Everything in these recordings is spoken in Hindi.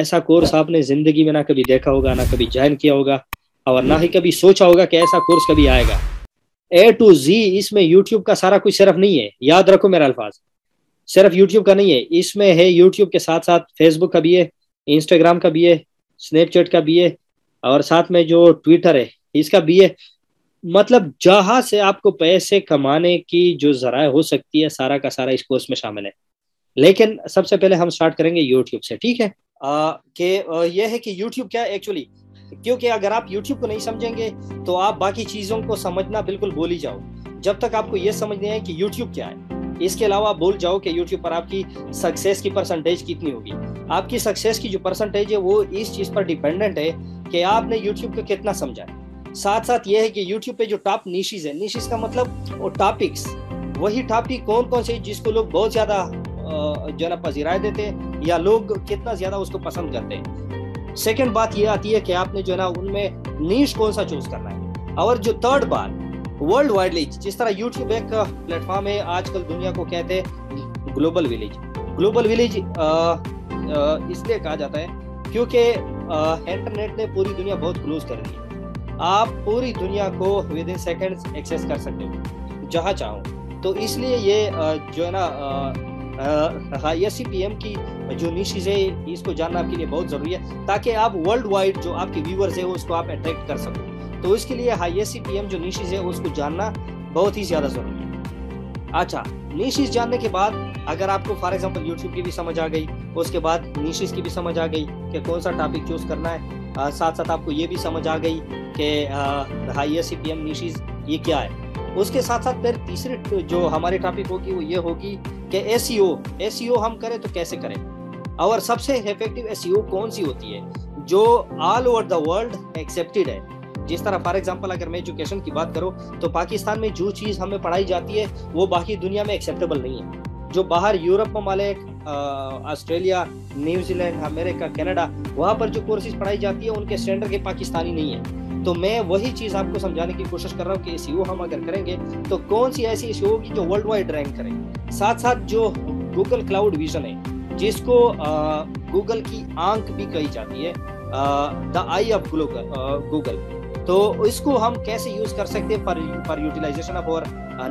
ऐसा कोर्स आपने जिंदगी में ना कभी देखा होगा, ना कभी ज्वाइन किया होगा, और ना ही कभी सोचा होगा कि ऐसा कोर्स कभी आएगा। ए टू जी इसमें यूट्यूब का सारा कुछ सिर्फ नहीं है, याद रखो मेरा अल्फाज, सिर्फ यूट्यूब का नहीं है, इसमें है यूट्यूब के साथ साथ फेसबुक का भी है, इंस्टाग्राम का भी है, स्नैपचैट का भी है, और साथ में जो ट्विटर है इसका भी है। मतलब जहां से आपको पैसे कमाने की जो जराए हो सकती है, सारा का सारा इस कोर्स में शामिल है। लेकिन सबसे पहले हम स्टार्ट करेंगे यूट्यूब से, ठीक है। ये है कि यूट्यूब क्या है एक्चुअली, क्योंकि अगर आप यूट्यूब को नहीं समझेंगे तो आप बाकी चीजों को समझना बिल्कुल भूल ही जाओ। जब तक आपको ये समझना है कि यूट्यूब क्या है, इसके अलावा आप भूल जाओ कि यूट्यूब पर आपकी सक्सेस की परसेंटेज कितनी होगी। आपकी सक्सेस की जो परसेंटेज है वो इस चीज पर डिपेंडेंट है कि आपने यूट्यूब को कितना समझा है। साथ साथ ये है कि यूट्यूब पे जो टॉप निशेस है, निशेस का मतलब वो टॉपिक्स, वही टॉपिक कौन कौन से जिसको लोग बहुत ज्यादा जो है ना पजीराए देते हैं, या लोग कितना ज्यादा उसको पसंद करते हैं। सेकंड बात ये आती है कि आपने जो है ना उनमें नीश कौन सा चूज करना है। और जो थर्ड बात, वर्ल्ड वाइडली, जिस तरह यूट्यूब एक प्लेटफॉर्म है, आजकल दुनिया को कहते हैं ग्लोबल विलेज। ग्लोबल विलेज इसलिए कहा जाता है क्योंकि इंटरनेट ने पूरी दुनिया बहुत क्लोज कर दी है। आप पूरी दुनिया को विद इन सेकेंड्स एक्सेस कर सकते हो जहां चाहो। तो इसलिए ये जो है ना ISCPM की जो निशेस है इसको जानना आपके लिए बहुत जरूरी है, ताकि आप वर्ल्ड वाइड जो आपके व्यूअर्स है उसको आप अट्रैक्ट कर सको। तो इसके लिए ISCPM जो निशेस है उसको जानना बहुत ही ज्यादा जरूरी है। अच्छा, निशेस जानने के बाद अगर आपको फॉर एग्जांपल यूट्यूब की भी समझ आ गई, उसके बाद निशेस की भी समझ आ गई कि कौन सा टॉपिक चूज करना है, साथ साथ आपको ये भी समझ आ गई कि ISCPM निशेस ये क्या है, उसके साथ साथ फिर तीसरी जो हमारी टॉपिक होगी वो ये होगी कि एसईओ हम करें तो कैसे करें, और सबसे इफेक्टिव एसईओ कौन सी होती है जो all over the world accepted है। जिस तरह फॉर एग्जांपल अगर मैं एजुकेशन की बात करूं तो पाकिस्तान में जो चीज हमें पढ़ाई जाती है वो बाकी दुनिया में एक्सेप्टेबल नहीं है। जो बाहर यूरोप ममालिक, ऑस्ट्रेलिया, न्यूजीलैंड, अमेरिका, कनाडा, वहां पर जो कोर्सेज पढ़ाई जाती है उनके स्टैंडर्ड के पाकिस्तानी नहीं है। तो मैं वही चीज आपको समझाने की कोशिश कर रहा हूँ कि एसईओ हम अगर करेंगे तो कौन सी ऐसी एसईओ होगी जो वर्ल्ड वाइड रैंक करे। साथ साथ जो गूगल क्लाउड विजन है, जिसको गूगल की आंख भी कही जाती है, द आई ऑफ गूगल, तो इसको हम कैसे यूज कर सकते हैं for utilisation of our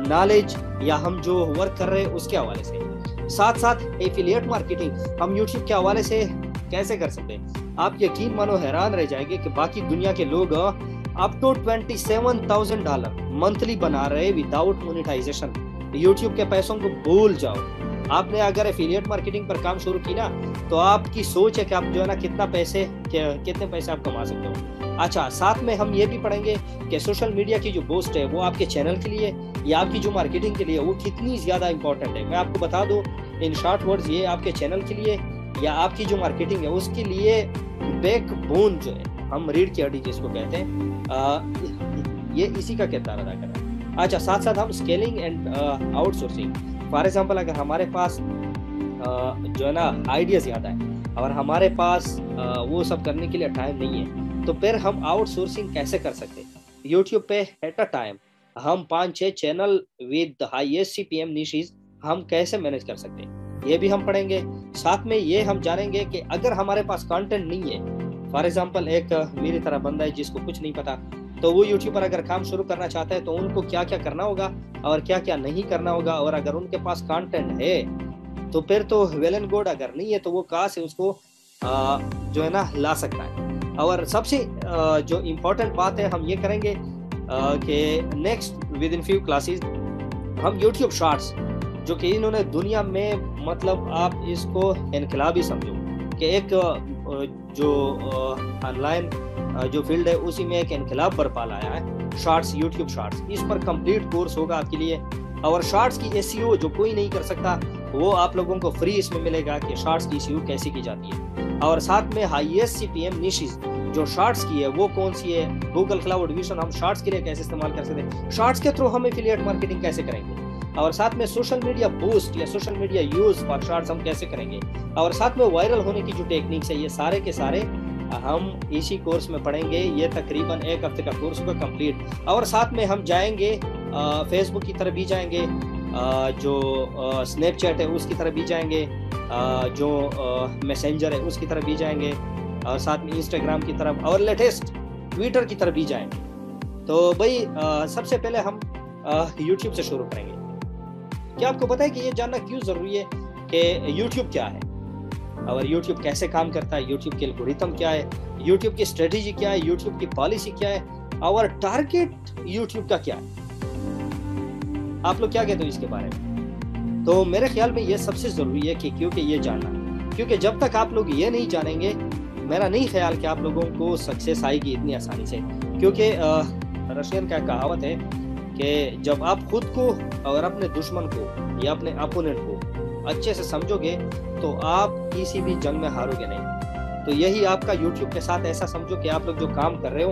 knowledge, या हम जो वर्क कर रहे हैं उसके हवाले से। साथ साथ एफिलिएट मार्केटिंग हम यूट्यूब के हवाले से कैसे कर सकते हैं। आप यकीन मानो हैरान रह जाएंगे कि बाकी दुनिया के लोग अप टू $27,000 मंथली बना रहे विदाउट मोनेटाइजेशन। यूट्यूब के पैसों को भूल जाओ। आपने अगर एफिलिएट मार्केटिंग पर काम शुरू की ना तो आपकी सोच है कि आप जो है ना कितने पैसे आप कमा सकते हो। अच्छा, साथ में हम ये भी पढ़ेंगे कि सोशल मीडिया की जो पोस्ट है वो आपके चैनल के लिए या आपकी जो मार्केटिंग के लिए वो कितनी ज्यादा इंपॉर्टेंट है। मैं आपको बता दूं इन शॉर्ट वर्ड्स, ये आपके चैनल के लिए या आपकी जो मार्केटिंग है उसके लिए बैकबोन जो है, हम रीढ़ की हड्डी जिसको कहते हैं, ये इसी का किरदार अदा कर रहा है। अच्छा, साथ साथ हम scaling and outsourcing, for example अगर हमारे पास जो है ना आइडिया ज्यादा है और हमारे पास वो सब करने के लिए टाइम नहीं है, तो फिर हम आउटसोर्सिंग कैसे कर सकते हैं। यूट्यूब पे एट अ टाइम हम 5-6 चैनल विद ISCPM निशेस हम कैसे मैनेज कर सकते हैं, ये भी हम पढ़ेंगे। साथ में ये हम जानेंगे कि अगर हमारे पास कंटेंट नहीं है, फॉर एग्जांपल एक मेरी तरह बंदा है जिसको कुछ नहीं पता, तो वो यूट्यूब पर अगर काम शुरू करना चाहता है तो उनको क्या क्या करना होगा और क्या क्या नहीं करना होगा, और अगर उनके पास कंटेंट है तो फिर तो वेल एंड गुड, अगर नहीं है तो वो कहाँ से उसको जो है ना ला सकता है। और सबसे जो इम्पोर्टेंट बात है हम ये करेंगे कि next with in few classes हम यूट्यूब शॉर्ट्स, जो कि इन्होंने दुनिया में, मतलब आप इसको इनकलाब ही समझो कि एक जो ऑनलाइन जो फील्ड है उसी में एक इनकलाब बरपा लाया है शॉर्ट्स, यूट्यूब शॉर्ट्स। इस पर कंप्लीट कोर्स होगा आपके लिए, और शॉर्ट्स की एसईओ जो कोई नहीं कर सकता वो आप लोगों को फ्री इसमें मिलेगा कि शॉर्ट्स की एसईओ कैसे की जाती है। और साथ में ISCPM निशेस जो शॉर्ट्स की है वो कौन सी है, गूगल क्लाउड विजन हम शॉर्ट्स के लिए कैसे इस्तेमाल कर सकते हैं, शॉर्ट्स के थ्रू हम एफिलिएट मार्केटिंग कैसे करेंगे, और साथ में सोशल मीडिया बूस्ट या social media use for shorts हम कैसे करेंगे, और साथ में वायरल होने की जो टेक्निक्स है, ये सारे के सारे हम इसी कोर्स में पढ़ेंगे। ये तकरीबन 1 हफ्ते का कोर्स होगा कंप्लीट। और साथ में हम जाएंगे फेसबुक की तरफ भी जाएंगे, जो स्नैपचैट है उसकी तरफ भी जाएंगे, जो मैसेंजर है उसकी तरफ भी जाएंगे, और साथ में इंस्टाग्राम की तरफ, और लेटेस्ट ट्विटर की तरफ भी जाएंगे। तो भाई सबसे पहले हम यूट्यूब से शुरू करेंगे। क्या आपको पता है कि ये जानना क्यों ज़रूरी है कि यूट्यूब क्या है और यूट्यूब कैसे काम करता है, यूट्यूब के एल्गोरिथम क्या है, यूट्यूब की स्ट्रेटेजी क्या है, यूट्यूब की पॉलिसी क्या है, और टारगेट यूट्यूब का क्या है? आप लोग क्या कहते हो इसके बारे में? तो मेरे ख्याल में ये सबसे ज़रूरी है कि क्योंकि ये जानना, क्योंकि जब तक आप लोग ये नहीं जानेंगे, मेरा नहीं ख्याल कि आप लोगों को सक्सेस आएगी इतनी आसानी से। क्योंकि रशियन का कहावत है कि जब आप खुद को और अपने दुश्मन को या अपने अपोनेंट को अच्छे से समझोगे तो आप किसी भी जंग में हारोगे नहीं। तो यही आपका यूट्यूब के साथ ऐसा समझो कि आप लोग जो काम कर रहे हो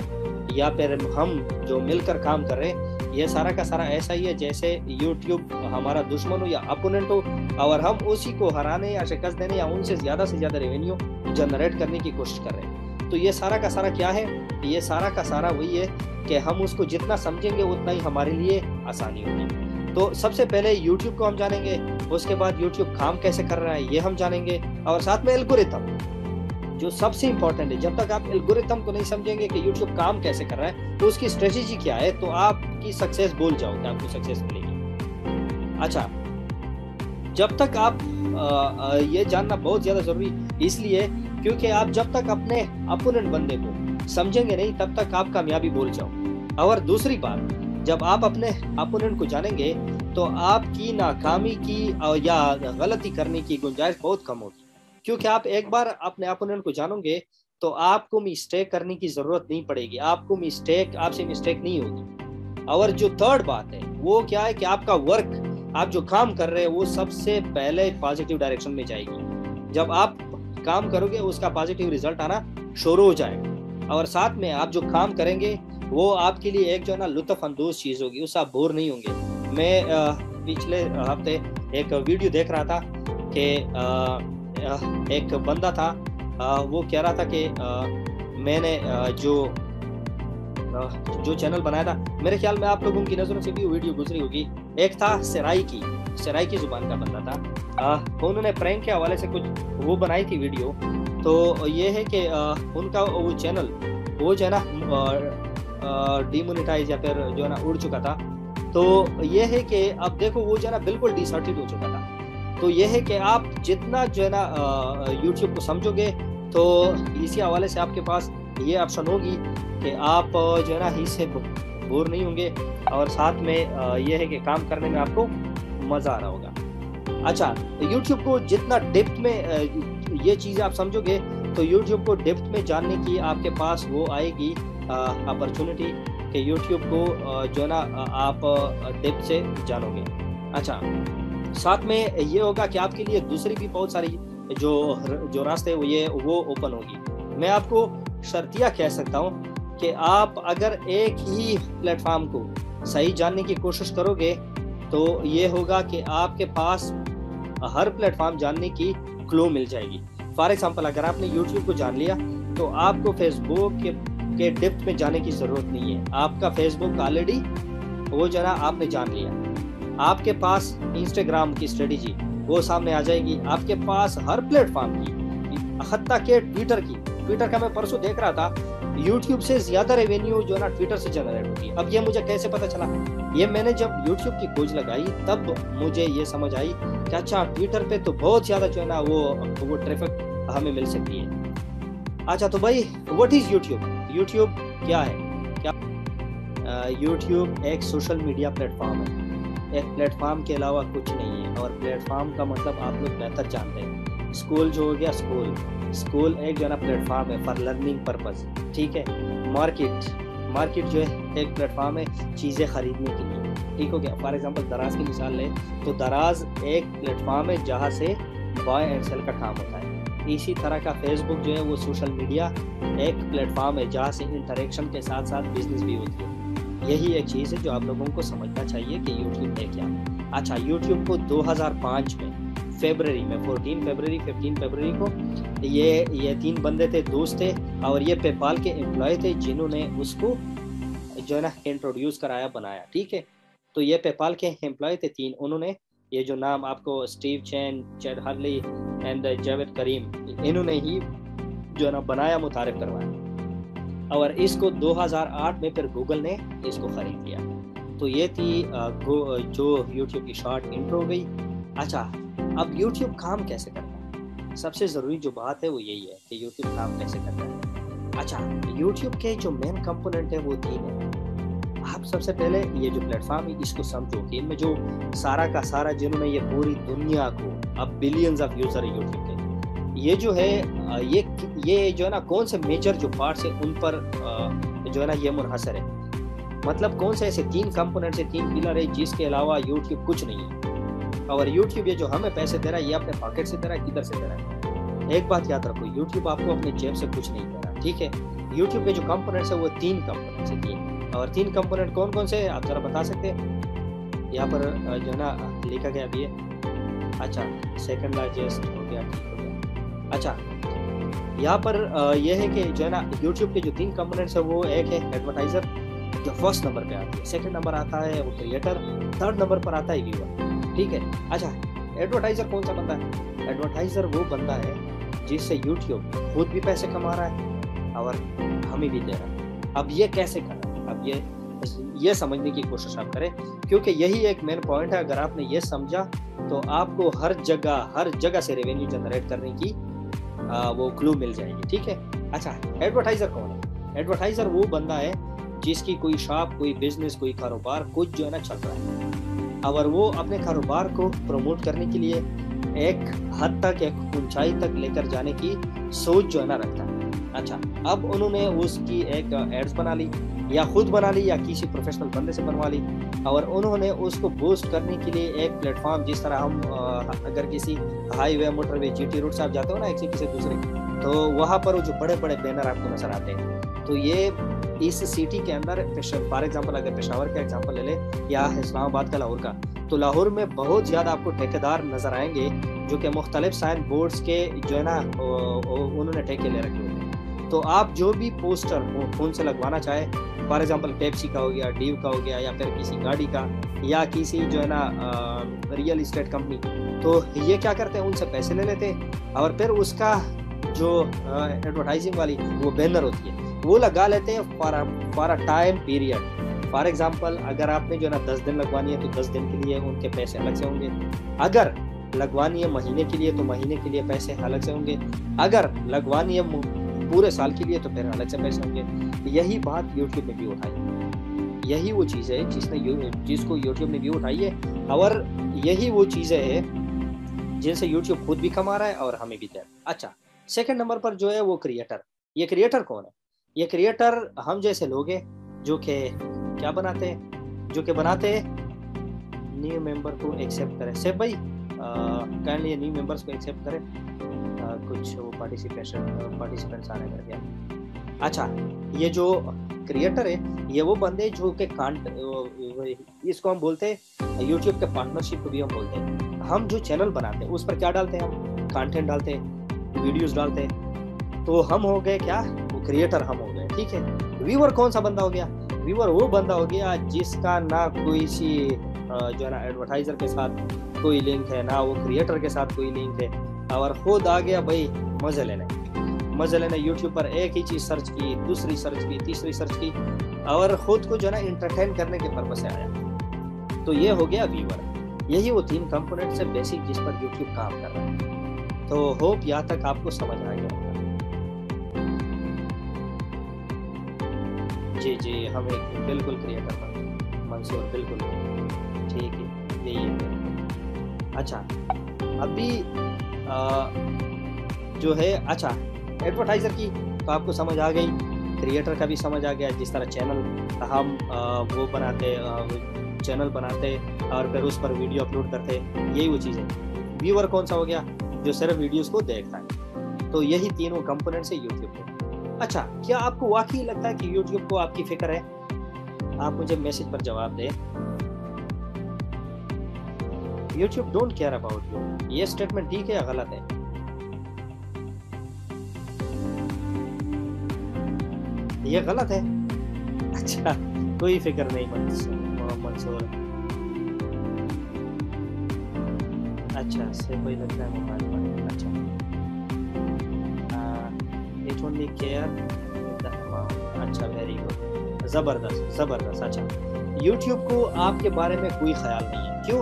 या फिर हम जो मिलकर काम कर रहे हैं, ये सारा का सारा ऐसा ही है जैसे यूट्यूब हमारा दुश्मन हो या अपोनेंट हो, और हम उसी को हराने या शिकस्त देने या उनसे ज़्यादा से ज़्यादा रेवेन्यू जनरेट करने की कोशिश कर रहे हैं। तो ये सारा का सारा क्या है? ये सारा का सारा वही है कि हम उसको जितना समझेंगे उतना ही हमारे लिए आसानी होगी। तो सबसे पहले यूट्यूब को हम जानेंगे, उसके बाद यूट्यूब काम कैसे कर रहा है ये हम जानेंगे, और साथ में एल्गोरिथम जो सबसे इंपॉर्टेंट है। जब तक आप एल्गोरिथम को नहीं समझेंगे कि यूट्यूब काम कैसे कर रहा है, तो उसकी स्ट्रेटेजी क्या है, तो आपकी सक्सेस भूल जाओगे, आपको सक्सेस मिलेगी। अच्छा, जब तक आप ये जानना बहुत ज़्यादा ज़रूरी इसलिए क्योंकि आप जब तक अपने अपोनेंट बंदे को समझेंगे नहीं तब तक आप कामयाबी भूल जाओ। और दूसरी बात, जब आप अपने अपोनेंट को जानेंगे तो आपकी नाकामी की या गलती करने की गुंजाइश बहुत कम होगी, क्योंकि आप एक बार अपने अपोनेंट को जानोगे तो आपको मिस्टेक करने की ज़रूरत नहीं पड़ेगी, आपसे मिस्टेक नहीं होगी। और जो थर्ड बात है वो क्या है कि आपका वर्क, आप जो काम कर रहे हैं वो सबसे पहले पॉजिटिव डायरेक्शन में जाएगी। जब आप काम करोगे उसका पॉजिटिव रिजल्ट आना शुरू हो जाएगा, और साथ में आप जो काम करेंगे वो आपके लिए एक जो है ना लुत्फ अंदोज चीज़ होगी, उससे आप बोर नहीं होंगे। मैं पिछले हफ्ते एक वीडियो देख रहा था कि एक बंदा था, वो कह रहा था कि मैंने जो चैनल बनाया था, मेरे ख्याल में आप लोगों की नज़रों से भी वीडियो गुजरी होगी। एक था सराई की जुबान का बंदा था, उन्होंने प्रैंक के हवाले से कुछ वो बनाई थी वीडियो। तो ये है कि उनका वो चैनल वो जो है ना डिमोनेटाइज या फिर जो है ना उड़ चुका था। तो ये है कि अब देखो वो जो है ना बिल्कुल डिसऑर्टेड हो चुका था। तो ये है कि आप जितना जो है ना यूट्यूब को समझोगे तो इसी हवाले से आपके पास ये ऑप्शन होगी कि आप जो है ना इससे बोर नहीं होंगे, और साथ में ये है कि काम करने में आपको मज़ा आ रहा होगा। अच्छा, यूट्यूब को जितना डेप्थ में ये चीज़ें आप समझोगे तो यूट्यूब को डेप्थ में जानने की आपके पास वो आएगी अपॉर्चुनिटी कि यूट्यूब को जो है ना आप डेप्थ से जानोगे। अच्छा, साथ में ये होगा कि आपके लिए दूसरी भी बहुत सारी जो रास्ते वो ओपन होगी। मैं आपको शर्तिया कह सकता हूँ कि आप अगर एक ही प्लेटफॉर्म को सही जानने की कोशिश करोगे तो ये होगा कि आपके पास हर प्लेटफॉर्म जानने की क्लू मिल जाएगी। फॉर एग्जांपल, अगर आपने यूट्यूब को जान लिया तो आपको फेसबुक के डेप्थ में जाने की ज़रूरत नहीं है। आपका फेसबुक ऑलरेडी वो जना आपने जान लिया। आपके पास इंस्टाग्राम की स्ट्रेटेजी वो सामने आ जाएगी, आपके पास हर प्लेटफॉर्म की, हत्ता के ट्विटर का मैं परसों देख रहा था, यूट्यूब से ज़्यादा रेवेन्यू जो है ना ट्विटर से जनरेट होगी। अब ये मुझे कैसे पता चला? ये मैंने जब यूट्यूब की खोज लगाई तब मुझे ये समझ आई कि अच्छा, ट्विटर पे तो बहुत ज़्यादा जो है ना वो ट्रैफिक हमें मिल सकती है। अच्छा, तो भाई व्हाट इज़ यूट्यूब? यूट्यूब क्या है? यूट्यूब एक सोशल मीडिया प्लेटफॉर्म है, एक प्लेटफॉर्म के अलावा कुछ नहीं है। और प्लेटफॉर्म का मतलब आप लोग बेहतर जानते हैं। स्कूल जो हो गया, स्कूल एक जो है ना प्लेटफॉर्म है फॉर लर्निंग पर्पस, ठीक है। मार्केट जो है एक प्लेटफॉर्म है चीज़ें खरीदने के लिए, ठीक हो गया। फॉर एग्जांपल दराज की मिसाल लें तो दराज एक प्लेटफॉर्म है जहाँ से बाय एंड सेल का काम होता है। इसी तरह का फेसबुक जो है वो सोशल मीडिया एक प्लेटफॉर्म है जहाँ से इंटरेक्शन के साथ साथ बिजनेस भी होती है। यही एक चीज़ है जो आप लोगों को समझना चाहिए कि यूट्यूब है क्या। अच्छा, यूट्यूब को 2005 में फरवरी में 14 फरवरी 15 फरवरी को ये तीन बंदे थे, दोस्त थे, और ये पेपाल के एम्प्लॉय थे जिन्होंने उसको जो है ना इंट्रोड्यूस कराया, बनाया, ठीक है। तो ये पेपाल के एम्प्लॉय थे 3, उन्होंने ये जो नाम आपको Steve Chen, Chad Hurley and Javed Karim, इन्होंने ही जो है ना बनाया, मुतारिफ करवाया। और इसको 2008 में फिर गूगल ने इसको खरीद लिया। तो ये थी जो यूट्यूब की शॉर्ट इंट्रो गई। अच्छा, अब यूट्यूब काम कैसे करता है? सबसे ज़रूरी जो बात है वो यही है कि यूट्यूब काम कैसे करता है। अच्छा, यूट्यूब के जो मेन कंपोनेंट है वो 3 है। आप सबसे पहले ये जो प्लेटफॉर्म है इसको समझो कि इनमें जो सारा का सारा, जिन्होंने ये पूरी दुनिया को, अब बिलियंस ऑफ यूजर है यूट्यूब के, ये जो है ये जो है ना कौन से मेजर जो पार्ट्स है उन पर जो है ना ये मुनहसर है। मतलब कौन से ऐसे 3 कंपोनेंट से 3 पिलर है जिसके अलावा यूट्यूब कुछ नहीं है। और यूट्यूब ये जो हमें पैसे दे रहा है ये अपने पॉकेट से दे रहा है, किधर से दे रहा है? एक बात याद रखो, यूट्यूब आपको अपनी जेब से कुछ नहीं दे रहा, ठीक है। यूट्यूब के जो कंपोनेंट्स है वो 3 कंपोनेंट्स है, 3। और 3 कंपोनेंट कौन कौन से आप जरा बता सकते हैं? यहाँ पर जो है ना लिखा गया भी है। अच्छा, सेकंड लार्जेस्ट हो गया, ठीक हो गया। अच्छा, यहाँ पर यह है कि जो है ना यूट्यूब के जो 3 कंपोनेंट्स है वो एक है एडवर्टाइजर, जो फर्स्ट नंबर पे आती है, सेकंड नंबर आता है वो क्रिएटर, थर्ड नंबर पर आता है व्यूअर, ठीक है। अच्छा, एडवर्टाइजर कौन सा बंदा है? एडवर्टाइजर वो बंदा है जिससे यूट्यूब खुद भी पैसे कमा रहा है और हमें भी दे रहा है। अब ये कैसे कर रहा है? अब ये समझने की कोशिश आप करें, क्योंकि यही एक मेन पॉइंट है। अगर आपने ये समझा तो आपको हर जगह से रेवेन्यू जनरेट करने की वो क्लू मिल जाएगी, ठीक है। अच्छा, एडवर्टाइजर कौन है? एडवर्टाइजर वो बंदा है जिसकी कोई शॉप, कोई बिजनेस, कोई कारोबार कुछ जो है ना चल रहा है, और वो अपने कारोबार को प्रमोट करने के लिए एक हद तक, एक ऊंचाई तक लेकर जाने की सोच जो है ना रखता है। अच्छा, अब उन्होंने उसकी एक एड्स बना ली, या खुद बना ली या किसी प्रोफेशनल बंदे से बनवा ली, और उन्होंने उसको बूस्ट करने के लिए एक प्लेटफॉर्म, जिस तरह हम अगर किसी हाईवे, मोटरवे, जीटी रूट से आप जाते हो ना एक सिटी से दूसरे, तो वहाँ पर वो जो बड़े बड़े बैनर आपको नजर आते हैं, तो ये इस सिटी के अंदर, फॉर एग्जांपल अगर पेशावर का एग्जांपल ले ले या इस्लामाबाद का, लाहौर का, तो लाहौर में बहुत ज़्यादा आपको ठेकेदार नज़र आएंगे जो कि मुख्तलिफ साइन बोर्ड्स के जो है ना उन्होंने ठेके ले रखे होते हैं। तो आप जो भी पोस्टर फोन से लगवाना चाहे, फॉर एग्जांपल पेप्सी का हो गया, डीव का हो गया, या फिर किसी गाड़ी का, या किसी जो है ना रियल इस्टेट कंपनी, तो ये क्या करते हैं, उनसे पैसे ले लेते हैं और फिर उसका जो एडवर्टाइजिंग वाली वो बैनर होती है वो लगा लेते हैं for a time period. For example अगर आपने जो है ना 10 दिन लगवानी है तो 10 दिन के लिए उनके पैसे अलग से होंगे, अगर लगवानी है महीने के लिए तो महीने के लिए पैसे अलग से होंगे, अगर लगवानी है पूरे साल के लिए तो फिर अलग से पैसे होंगे। यही बात यूट्यूब में भी उठाई, यही वो चीज़ है जिसको यूट्यूब ने भी उठाई है, और यही वो चीज़ें है जिनसे यूट्यूब खुद भी कमा रहा है और हमें भी दे रहा है। अच्छा, सेकंड नंबर पर जो है वो क्रिएटर। ये क्रिएटर कौन है? ये क्रिएटर हम जैसे लोग हैं जो कि क्या बनाते हैं, जो कि बनाते हैं न्यू मेंबर को एक्सेप्ट करें। सेफ भाई काइंडली न्यू मेंबर्स को एक्सेप्ट करें, कुछ वो पार्टिसिपेंट्स आने कर गया। अच्छा, ये जो क्रिएटर है ये वो बंदे जो कि इसको हम बोलते हैं यूट्यूब के पार्टनरशिप को भी हम बोलते हैं। हम जो चैनल बनाते हैं उस पर क्या डालते हैं, हम कंटेंट डालते हैं, वीडियोस डालते हैं, तो हम हो गए क्या, वो क्रिएटर हम हो गए, ठीक है। व्यूअर कौन सा बंदा हो गया? व्यूअर वो बंदा हो गया जिसका ना कोई सी जो है ना एडवर्टाइजर के साथ कोई लिंक है, ना वो क्रिएटर के साथ कोई लिंक है, और खुद आ गया भाई मजे लेने यूट्यूब पर एक ही चीज सर्च की, दूसरी सर्च की, तीसरी सर्च की, और खुद को जो है ना इंटरटेन करने के पर्पस से आया। तो ये हो गया व्यूअर। यही वो 3 कंपोनेंट्स है बेसिक जिस पर यूट्यूब काम कर रहा है। तो होप यहाँ तक आपको समझ आ गया होगा। जी हम एक बिल्कुल क्रिएटर मंसूर, बिल्कुल ठीक है, यही है। अच्छा, अभी जो है, अच्छा एडवर्टाइजर की तो आपको समझ आ गई, क्रिएटर का भी समझ आ गया। जिस तरह चैनल हम वो बनाते, चैनल बनाते और फिर उस पर वीडियो अपलोड करते, यही वो चीज़ है। व्यूअर कौन सा हो गया, जो सिर्फ वीडियोस को देखता है। तो यही तीनों कंपोनेंट्स है यूट्यूब के। अच्छा, क्या आपको वाकई लगता है कि यूट्यूब को आपकी फिक्र है? आप मुझे मैसेज पर जवाब दें। YouTube don't care about you, ये स्टेटमेंट ठीक है या गलत है? ये गलत है। अच्छा, कोई फिक्र नहीं मंसूर, अच्छा, से कोई लगता है मोबाइल पर। अच्छा, it only care the amount. अच्छा, वेरी गुड, ज़बरदस्त ज़बरदस्त। अच्छा, यूट्यूब को आपके बारे में कोई ख्याल नहीं है, क्यों?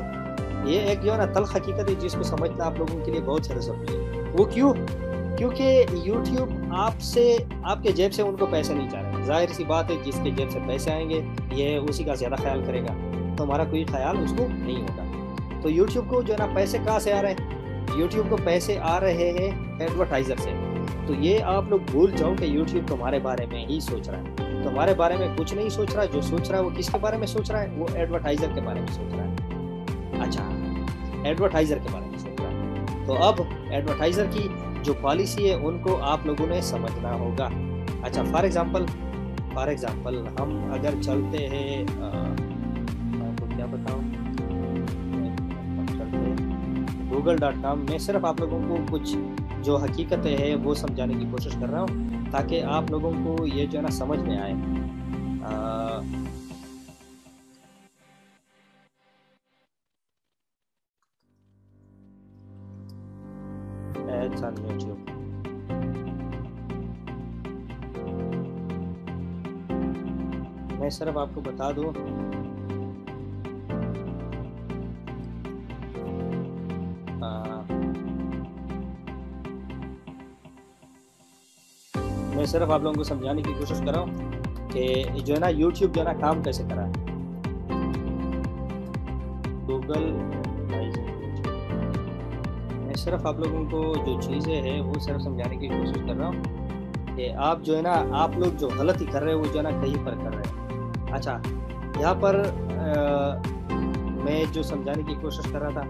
ये एक जो है ना तल्ख हकीकत है जिसको समझना आप लोगों के लिए बहुत ज़्यादा ज़रूरी है। वो क्यों? क्योंकि यूट्यूब आपसे, आपके जेब से उनको पैसे नहीं चाह रहे। जाहिर सी बात है, जिसके जेब से पैसे आएंगे ये उसी का ज़्यादा ख्याल करेगा, तो हमारा कोई ख्याल उसको नहीं होगा। तो यूट्यूब को जो है ना पैसे कहाँ से आ रहे हैं? यूट्यूब को पैसे आ रहे हैं एडवर्टाइज़र से। तो ये आप लोग भूल जाओ कि यूट्यूब तुम्हारे बारे में ही सोच रहा है, तुम्हारे बारे में कुछ नहीं सोच रहा। जो सोच रहा है वो किसके बारे में सोच रहा है? वो एडवर्टाइज़र के बारे में सोच रहा है। अच्छा, एडवर्टाइज़र के बारे में सोच रहा है। तो अब एडवर्टाइज़र की जो पॉलिसी है उनको आप लोगों ने समझना होगा। अच्छा, फॉर एग्जांपल हम अगर चलते हैं, आपको क्या बताऊं, हम चलते हैं google.com में। सिर्फ आप लोगों को कुछ जो हकीकतें हैं वो समझाने की कोशिश कर रहा हूँ ताकि आप लोगों को ये जो है ना समझ में आए। Ads on YouTube. मैं सिर्फ आपको बता दूं, मैं सिर्फ आप लोगों को समझाने की कोशिश कर रहा हूँ कि जो है ना यूट्यूब जो है ना काम कैसे कर रहा है। गूगल, मैं सिर्फ आप लोगों को जो चीज़ें हैं वो सिर्फ समझाने की कोशिश कर रहा हूँ कि आप जो है ना, आप लोग जो गलती कर रहे हो वो जो है ना कहीं पर कर रहे हैं। अच्छा, यहाँ पर मैं जो समझाने की कोशिश कर रहा था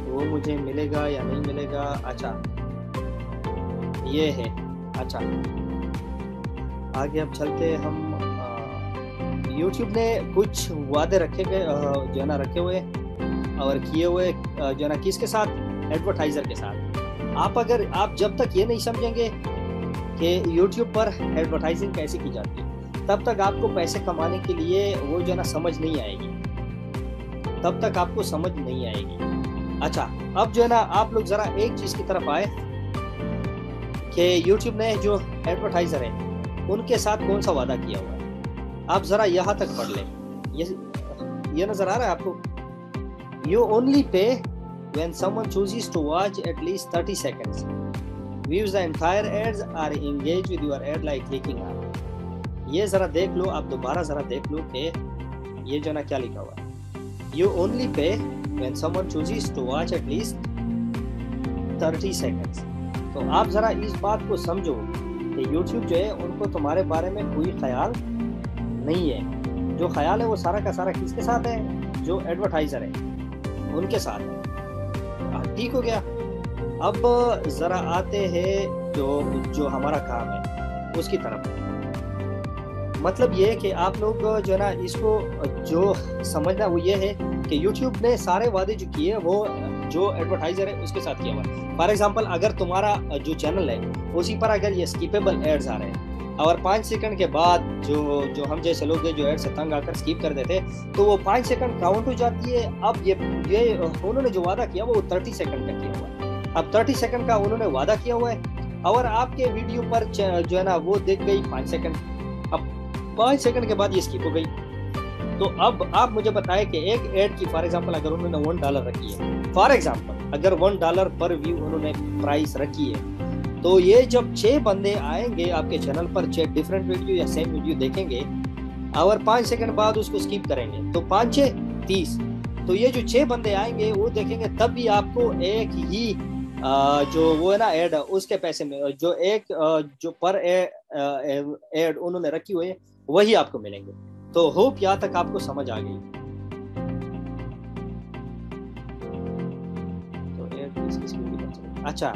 वो मुझे मिलेगा या नहीं मिलेगा। अच्छा, ये है। अच्छा, आगे अब चलते हम। यूट्यूब ने कुछ वादे रखे गए जो है ना रखे हुए और किए हुए जो है ना किसके साथ? एडवर्टाइज़र के साथ। आप जब तक ये नहीं समझेंगे कि यूट्यूब पर एडवर्टाइजिंग कैसे की जाती है, तब तक आपको पैसे कमाने के लिए वो जो है ना समझ नहीं आएगी, तब तक आपको समझ नहीं आएगी। अच्छा, अब जो है ना आप लोग ज़रा एक चीज़ की तरफ आए कि यूट्यूब ने जो एडवर्टाइज़र है उनके साथ कौन सा वादा किया हुआ है। आप ज़रा यहाँ तक पढ़ लें। ये नज़र आ रहा है आपको? You only pay when someone chooses to watch at least 30 seconds, views the entire ads, or engage with your ad like clicking on। ये ज़रा देख लो, आप दोबारा ज़रा देख लो कि ये जो ना क्या लिखा हुआ है। You only pay when someone chooses to watch at least 30 seconds। तो आप ज़रा इस बात को समझो कि YouTube जो है उनको तुम्हारे बारे में कोई ख्याल नहीं है। जो ख्याल है वो सारा का सारा किसके साथ है? जो एडवर्टाइज़र है उनके साथ है। ठीक हो गया। अब ज़रा आते हैं जो हमारा काम है उसकी तरफ। मतलब ये है कि आप लोग जो है ना इसको जो समझना वो ये है कि YouTube ने सारे वादे जो किए वो जो एडवर्टाइज़र है उसके साथ किया हुआ है। फॉर एग्जांपल, अगर तुम्हारा जो चैनल है उसी पर अगर ये स्किपेबल एड्स आ रहे हैं और 5 सेकंड के बाद जो हम जैसे लोग हैं जो एड से तंग आकर स्किप कर देते तो वो 5 सेकंड काउंट हो जाती है। अब ये उन्होंने जो वादा किया वो 30 सेकंड का किया हुआ है। अब 30 सेकंड का उन्होंने वादा किया हुआ है और आपके वीडियो पर जो है ना वो देख गई 5 सेकंड। अब 5 सेकंड के बाद ये स्किप हो गई। तो अब आप मुझे बताएं कि एक एड की फॉर एग्जांपल अगर उन्होंने $1 रखी है, फॉर एग्जांपल अगर $1 पर व्यू उन्होंने प्राइस रखी है, तो ये जब 6 बंदे आएंगे आपके चैनल पर, 6 डिफरेंट वीडियो या सेम वीडियो देखेंगे और 5 सेकंड बाद उसको स्किप करेंगे तो 5 6 30। तो ये जो 6 बंदे आएंगे वो देखेंगे, तब भी आपको एक ही जो वो है ना एड उसके पैसे में जो जो पर एड उन्होंने रखी हुई है वही आपको मिलेंगे। तो होप यहाँ तक आपको समझ आ गई। तो एड किस अच्छा,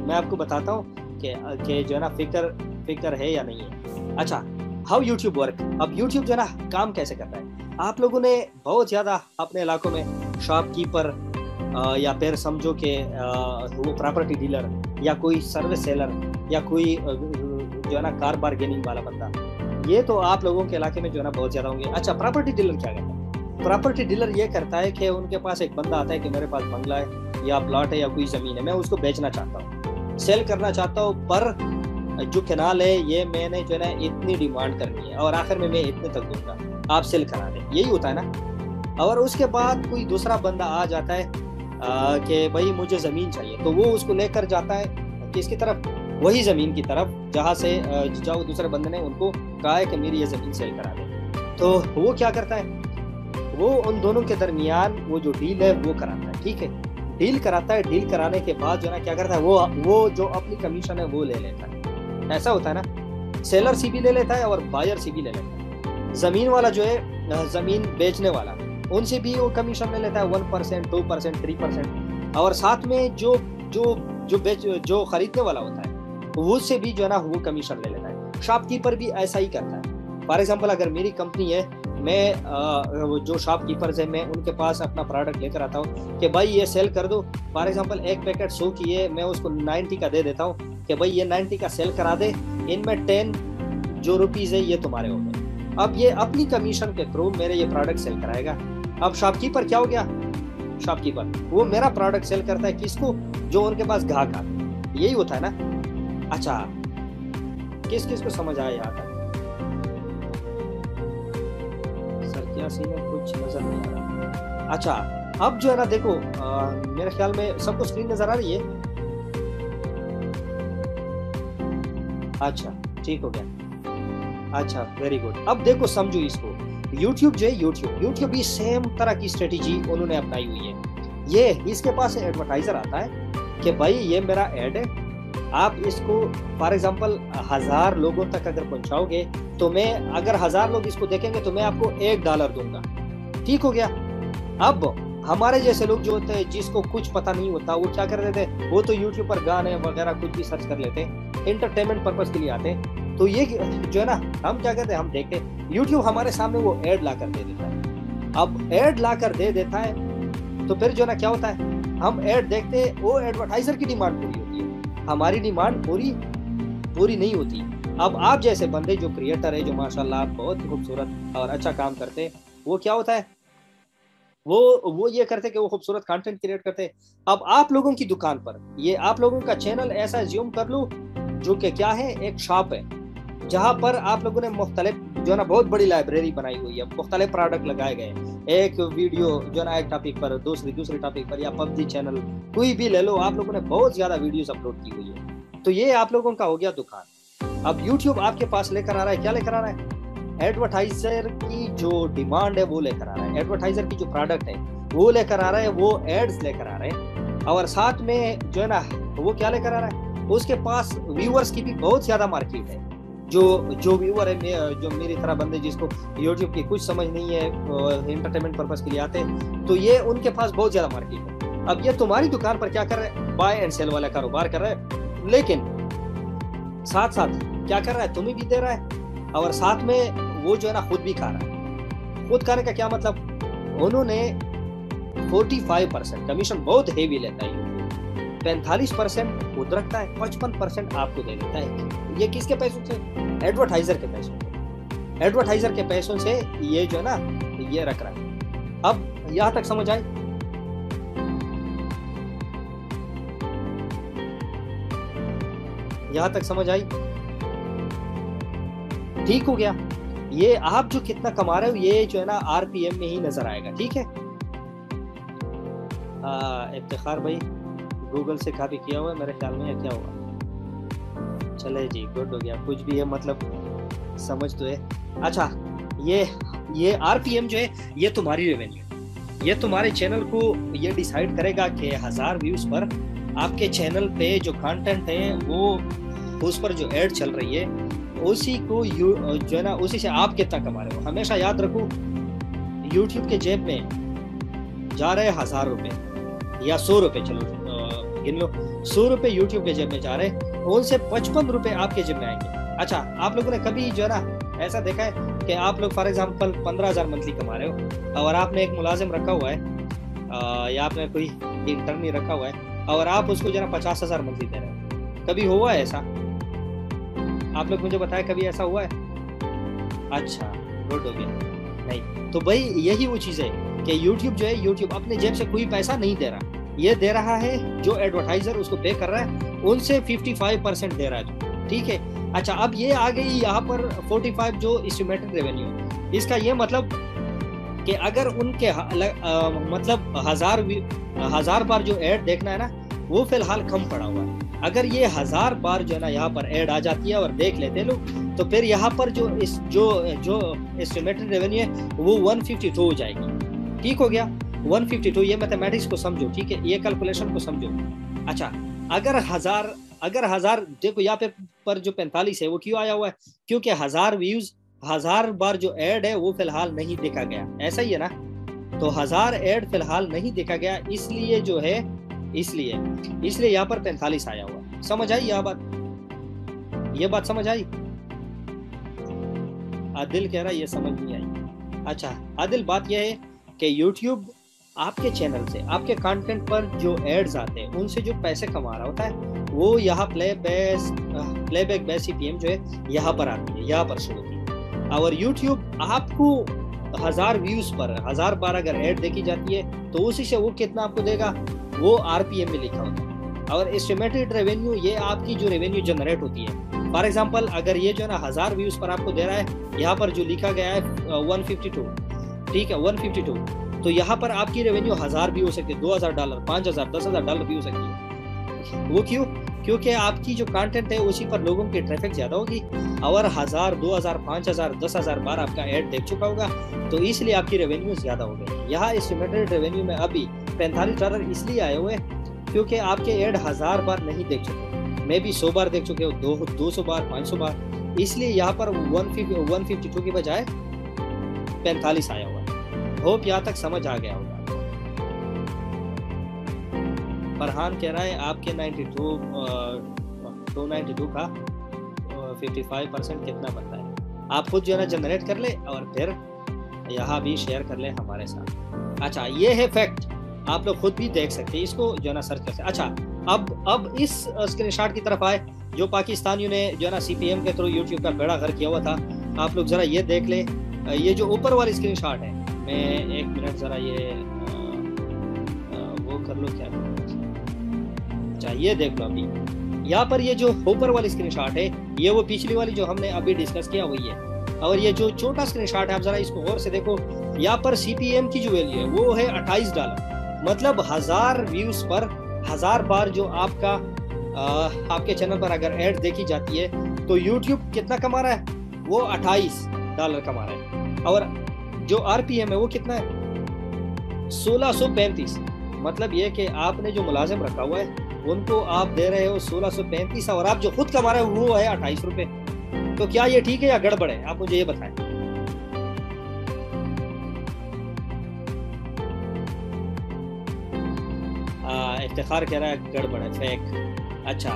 मैं आपको बताता हूँ कि जो है ना फिक्र है या नहीं है। अच्छा, हाउ यूट्यूब वर्क। अब यूट्यूब जो है ना काम कैसे करता है। आप लोगों ने बहुत ज़्यादा अपने इलाकों में शॉपकीपर या फिर समझो कि वो प्रॉपर्टी डीलर या कोई सर्विस सेलर या कोई जो है ना कार बार्गेनिंग वाला बंदा, ये तो आप लोगों के इलाके में जो है ना बहुत ज़्यादा होंगे। अच्छा, प्रॉपर्टी डीलर क्या करता है? प्रॉपर्टी डीलर ये करता है कि उनके पास एक बंदा आता है कि मेरे पास बंगला है या प्लॉट है या कोई ज़मीन है, मैं उसको बेचना चाहता हूँ, सेल करना चाहता हूँ, पर जो कैनाल है ये मैंने जो है ना इतनी डिमांड करनी है और आखिर में मैं इतने तक दूंगा, आप सेल करा दें, यही होता है ना। और उसके बाद कोई दूसरा बंदा आ जाता है कि भाई मुझे ज़मीन चाहिए, तो वो उसको लेकर जाता है किसकी तरफ, वही ज़मीन की तरफ जहाँ से जाओ दूसरे बंदे ने उनको कहा है कि मेरी ये ज़मीन सेल करा दे। तो वो क्या करता है, वो उन दोनों के दरमियान वो जो डील है वो कराता है, ठीक है, डील कराता है। डील कराने के बाद जो है ना क्या करता है, वो जो अपनी कमीशन है वो ले लेता है। ऐसा होता है ना, सेलर सी भी ले लेता है और बायर सी भी ले लेता है। ज़मीन वाला जो है, ज़मीन बेचने वाला, उनसे भी वो कमीशन ले लेता है 1%, 2%, 3%, और साथ में जो खरीदने वाला होता है वो से भी जो है ना वो कमीशन ले लेता है। शॉपकीपर भी ऐसा ही करता है। फॉर एग्जांपल अगर मेरी कंपनी है, मैं जो शॉपकीपर्स है मैं उनके पास अपना प्रोडक्ट लेकर आता हूँ कि भाई ये सेल कर दो। फॉर एग्जांपल एक पैकेट 100 की है, मैं उसको 90 का दे देता हूँ कि भाई ये 90 का सेल करा दे, इनमें 10 जो रुपीज़ है ये तुम्हारे हो गए। अब ये अपनी कमीशन के थ्रू मेरे ये प्रोडक्ट सेल कराएगा। अब शॉपकीपर क्या हो गया, शॉपकीपर वो मेरा प्रोडक्ट सेल करता है किसको, जो उनके पास ग्राहक आते, यही होता है ना। अच्छा, किस किस को समझ आया यहाँ तक? सर क्या सीन है, कुछ नजर नहीं आ रहा। अच्छा, अब जो है ना देखो, मेरे ख्याल में सबको स्क्रीन नजर आ रही है। अच्छा ठीक हो गया, अच्छा वेरी गुड। अब देखो समझो इसको, YouTube जो है, YouTube भी सेम तरह की स्ट्रेटेजी उन्होंने अपनाई हुई है। ये इसके पास एडवर्टाइजर आता है कि भाई ये मेरा एड है, आप इसको फॉर एग्जांपल 1000 लोगों तक अगर पहुंचाओगे तो मैं, अगर 1000 लोग इसको देखेंगे तो मैं आपको $1 दूंगा, ठीक हो गया। अब हमारे जैसे लोग जो होते हैं जिसको कुछ पता नहीं होता, वो क्या कर देते हैं, वो तो यूट्यूब पर गाने वगैरह कुछ भी सर्च कर लेते हैं, एंटरटेनमेंट पर्पज के लिए आते हैं। तो ये जो है ना, हम क्या करते हैं, हम देखते हैं यूट्यूब हमारे सामने वो एड ला कर दे देता है। अब एड ला कर दे देता है तो फिर जो है ना क्या होता है, हम एड देखते हैं, वो एडवर्टाइजर की डिमांड पूरी होती है, हमारी डिमांड पूरी नहीं होती। अब आप जैसे बंदे जो क्रिएटर है, जो माशाल्लाह बहुत खूबसूरत और अच्छा काम करते हैं, वो क्या होता है, वो ये करते कि वो खूबसूरत कंटेंट क्रिएट करते। अब आप लोगों की दुकान पर, ये आप लोगों का चैनल ऐसा ज्यूम कर लो जो कि क्या है, एक शॉप है जहां पर आप लोगों ने मुख्तलिफ जो है ना बहुत बड़ी लाइब्रेरी बनाई हुई है, मुख्तलिफ प्रोडक्ट लगाए गए, एक वीडियो जो है ना एक टॉपिक पर, दूसरी टॉपिक पर, या पबजी चैनल कोई भी ले लो, आप लोगों ने बहुत ज्यादा वीडियोस अपलोड की हुई है। तो ये आप लोगों का हो गया दुकान। अब यूट्यूब आपके पास लेकर आ रहा है, क्या लेकर आ रहा है, एडवर्टाइजर की जो डिमांड है वो लेकर आ रहा है, एडवर्टाइजर की जो प्रोडक्ट है वो लेकर आ रहा है, वो एड्स लेकर आ रहे हैं, और साथ में जो है ना वो क्या लेकर आ रहा है, उसके पास व्यूअर्स की भी बहुत ज्यादा मार्केट है। जो व्यूअर है, जो मेरी तरह बंदे जिसको यूट्यूब की कुछ समझ नहीं है, एंटरटेनमेंट पर्पस के लिए आते हैं, तो ये उनके पास बहुत ज्यादा मार्केट है। अब ये तुम्हारी दुकान पर क्या कर रहे हैं, बाय एंड सेल वाला कारोबार कर रहा है, लेकिन साथ साथ क्या कर रहा है, तुम्हें भी दे रहा है और साथ में वो जो है ना खुद भी खा रहा है। खुद खाने का क्या मतलब, उन्होंने 45% कमीशन बहुत हेवी लेता है, 45% खुद रखता है, 55% आपको दे देता है। ये किसके पैसों से, एडवर्टाइजर के पैसों से, एडवर्टाइजर के पैसों से ये जो है ना ये रख रहा है। अब यहां तक समझ आई, यहां तक समझ आई, ठीक हो गया। ये आप जो कितना कमा रहे हो ये जो है ना आरपीएम में ही नजर आएगा, ठीक है। इफ्तिखार भाई गूगल से कॉपी किया हुआ है मेरे ख्याल में, या क्या हुआ, चले जी गुड हो गया, कुछ भी है मतलब समझ तो है। अच्छा, ये आरपीएम जो है ये तुम्हारी रेवेन्यू, ये तुम्हारे चैनल को ये डिसाइड करेगा कि 1000 व्यूज पर आपके चैनल पे जो कंटेंट है वो, उस पर जो एड चल रही है उसी को जो है ना उसी से आप कितना कमा रहे हो। हमेशा याद रखो, यूट्यूब के जेब में जा रहे 1000 रुपए या 100 रुपए, चलो गिन लो, 100 रुपए यूट्यूब के जेब में जा रहे हैं, उनसे 55 रुपए आपके जेब में आएंगे। अच्छा, आप लोगों ने कभी जो है ना ऐसा देखा है कि आप लोग फॉर एग्जांपल 15,000 मंथली कमा रहे हो और आपने एक मुलाजिम रखा हुआ है या आपने कोई इंटर्नी रखा हुआ है और आप उसको जो है ना 50,000 मंथली दे रहे हो, कभी हुआ है ऐसा? आप लोग मुझे बताएं, कभी ऐसा हुआ है? अच्छा गुड हो गया, नहीं। तो भाई यही वो चीज़ है कि यूट्यूब जो है, यूट्यूब अपने जेब से कोई पैसा नहीं दे रहा, ये दे रहा है जो एडवर्टाइजर उसको पे कर रहा है उनसे 55% दे रहा है, ठीक है। अच्छा, अब ये आ गई यहाँ पर 45 जो एस्टिमेटेड रेवेन्यू, इसका ये मतलब कि अगर उनके मतलब 1000 बार जो ऐड देखना है ना, वो फिलहाल कम पड़ा हुआ है। अगर ये 1000 बार जो है ना यहाँ पर ऐड आ जाती है और देख लेते लोग, तो फिर यहाँ पर जो एस्टिमेटेड रेवेन्यू है वो 152 हो जाएगी। ठीक हो गया, 152। ये मैथमेटिक्स को समझो, ठीक है, ये कैलकुलेशन को समझो। अच्छा, अगर हजार देखो यहाँ पे पर जो 45 है वो क्यों आया हुआ है, क्योंकि 1000 व्यूज 1000 बार जो ऐड है वो फिलहाल नहीं देखा गया, ऐसा ही है ना। तो 1000 ऐड फिलहाल नहीं देखा गया, इसलिए जो है इसलिए यहाँ पर 45 आया हुआ। समझ आई ये बात समझ आई? आदिल कह रहा है ये समझ नहीं आई। अच्छा आदिल, बात यह है कि YouTube आपके चैनल से, आपके कंटेंट पर जो एड्स आते हैं उनसे जो पैसे कमा रहा होता है वो यहाँ प्लेबैक बेस CPM जो है यहाँ पर आती है, यहाँ पर शो होती है। और YouTube आपको 1000 व्यूज पर 1000 बार अगर ऐड देखी जाती है तो उसी से वो कितना आपको देगा, वो RPM में लिखा होता है। और एस्टिमेटेड रेवेन्यू ये आपकी जो रेवेन्यू जनरेट होती है। फॉर एग्जांपल अगर ये जो है ना 1000 व्यूज पर आपको दे रहा है, यहाँ पर जो लिखा गया है 152, ठीक है 152, तो यहाँ पर आपकी रेवेन्यू 1000 भी हो सकती है, $2000, $5000, $10,000 भी हो सकती है। वो क्यों? क्योंकि आपकी जो कंटेंट है उसी पर लोगों की ट्रैफिक ज्यादा होगी और 1000, 2000, 5000, 10,000 बार आपका ऐड देख चुका होगा, तो इसलिए आपकी रेवेन्यू ज्यादा हो गई। यहाँ एस्टिमेटेड रेवेन्यू में अभी $45 इसलिए आए हुए क्योंकि आपके ऐड 1000 बार नहीं देख चुके, मे भी 100 बार देख चुके हो, 200 बार, 500 बार, इसलिए यहाँ पर 152 की बजाय 45 आया हुआ। होप यहाँ तक समझ आ गया होगा। फरहान कह रहा है आपके 292 का 55% कितना बनता है, आप खुद जो है ना जनरेट कर ले और फिर यहाँ भी शेयर कर ले हमारे साथ। अच्छा, ये है फैक्ट, आप लोग खुद भी देख सकते हैं, इसको जो है ना सर्च कर सकते। अच्छा, अब इस स्क्रीनशॉट की तरफ आए जो पाकिस्तानियों ने जो है ना CPM के थ्रू यूट्यूब का बेड़ा गर्क किया हुआ था। आप लोग जरा ये देख ले, ये जो ऊपर वाली स्क्रीनशॉट है, मैं 1 मिनट जरा ये वो कर लो क्या। अच्छा, ये देख लो, अभी यहाँ पर ये जो ऊपर वाली स्क्रीनशॉट है ये वो पिछली वाली जो हमने अभी डिस्कस किया वही है। और ये जो छोटा स्क्रीनशॉट है आप जरा इसको गौर से देखो, यहाँ पर CPM की जो वैल्यू है वो है $28। मतलब 1000 व्यूज पर 1000 बार जो आपके चैनल पर अगर ऐड देखी जाती है तो YouTube कितना कमा रहा है, वो $28 कमा रहा है। और जो RPM है वो कितना है, 1635। मतलब ये कि आपने जो मुलाजिम रखा हुआ है उनको आप दे रहे हो 1635 और आप जो खुद कमा रहे हो वो है 28 रुपए। तो क्या ये ठीक है या गड़बड़ है, आप मुझे ये बताएं। इफ्तिखार कह रहा है गड़बड़ है, फेक। अच्छा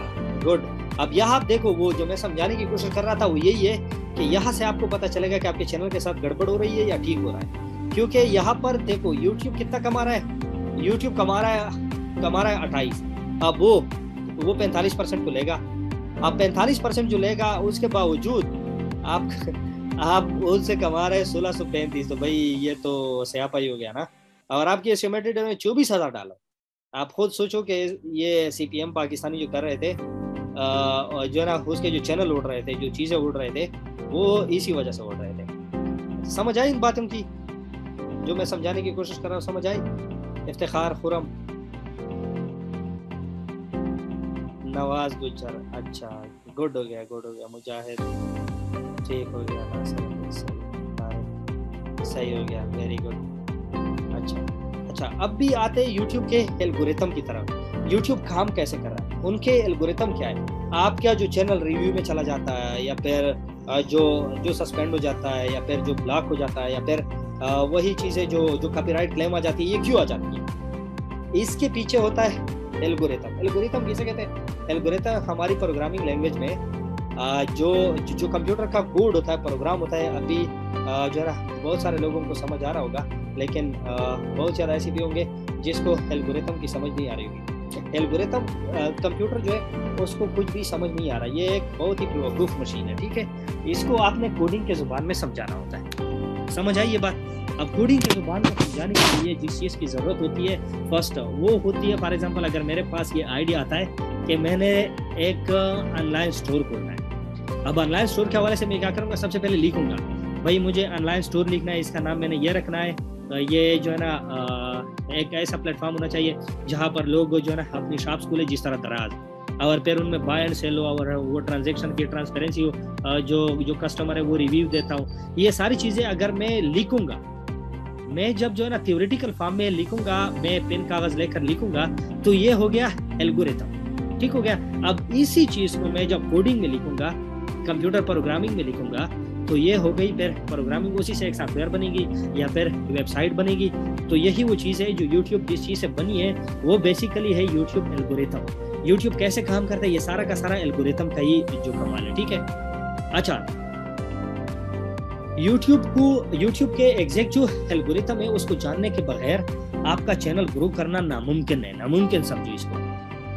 गुड। अब यहाँ आप देखो, वो जो मैं समझाने की कोशिश कर रहा था वो यही है कि यहाँ से आपको पता चलेगा कि आपके चैनल के साथ गड़बड़ हो रही है या ठीक हो रहा है। क्योंकि यहाँ पर देखो YouTube कितना कमा रहा है, YouTube कमा रहा है 28। अब वो 45% को लेगा। अब 45% जो लेगा उसके बावजूद आप उनसे कमा रहे 1635, तो भाई ये तो स्यापाई हो गया ना। और आपकी एस्टिमेटेड में $24,000। आप खुद सोचो कि ये CPM पाकिस्तानी जो कर रहे थे जो है ना, उसके जो चैनल उड़ रहे थे, जो चीज़ें उड़ रहे थे, वो इसी वजह से उड़ रहे थे। समझ आई इन बातों की जो मैं समझाने की कोशिश कर रहा हूँ? समझ आई? इफ्तिखार, खुरम, नवाज गुजर, अच्छा गुड हो गया। मुजाहिद ठीक हो गया, सही हो गया, वेरी गुड। अच्छा, अब भी आते हैं YouTube के एल्गोरिथम की तरफ। YouTube काम कैसे कर रहा है, उनके एल्गोरिथम क्या है। आपका जो चैनल रिव्यू में चला जाता है या फिर जो सस्पेंड हो जाता है या फिर जो ब्लॉक हो जाता है या फिर वही चीज़ें जो कॉपीराइट क्लेम आ जाती है, ये क्यों आ जाती है? इसके पीछे होता है एल्गोरिथम। एल्गोरिथम किसे कहते हैं? एल्गोरिथम हमारी प्रोग्रामिंग लैंग्वेज में जो कंप्यूटर का कोड होता है, प्रोग्राम होता है। अभी जो है ना बहुत सारे लोगों को समझ आ रहा होगा, लेकिन बहुत ज़्यादा ऐसे भी होंगे जिसको एल्गोरिथम की समझ नहीं आ रही होगी। एल्गोरिथम कंप्यूटर जो है उसको कुछ भी समझ नहीं आ रहा। ये एक बहुत ही बेवकूफ़ मशीन है, ठीक है। इसको आपने कोडिंग के ज़ुबान में समझाना होता है। समझ आई ये बात? अब कोडिंग की जुबान को समझाने के लिए जिस चीज़ की ज़रूरत होती है फर्स्ट वो होती है, फॉर एग्जांपल अगर मेरे पास ये आइडिया आता है कि मैंने एक ऑनलाइन स्टोर खोलना है। अब ऑनलाइन स्टोर के हवाले से मैं क्या करूँगा, सबसे पहले लिखूंगा भाई मुझे ऑनलाइन स्टोर लिखना है, इसका नाम मैंने ये रखना है, ये जो है ना एक ऐसा प्लेटफॉर्म होना चाहिए जहाँ पर लोग जो है ना अपनी शॉप्स खोले जिस तरह दराज, और फिर उनमें बाय एंड सेल हो और वो ट्रांजैक्शन की ट्रांसपेरेंसी हो, जो कस्टमर है वो रिव्यू देता हूँ। ये सारी चीज़ें अगर मैं लिखूंगा, मैं जब जो है ना थियोरेटिकल फॉर्म में लिखूंगा, मैं पेन कागज लेकर लिखूंगा, तो ये हो गया एल्गोरिथम, ठीक हो गया। अब इसी चीज़ को मैं जब कोडिंग में लिखूंगा, कंप्यूटर प्रोग्रामिंग में लिखूंगा, तो ये हो गई फिर प्रोग्रामिंग, उसी से एक सॉफ्टवेयर बनेगी या फिर वेबसाइट बनेगी। तो यही वो चीज़ है जो यूट्यूब जिस चीज़ से बनी है वो बेसिकली है यूट्यूब एल्गोरिथम। यूट्यूब कैसे काम करता है ये सारा का सारा एल्गोरिथम का ही जो कमाल है, ठीक है। अच्छा, यूट्यूब के एग्जैक्ट जो एल्गोरिथम है उसको जानने के बगैर आपका चैनल ग्रो करना नामुमकिन है, नामुमकिन समझो इसको।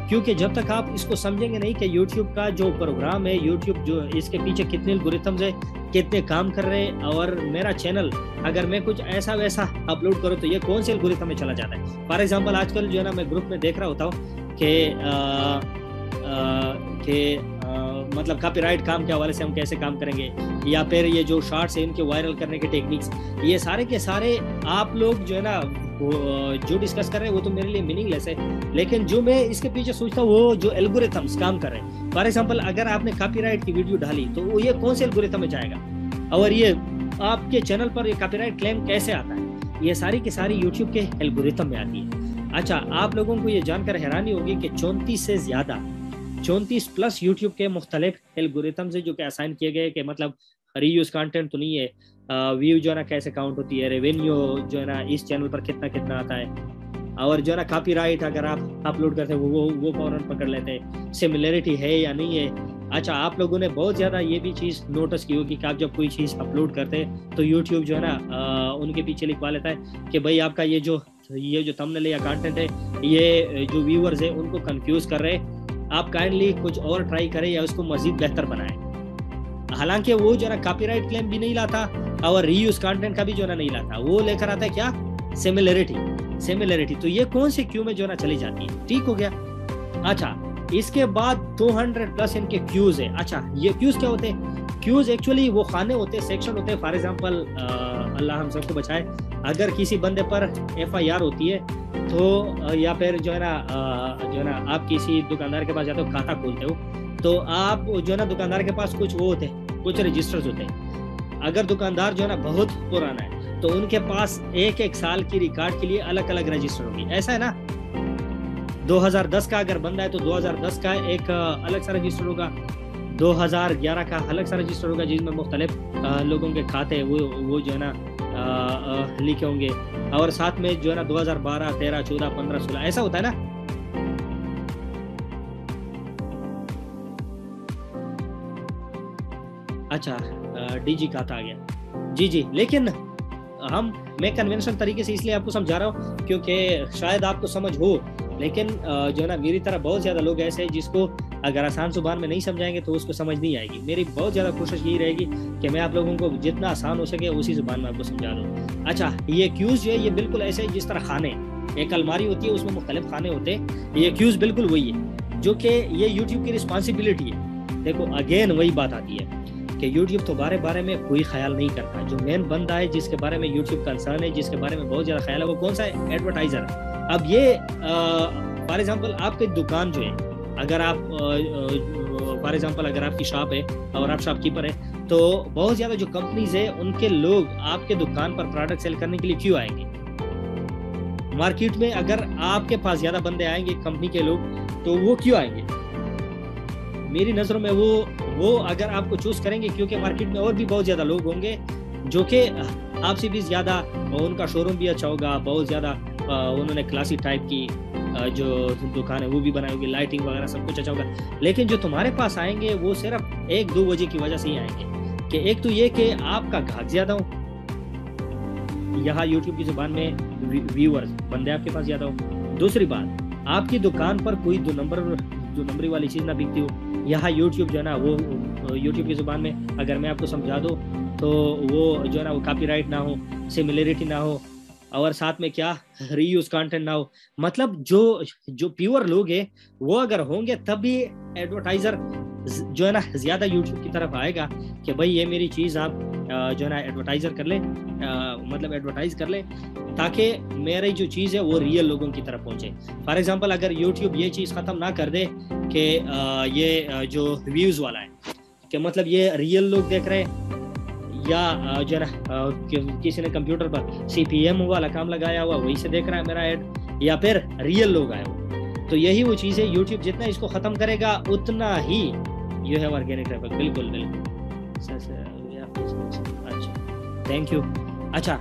क्योंकि जब तक आप इसको समझेंगे नहीं कि यूट्यूब का जो प्रोग्राम है, यूट्यूब जो इसके पीछे कितने एल्गोरिथम्स है, कितने काम कर रहे हैं, और मेरा चैनल अगर मैं कुछ ऐसा वैसा अपलोड करूँ तो ये कौन से एल्गोरिथम में चला जाता है। फॉर एग्जांपल आजकल जो है ना मैं ग्रुप में देख रहा होता हूँ कि मतलब कॉपीराइट काम के हवाले से हम कैसे काम करेंगे, या फिर ये जो शॉर्ट्स है इनके वायरल करने के टेक्निक्स, ये सारे के सारे आप लोग जो है ना जो डिस्कस कर रहे हैं वो तो मेरे लिए मीनिंगलेस है, लेकिन जो मैं इसके पीछे सोचता हूँ वो जो एल्गोरिथम्स काम कर रहे हैं। फॉर एग्जांपल अगर आपने कॉपीराइट की वीडियो डाली तो वो ये कौन से एल्गोरिथम में जाएगा, और ये आपके चैनल पर ये कॉपीराइट क्लेम कैसे आता है, ये सारी की सारी यूट्यूब के एल्गोरिथम में आती है। अच्छा, आप लोगों को ये जानकर हैरानी होगी कि 34 प्लस यूट्यूब के मुख्तलिफ एल्गोरिथम्स है जो कि असाइन किए गए, कि मतलब रीयूज कंटेंट तो नहीं है, व्यू जो है ना कैसे काउंट होती है, रेवेन्यू जो है ना इस चैनल पर कितना कितना आता है, और जो है ना कॉपीराइट अगर आप अपलोड करते हैं वो फौरन पकड़ लेते हैं, सिमिलरिटी है या नहीं है। अच्छा, आप लोगों ने बहुत ज़्यादा ये भी चीज़ नोटिस की होगी कि आप जब कोई चीज़ अपलोड करते हैं तो यूट्यूब जो है ना उनके पीछे लिखवा लेता है कि भाई आपका ये जो थंबनेल या कंटेंट है ये जो व्यूअर्स है उनको कंफ्यूज कर रहे हैं, आप काइंडली कुछ और ट्राई करें या उसको मजीद बेहतर बनाएं। हालांकि वो जो है ना कॉपीराइट क्लेम भी नहीं लाता और रीयूज कंटेंट का भी जो है ना नहीं लाता, वो लेकर आता है क्या, सिमिलरिटी। तो ये कौन से क्यू में जो है ना चली जाती है, ठीक हो गया। अच्छा, इसके बाद 200 प्लस इनके क्यूज है। अच्छा, ये क्यूज क्या होते हैं? क्यूज एक्चुअली वो खाने होते हैं, सेक्शन होते हैं। फॉर एग्जांपल अल्लाह हम सबको बचाए, अगर किसी बंदे पर FIR होती है तो या फिर जो है ना आप किसी दुकानदार के पास जाते हो, खाता खोलते हो, तो आप जो है ना दुकानदार के पास कुछ वो होते हैं, कुछ रजिस्टर्स होते हैं। अगर दुकानदार जो है ना बहुत पुराना है तो उनके पास एक साल की रिकॉर्ड के लिए अलग अलग रजिस्टर होगी, ऐसा है ना। 2010 का अगर बंदा है तो 2010 का एक अलग सा रजिस्टर होगा, 2011 का अलग सा रजिस्टर होगा जिसमें मुख्तलिफ लोगों के खाते वो जो है ना लिखे होंगे, और साथ में जो है ना 2012, 13, 14, 15, 16 ऐसा होता है ना। अच्छा, DG खाता आ गया, जी, लेकिन मैं कन्वेंशनल तरीके से इसलिए आपको समझा रहा हूँ क्योंकि शायद आपको समझ हो, लेकिन जो है ना मेरी तरह बहुत ज़्यादा लोग ऐसे हैं जिसको अगर आसान जुबान में नहीं समझाएंगे तो उसको समझ नहीं आएगी। मेरी बहुत ज़्यादा कोशिश यही रहेगी कि मैं आप लोगों को जितना आसान हो सके उसी जुबान में आपको समझा दूँ। अच्छा, ये क्यूज़ जो है ये बिल्कुल ऐसे है जिस तरह खाने, एक अलमारी होती है उसमें मुख्तलिफ खाने होते हैं, ये क्यूज़ बिल्कुल वही है जो कि ये यूट्यूब की रिस्पॉन्सिबिलिटी है। देखो अगेन वही बात आती है कि यूट्यूब तो बारे में कोई ख्याल नहीं करता। जो मेन बंदा है जिसके बारे में यूट्यूब कंसर्न है, जिसके बारे में बहुत ज़्यादा ख्याल है, वो कौन सा है, एडवर्टाइज़र। अब ये फॉर एग्जांपल आपकी दुकान जो है, अगर आप फॉर एग्जांपल अगर आपकी शॉप है और आप शॉपकीपर है, तो बहुत ज़्यादा जो कंपनीज है उनके लोग आपके दुकान पर प्रोडक्ट सेल करने के लिए क्यों आएंगे मार्केट में। अगर आपके पास ज़्यादा बंदे आएंगे कंपनी के लोग, तो वो क्यों आएंगे? मेरी नज़रों में वो अगर आपको चूज करेंगे क्योंकि मार्केट में और भी बहुत ज़्यादा लोग होंगे जो कि आपसे भी ज़्यादा, उनका शोरूम भी अच्छा होगा, बहुत ज़्यादा उन्होंने क्लासी टाइप की जो दुकान है वो भी बनाई होगी, लाइटिंग वगैरह सब कुछ अच्छा होगा। लेकिन जो तुम्हारे पास आएंगे वो सिर्फ 1-2 वजह की वजह से ही आएंगे कि एक तो ये कि आपका ग्राहक ज़्यादा हो, यहाँ यूट्यूब की ज़ुबान में व्यूअर्स बंदे आपके पास ज़्यादा हो। दूसरी बात, आपकी दुकान पर कोई दो नंबरी वाली चीज़ ना बिकती हो। यहाँ यूट्यूब जो है ना वो यूट्यूब की ज़ुबान में अगर मैं आपको समझा दूँ तो वो जो है ना वो कॉपीराइट ना हो, सिमिलरिटी ना हो, और साथ में क्या रीयूज कंटेंट ना हो। मतलब जो प्योर लोग हैं वो अगर होंगे तब भी एडवर्टाइजर जो है ना ज्यादा यूट्यूब की तरफ आएगा कि भाई ये मेरी चीज आप जो है ना एडवर्टाइजर कर ले, मतलब एडवर्टाइज कर ले, ताकि मेरी जो चीज है वो रियल लोगों की तरफ पहुंचे। फॉर एग्जांपल अगर यूट्यूब ये चीज खत्म ना कर दे कि ये जो व्यूज वाला है कि मतलब ये रियल लोग देख रहे हैं, या जो है ना किसी ने कंप्यूटर पर CPM वाला काम लगाया हुआ वही से देख रहा है मेरा ऐड, या फिर रियल लोग आए हो, तो यही वो चीज़ है। यूट्यूब जितना इसको खत्म करेगा उतना ही यू हैव ऑर्गेनिक ट्रैफिक। बिल्कुल बिल्कुल। अच्छा, थैंक यू। अच्छा,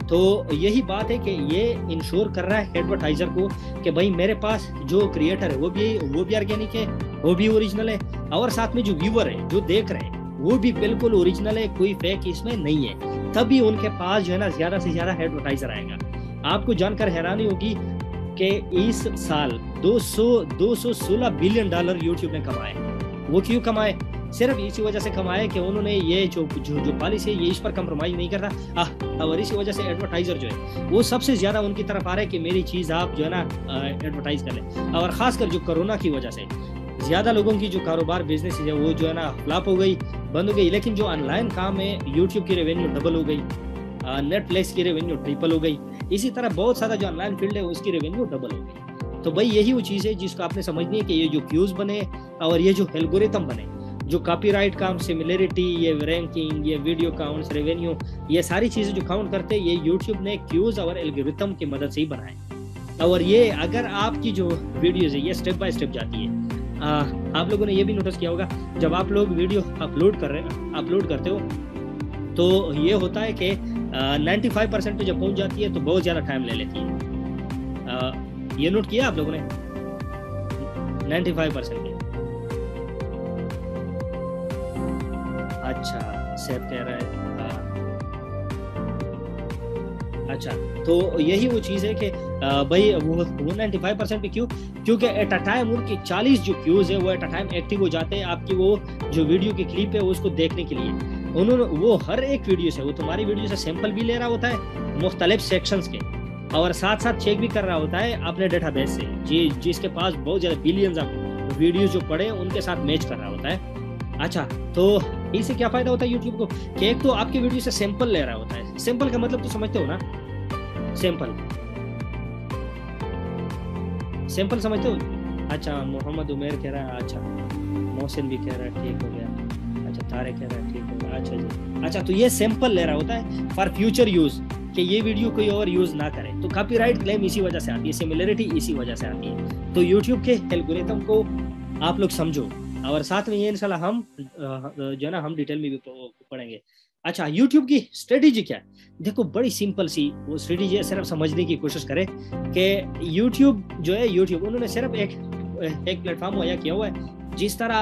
तो यही बात है कि ये इंश्योर कर रहा है एडवर्टाइजर को कि भाई मेरे पास जो क्रिएटर है वो भी ऑर्गेनिक है, वो भी ओरिजिनल है, और साथ में जो व्यूअर है जो देख रहे हैं वो भी बिल्कुल ओरिजिनल है, कोई फेक इसमें नहीं है। तभी उनके पास जो है ना ज्यादा से ज्यादा एडवर्टाइजर आएगा। आपको जानकर हैरानी होगी कि इस साल 216 बिलियन डॉलर यूट्यूब ने कमाए। वो क्यों कमाए? सिर्फ इसी वजह से कमाए कि उन्होंने ये जो पॉलिसी है ये इस पर कंप्रोमाइज नहीं करता, और इसी वजह से एडवर्टाइजर जो है वो सबसे ज्यादा उनकी तरफ आ रहा है कि मेरी चीज आप जो है ना एडवर्टाइज कर लें। और खासकर जो कोरोना की वजह से ज्यादा लोगों की जो कारोबार बिजनेस है वो जो है ना फ्लॉप हो गई, बंद हो गई, लेकिन जो ऑनलाइन काम है यूट्यूब की रेवेन्यू डबल हो गई, नेटफ्लिक्स की रेवेन्यू ट्रिपल हो गई, इसी तरह बहुत सारा जो ऑनलाइन फील्ड है उसकी रेवेन्यू डबल हो गई। तो भाई यही वो चीज़ है जिसको आपने समझनी है कि ये जो व्यूज बने और ये जो एल्गोरिथम बने, जो कॉपीराइट काम, सिमिलरिटी, ये रैंकिंग, ये वीडियो काउंट्स, रेवेन्यू, ये सारी चीज़ें जो काउंट करते हैं ये यूट्यूब ने क्यूज और एल्गोरिथम की मदद से ही बनाए। और ये अगर आपकी जो वीडियोज है ये स्टेप बाय स्टेप जाती है। आप लोगों ने ये भी नोटिस किया होगा जब आप लोग वीडियो अपलोड करते हो तो ये होता है कि 95% पे जब पहुंच जाती है तो बहुत ज़्यादा टाइम ले लेती है। ये नोट किया आप लोगों ने? 95% पे। अच्छा, सेव कह रहा है। अच्छा, तो यही वो चीज़ है कि भाई वो 95% पे क्यों? क्योंकि एट अ टाइम उनके 40 जो व्यूज है वो एट अ टाइम एक्टिव हो जाते हैं आपकी वो जो वीडियो की क्लिप है उसको देखने के लिए। उन्होंने वो हर एक वीडियो से, वो तुम्हारी वीडियो से सैंपल भी ले रहा होता है मुख्तलिफ सेक्शंस के, और साथ साथ चेक भी कर रहा होता है अपने डेटाबेस से जिसके पास बहुत ज़्यादा बिलियंस ऑफ वीडियो जो पड़े उनके साथ मैच कर रहा होता है। अच्छा, तो इससे क्या फायदा होता है यूट्यूब को कि एक तो आपके वीडियो से सैंपल ले रहा होता है। सैंपल का मतलब तो समझते हो ना? सैंपल समझते हो? अच्छा, मोहम्मद उमेर कह रहा है, अच्छा मोहसिन भी कह रहा है ठीक हो गया, अच्छा तारे कह रहा है ठीक हो गया, अच्छा जी। अच्छा, तो ये सैंपल ले रहा होता है फॉर फ्यूचर यूज कि ये वीडियो कोई और यूज ना करे। तो कॉपीराइट क्लेम इसी वजह से आती है, सिमिलरिटी इसी वजह से आती है। तो यूट्यूब के एल्गोरिथम को आप लोग समझो, और साथ में ये इंशाल्लाह हम जो है ना हम डिटेल में भी पढ़ेंगे। अच्छा, YouTube की स्ट्रेटेजी क्या है? देखो, बड़ी सिंपल सी वो स्ट्रेटेजी है, सिर्फ समझने की कोशिश करें कि YouTube जो है, YouTube उन्होंने सिर्फ एक प्लेटफॉर्म मुहैया किया हुआ है। जिस तरह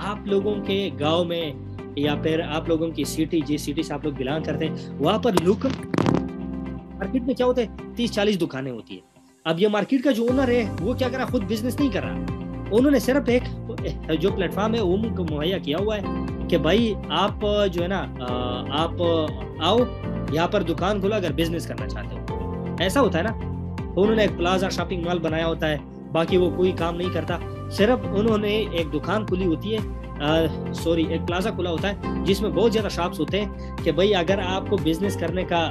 आप लोगों के गांव में या फिर आप लोगों की सिटी, जिस सिटी से आप लोग बिलोंग करते हैं, वहां पर लोग मार्केट में क्या होता है 30-40 दुकानें होती है। अब ये मार्केट का जो ओनर है वो क्या कर रहा, खुद बिजनेस नहीं कर रहा, उन्होंने सिर्फ एक जो प्लेटफॉर्म है वो मुहैया किया हुआ है कि भाई आप जो है ना आप आओ यहाँ पर दुकान खोलो अगर बिजनेस करना चाहते हो। ऐसा होता है ना। उन्होंने एक प्लाजा शॉपिंग मॉल बनाया होता है, बाकी वो कोई काम नहीं करता, सिर्फ उन्होंने एक दुकान खुली होती है, एक प्लाजा खुला होता है जिसमें बहुत ज्यादा शॉप्स होते हैं कि भाई अगर आपको बिजनेस करने का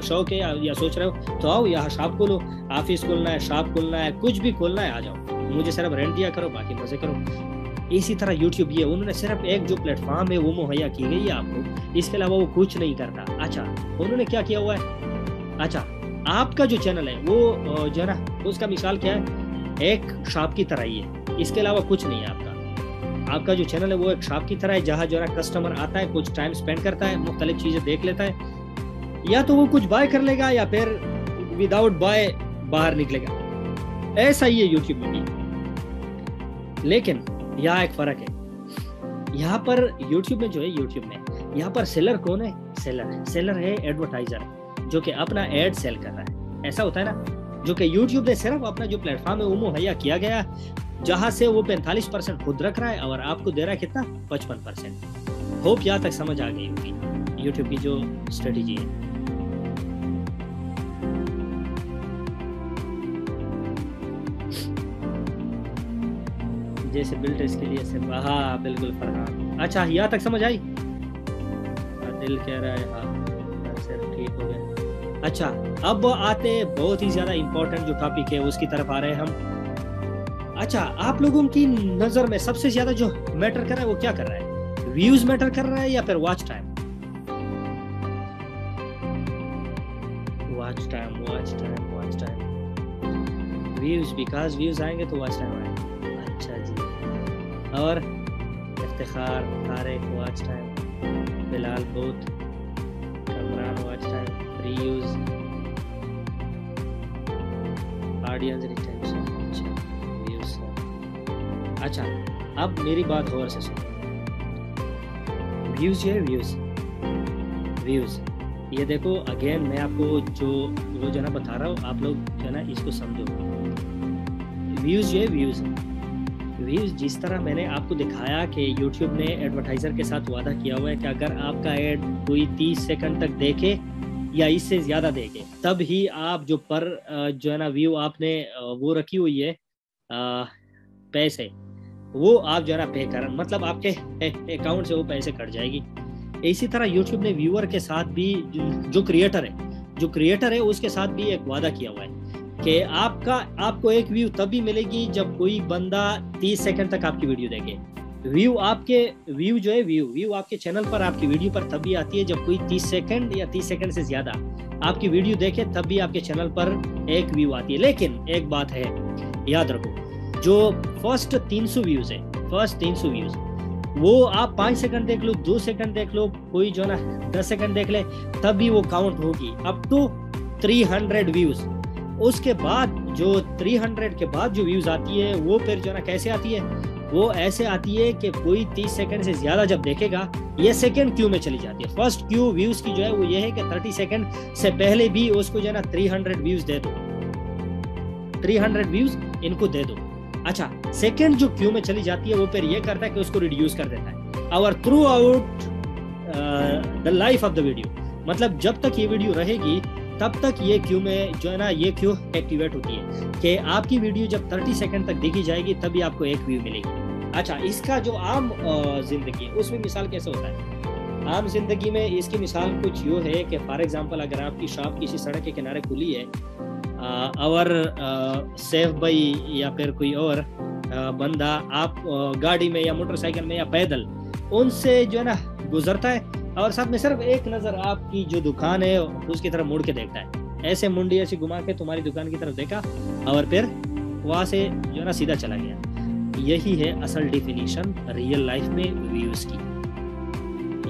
शौक है या सोच रहे हो तो आओ यहाँ शॉप खोलो, ऑफिस खोलना है, शॉप खोलना है, कुछ भी खोलना है, आ जाओ, मुझे सिर्फ रेंट दिया करो, बाकी मजे करो। इसी तरह यूट्यूब ये उन्होंने सिर्फ एक जो प्लेटफॉर्म है वो मुहैया की गई है आपको, इसके अलावा वो कुछ नहीं करता। अच्छा, उन्होंने क्या किया हुआ है? अच्छा, आपका जो चैनल है वो जो है ना उसका मिसाल क्या है, एक शॉप की तरह ही है, इसके अलावा कुछ नहीं है आपका जो चैनल है वो एक शॉप की तरह है, जहाँ जो है ना कस्टमर आता है, कुछ टाइम स्पेंड करता है, मुख्तलिफ चीजें देख लेता है, या तो वो कुछ बाय कर लेगा या फिर विदाउट बाय बाहर निकलेगा। ऐसा ही है यूट्यूब में भी। लेकिन यहाँ एक फर्क है, यहाँ पर यूट्यूब में जो है, यूट्यूब में यहाँ पर सेलर कौन है? सेलर है एडवर्टाइजर, जो कि अपना एड सेल कर रहा है। ऐसा होता है ना, जो कि यूट्यूब ने सिर्फ अपना जो प्लेटफॉर्म है वो मुहैया किया गया, जहां से वो 45% खुद रख रहा है और आपको दे रहा है कितना? 55%। होप यहाँ तक समझ आ गई होगी। यूट्यूब की जो स्ट्रेटजी है। जैसे बिल्डर्स के लिए सिर्फ, हाँ बिल्कुल फरहान। अच्छा यहाँ तक समझ आई? दिल कह रहा है हाँ सिर्फ ठीक हो गया। अच्छा अब आते बहुत ही ज्यादा इंपॉर्टेंट जो टॉपिक है उसकी तरफ आ रहे हैं हम। अच्छा आप लोगों की नजर में सबसे ज्यादा जो मैटर कर रहा है वो क्या कर रहा है? व्यूज मैटर कर रहा है या फिर watch time? Watch time, watch time, watch time. Views, because views आएंगे तो वॉच टाइम आएगा। अच्छा जी। और Iftikhar, Tariq watch time, Bilal booth, Kamran watch time, reuse, audience retention, views. अच्छा अब मेरी बात और से सुनो। व्यूज है, व्यूज व्यूज ये देखो अगेन मैं आपको जो वो जो ना बता रहा हूँ, आप लोग जो ना इसको समझो। व्यूज ये व्यूज व्यूज जिस तरह मैंने आपको दिखाया कि YouTube ने एडवर्टाइजर के साथ वादा किया हुआ है कि अगर आपका ऐड कोई 30 सेकंड तक देखे या इससे ज्यादा देखे तब ही आप जो पर जो है ना व्यू आपने वो रखी हुई है पैसे, वो आप जो है ना पे कर, मतलब आपके अकाउंट से वो पैसे कट जाएगी। इसी तरह YouTube ने व्यूअर के साथ भी जो क्रिएटर है उसके साथ भी एक वादा किया हुआ है कि आपको एक व्यू तभी मिलेगी जब कोई बंदा 30 सेकंड तक आपकी वीडियो देखे। व्यू आपके चैनल पर, आपकी वीडियो पर तभी आती है जब कोई 30 सेकंड या 30 सेकंड से ज्यादा आपकी वीडियो देखे, तब भी आपके चैनल पर एक व्यू आती है। लेकिन एक बात है याद रखो, जो फर्स्ट 300 व्यूज है, फर्स्ट 300 व्यूज वो आप 5 सेकंड देख लो, 2 सेकंड देख लो, कोई जो ना 10 सेकंड देख ले, तब भी वो काउंट होगी अप टू 300 व्यूज। उसके बाद जो 300 के बाद जो व्यूज आती है वो फिर जो ना कैसे आती है, वो ऐसे आती है कि कोई 30 सेकंड से ज्यादा जब देखेगा ये सेकंड क्यू में चली जाती है। फर्स्ट क्यू व्यूज की जो है वो ये है कि 30 सेकंड से पहले भी उसको जो है ना 300 व्यूज दे दो, 300 व्यूज इनको दे दो। अच्छा सेकंड जो क्यू में चली जाती है वो फिर ये करता है कि उसको रिड्यूस कर देता है और through out the life of the video, मतलब जब तक ये वीडियो रहेगी तब तक ये क्यू में जो है ना ये क्यू एक्टिवेट होती है कि आपकी वीडियो जब 30 सेकंड तक देखी जाएगी तभी आपको एक व्यू मिलेगी। अच्छा इसका जो आम जिंदगी उसमें मिसाल कैसे होता है? आम जिंदगी में इसकी मिसाल कुछ यूँ है कि फॉर एग्जांपल अगर आपकी शॉप किसी सड़क के किनारे खुली है और सेफ भाई या फिर कोई और बंदा आप गाड़ी में या मोटरसाइकिल में या पैदल उनसे जो है ना गुजरता है और साथ में सिर्फ एक नज़र आपकी जो दुकान है उसकी तरफ मुड़ के देखता है, ऐसे मुंडी ऐसी घुमा के तुम्हारी दुकान की तरफ देखा और फिर वहाँ से जो है ना सीधा चला गया। यही है असल डिफिनीशन रियल लाइफ में व्यूज की।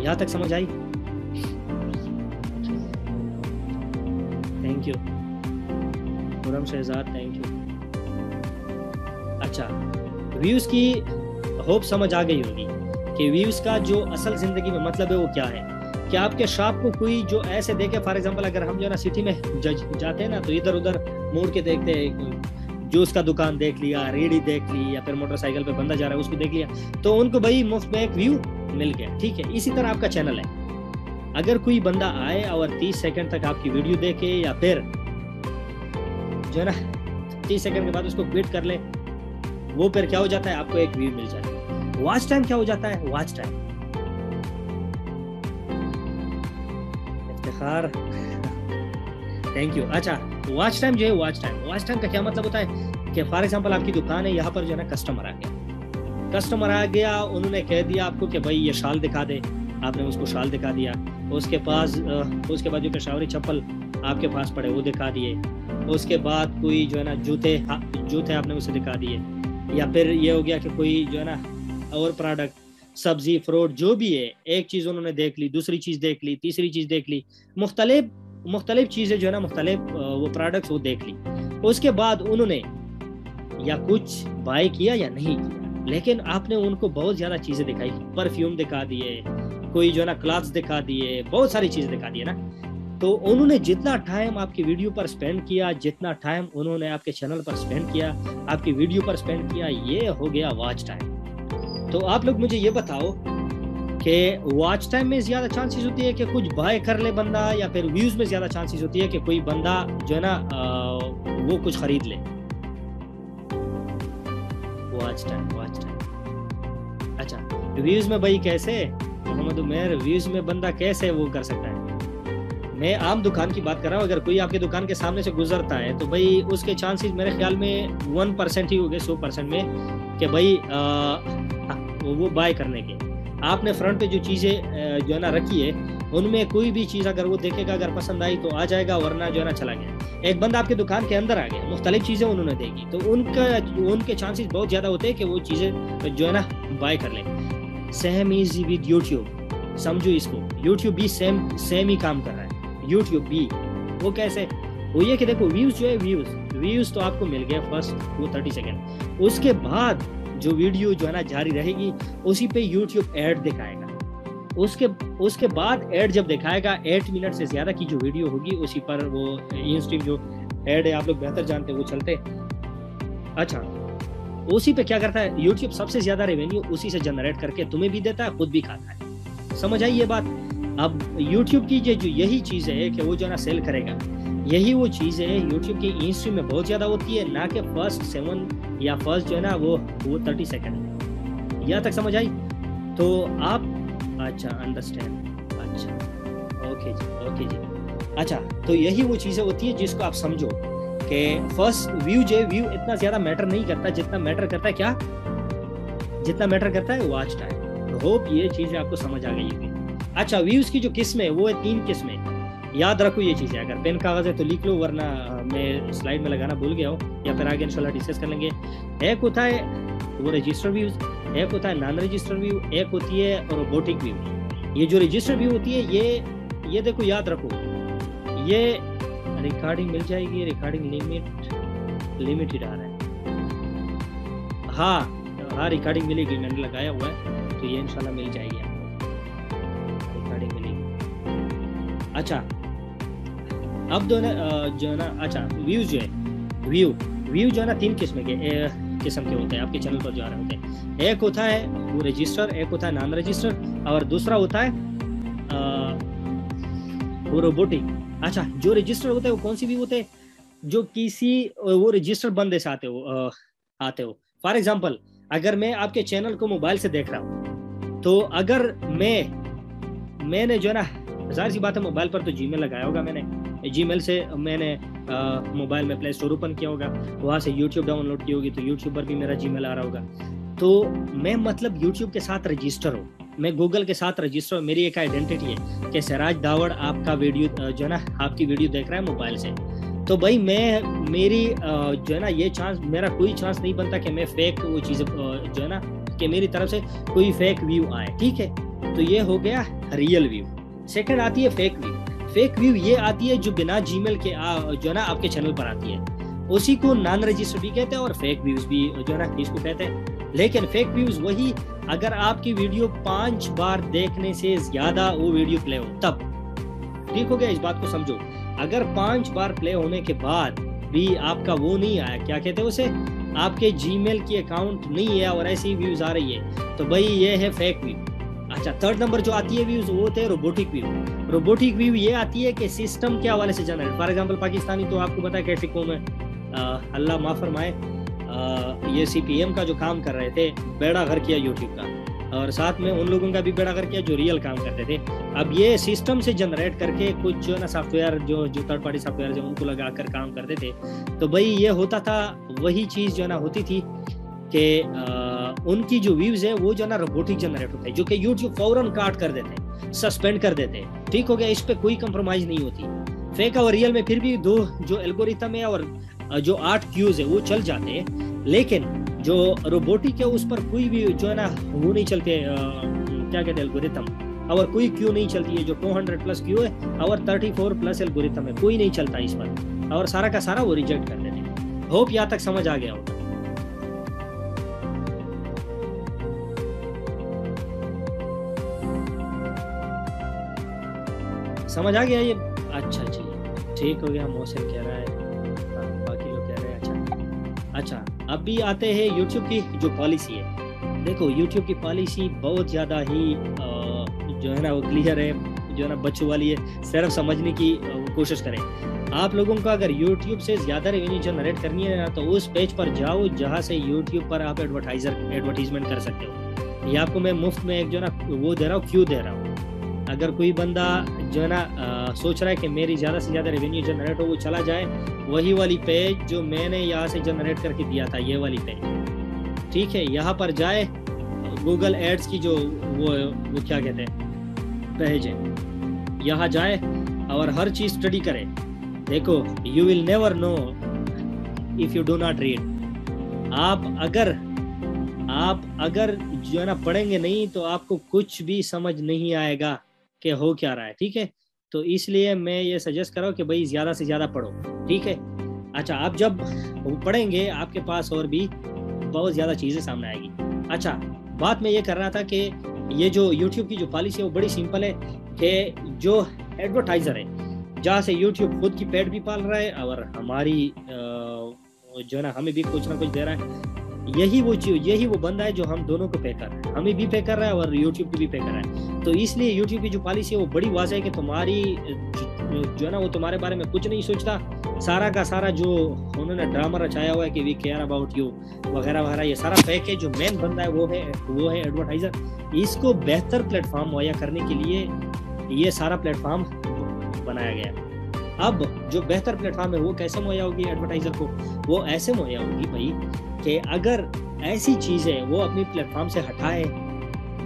यहाँ तक समझ आई? Thank you Khurram Shahzad, thank you. अच्छा व्यूज की होप समझ आ गई होगी कि व्यूज का जो असल जिंदगी में मतलब है वो क्या है। कि आपके शॉप को कोई जो ऐसे देखे, फॉर एग्जांपल अगर हम जो ना सिटी में जाते हैं ना तो इधर उधर मुड़ के देखते हैं, जूस का दुकान देख लिया, रेडी देख ली, या फिर मोटरसाइकिल पे बंदा जा रहा है उसको देख लिया, तो उनको भाई मुफ्त में एक व्यू मिल गया। ठीक है, इसी तरह आपका चैनल है, अगर कोई बंदा आए और 30 सेकंड तक आपकी वीडियो देखे या फिर जो है ना 30 सेकंड के बाद उसको क्विट कर ले, वो फिर क्या हो जाता है, आपको एक व्यू मिल जाता है। वॉच टाइम क्या हो जाता है? Watch time Iftikhar, thank you. अच्छा वॉच टाइम जो है, वॉच टाइम का क्या मतलब होता है कि फॉर एग्जांपल आपकी दुकान है, यहाँ पर जो है ना कस्टमर आ गया, उन्होंने कह दिया आपको कि भाई ये शाल दिखा दे, आपने उसको शाल दिखा दिया, उसके बाद जो पेशावरी चप्पल आपके पास पड़े वो दिखा दिए, उसके बाद कोई जो है ना जूते आपने उसे दिखा दिए, या फिर ये हो गया कि कोई जो है ना और प्रोडक्ट, सब्जी फ्रूट जो भी है, एक चीज़ उन्होंने देख ली, दूसरी चीज़ देख ली, तीसरी चीज़ देख ली, मुख्तलिफ चीज़ें जो है ना, मुख्तलिफ वो प्रोडक्ट्स वो देख ली। उसके बाद उन्होंने या कुछ बाय किया या नहीं किया, लेकिन आपने उनको बहुत ज़्यादा चीज़ें दिखाई, परफ्यूम दिखा दिए, कोई जो है ना क्लॉथ्स दिखा दिए, बहुत सारी चीज़ें दिखा दिए ना। तो उन्होंने जितना टाइम आपकी वीडियो पर स्पेंड किया, जितना टाइम उन्होंने आपके चैनल पर स्पेंड किया, आपकी वीडियो पर स्पेंड किया, ये हो गया वॉच टाइम। तो आप लोग मुझे ये बताओ कि वॉच टाइम में ज्यादा चांसेस होती है कि कुछ बाय कर ले बंदा, या फिर व्यूज में ज्यादा चांसेस होती है कि कोई बंदा जो है ना वो कुछ खरीद ले। Watch time. अच्छा, व्यूज में भाई कैसे मोहम्मद उमर, व्यूज में बंदा कैसे वो कर सकता है? मैं आम दुकान की बात कर रहा हूँ। अगर कोई आपके दुकान के सामने से गुजरता है तो भाई उसके चांसेस मेरे ख्याल में 1% ही हो गए 100% में कि भाई वो बाय करने के। आपने फ्रंट पे जो चीज़ें जो है ना रखी है उनमें कोई भी चीज़ अगर वो देखेगा, अगर पसंद आई तो आ जाएगा, वरना जो है ना चला गया। एक बंदा आपके दुकान के अंदर आ गया, मुख्तलिफ चीज़ें उन्होंने देखी, तो उनके चांसेस बहुत ज़्यादा होते हैं कि वो चीज़ें जो है ना बाय कर लें। सेम इज विद यूट्यूब, समझो इसको। यूट्यूब भी सेम ही काम कर रहा है। यूट्यूब भी वो कैसे? वो ये कि देखो व्यूज जो है, व्यूज तो आपको मिल गया फर्स्ट वो 30 सेकेंड, उसके बाद जो वीडियो जो है ना जारी रहेगी उसी पे यूट्यूब ऐड दिखाएगा। उसके बाद ऐड जब दिखाएगा 8 मिनट से ज्यादा की जो वीडियो होगी उसी पर वो इन स्ट्रीम जो ऐड है आप लोग बेहतर जानते हैं वो चलते। अच्छा, उसी पे क्या करता है यूट्यूब? सबसे ज्यादा रेवेन्यू उसी से जनरेट करके तुम्हें भी देता है, खुद भी खाता है। समझ आई ये बात? अब यूट्यूब की जो यही चीज है कि वो जो है ना सेल करेगा, यही वो चीज है यूट्यूब की इन स्ट्रीम में बहुत ज्यादा होती है, ना कि फर्स्ट 7 या फर्स्ट जो है ना वो 30 सेकंड। यहाँ तक समझ आई? तो आप अच्छा अंडरस्टैंड, अच्छा ओके जी। अच्छा, तो यही वो चीजें होती है जिसको आप समझो कि फर्स्ट व्यू जो व्यू इतना ज्यादा मैटर नहीं करता, जितना मैटर करता है क्या? जितना मैटर करता है वॉच टाइम। होप ये चीजें आपको समझ आ गई होगी। अच्छा, व्यूज की जो किस्में वो है 3 किस्में। याद रखो ये चीज़ है। अगर पेन कागज है तो लिख लो, वरना मैं स्लाइड में लगाना भूल गया हूँ, या फिर आगे इंशाल्लाह डिस्कस कर लेंगे। एक होता है वो रजिस्टर व्यूज, एक होता है नॉन रजिस्टर व्यू, एक होती है रोबोटिक व्यू। ये जो रजिस्टर व्यू होती है ये देखो, याद रखो, ये रिकॉर्डिंग मिल जाएगी, रिकॉर्डिंग लिमिटेड आ रहा है। हाँ रिकॉर्डिंग मिलेगी, मैंने लगाया हुआ है, तो ये इंशाल्लाह मिल जाएगी आपको, रिकॉर्डिंग मिलेगी। अच्छा, अब जो है ना अच्छा व्यूज जो है व्यू जो है ना 3 किस्म के होते हैं, आपके चैनल पर जो आ रहे होते हैं। एक होता है वो रजिस्टर, एक होता है नॉन रजिस्टर, और दूसरा होता है वो रोबोटिक। अच्छा, जो रजिस्टर होते हैं वो कौन सी व्यू होते हैं? जो किसी वो रजिस्टर बंदे से आते हो। फॉर एग्जाम्पल, अगर मैं आपके चैनल को मोबाइल से देख रहा हूँ, तो अगर मैंने जो है ना, जाहिर सी बात है मोबाइल पर तो जीमेल लगाया होगा, मैंने जीमेल से मैंने मोबाइल में प्ले स्टोर ओपन किया होगा, वहाँ से यूट्यूब डाउनलोड की होगी, तो यूट्यूब पर भी मेरा जीमेल आ रहा होगा। तो मैं मतलब यूट्यूब के साथ रजिस्टर हूँ, मैं गूगल के साथ रजिस्टर हूँ, मेरी एक आइडेंटिटी है कि सिराज दावड़ आपका वीडियो जो है ना, आपकी वीडियो देख रहा है मोबाइल से। तो भाई मेरी जो है ना, ये चांस, मेरा कोई चांस नहीं बनता कि मैं फेक वो चीज़ जो है ना, कि मेरी तरफ से कोई फेक व्यू आए। ठीक है, तो ये हो गया रियल व्यू। सेकंड आती है फेक व्यू। फेक व्यू ये आती है जो बिना जीमेल के जो है ना आपके चैनल पर आती है, उसी को नॉन रजिस्टर भी कहते हैं और फेक व्यूज भी जो है ना इसको कहते हैं। लेकिन फेक व्यूज वही अगर आपकी वीडियो 5 बार देखने से ज्यादा वो वीडियो प्ले हो तब। ठीक हो गया, इस बात को समझो। अगर 5 बार प्ले होने के बाद भी आपका वो नहीं आया, क्या कहते हैं उसे, आपके जीमेल की अकाउंट नहीं है और ऐसी व्यूज आ रही है, तो भाई ये है फेक व्यू। अच्छा, थर्ड नंबर जो आती है व्यूज, वो होते हैं रोबोटिक व्यू। रोबोटिक व्यू ये आती है कि सिस्टम के हवाले से जनरेट। फॉर एग्जांपल, पाकिस्तानी तो आपको पता है कैसे कौम है, अल्लाह माफ फरमाए, ये CPM का जो काम कर रहे थे, बेड़ा घर किया यूट्यूब का, और साथ में उन लोगों का भी बेड़ा घर किया जो रियल काम करते थे। अब ये सिस्टम से जनरेट करके कुछ जो है ना सॉफ्टवेयर, जो थर्ड पार्टी सॉफ्टवेयर जो उनको लगा कर काम करते थे, तो भाई ये होता था, वही चीज़ जो है ना होती थी कि उनकी जो व्यूज है वो जो ना रोबोटिक जनरेट होता है, जो कि यूट्यूब फौरन काट कर देते हैं, सस्पेंड कर देते हैं। ठीक हो गया, इस पे कोई कंप्रोमाइज नहीं होती। फेक और रियल में फिर भी दो जो एल्गोरिथम है और जो 8 क्यूज है वो चल जाते हैं, लेकिन जो रोबोटिक है उस पर कोई भी जो है ना वो नहीं चलते, क्या कहते हैं, एल्गोरिथम, और कोई क्यू नहीं चलती है। जो 200+ क्यू है और 34+ एल्गोरिथम है, कोई नहीं चलता इस पर, और सारा का सारा वो रिजेक्ट कर देते हैं। होप यहाँ तक समझ आ गया होगा। समझ आ गया ये? अच्छा जी, ठीक हो गया। मोहसिन कह रहा है, बाकी लोग कह रहे हैं। अच्छा, अब भी आते हैं यूट्यूब की जो पॉलिसी है। देखो, यूट्यूब की पॉलिसी बहुत ज़्यादा ही जो है ना वो क्लियर है, जो है ना बच्चों वाली है, सिर्फ समझने की कोशिश करें। आप लोगों को अगर YouTube से ज़्यादा रेवेन्यू जनरेट करनी है ना, तो उस पेज पर जाओ जहाँ से YouTube पर आप एडवर्टीजमेंट कर सकते हो। ये आपको मैं मुफ्त में एक जो है ना वो दे रहा हूँ, क्यों दे रहा हूँ। अगर कोई बंदा जो है ना सोच रहा है कि मेरी ज़्यादा से ज़्यादा रेवेन्यू जनरेट हो, वो चला जाए वही वाली पेज जो मैंने यहाँ से जनरेट करके दिया था, ये वाली पेज, ठीक है। यहाँ पर जाए, गूगल एड्स की जो वो क्या कहते हैं पेज है, यहाँ जाए और हर चीज़ स्टडी करें। देखो, you will never know if you do not read. आप अगर जो है ना पढ़ेंगे नहीं तो आपको कुछ भी समझ नहीं आएगा कि हो क्या रहा है, ठीक है। तो इसलिए मैं ये सजेस्ट कर रहा हूँ कि भाई ज़्यादा से ज़्यादा पढ़ो, ठीक है। अच्छा, आप जब पढ़ेंगे आपके पास और भी बहुत ज़्यादा चीज़ें सामने आएगी। अच्छा, बात मैं ये कर रहा था कि ये जो YouTube की जो पॉलिसी है वो बड़ी सिंपल है कि जो एडवर्टाइज़र है, जहाँ से YouTube खुद की पेट भी पाल रहा है और हमारी जो है ना हमें भी कुछ ना कुछ दे रहा है, यही वो बंदा है जो हम दोनों को पे कर रहा है, हमें भी पे कर रहा है और YouTube को भी पे कर रहा है। तो इसलिए YouTube की जो पॉलिसी है वो बड़ी वाज़ेह है कि तुम्हारी जो है ना वो तुम्हारे बारे में कुछ नहीं सोचता, सारा का सारा जो उन्होंने ड्रामा रचाया हुआ है कि वी केयर अबाउट यू वगैरह वगैरह, ये सारा फेक है। जो मेन बंदा है वो है एडवर्टाइज़र। इसको बेहतर प्लेटफॉर्म मुहैया करने के लिए ये सारा प्लेटफॉर्म बनाया गया। अब जो बेहतर प्लेटफॉर्म है वो कैसे मुहैया होगी एडवर्टाइज़र को? वो ऐसे मुहैया होगी भाई कि अगर ऐसी चीज़ें वो अपनी प्लेटफॉर्म से हटाए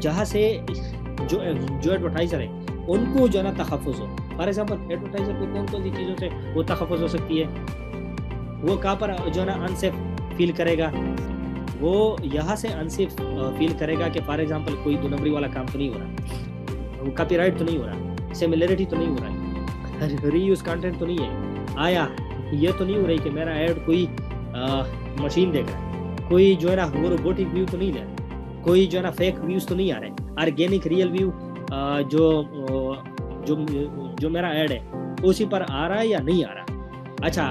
जहाँ से जो एडवर्टाइज़र है उनको जो है ना तहफ़्फ़ुज़ हो। फॉर एग्जाम्पल, एडवर्टाइज़र को कौन कौन सी चीज़ों से वो तहफ़्फ़ुज़ हो सकती है? वो कहाँ पर जो है ना अनसेफ फील करेगा? वो यहाँ से अनसेफ फील करेगा कि फॉर एग्जाम्पल कोई 2 नंबरी वाला काम तो नहीं हो रहा, वो कॉपीराइट तो नहीं हो रहा, सिमिलरिटी तो नहीं हो रहा, रीयूज कंटेंट तो नहीं है, आया ये तो नहीं हो रही कि मेरा ऐड कोई मशीन देख रहा है, कोई जो है ना वो रोबोटिक व्यू तो नहीं ले रहा, कोई जो है ना फेक व्यूज तो नहीं आ रहे, ऑर्गेनिक रियल व्यू जो मेरा ऐड है उसी पर आ रहा है या नहीं आ रहा। अच्छा,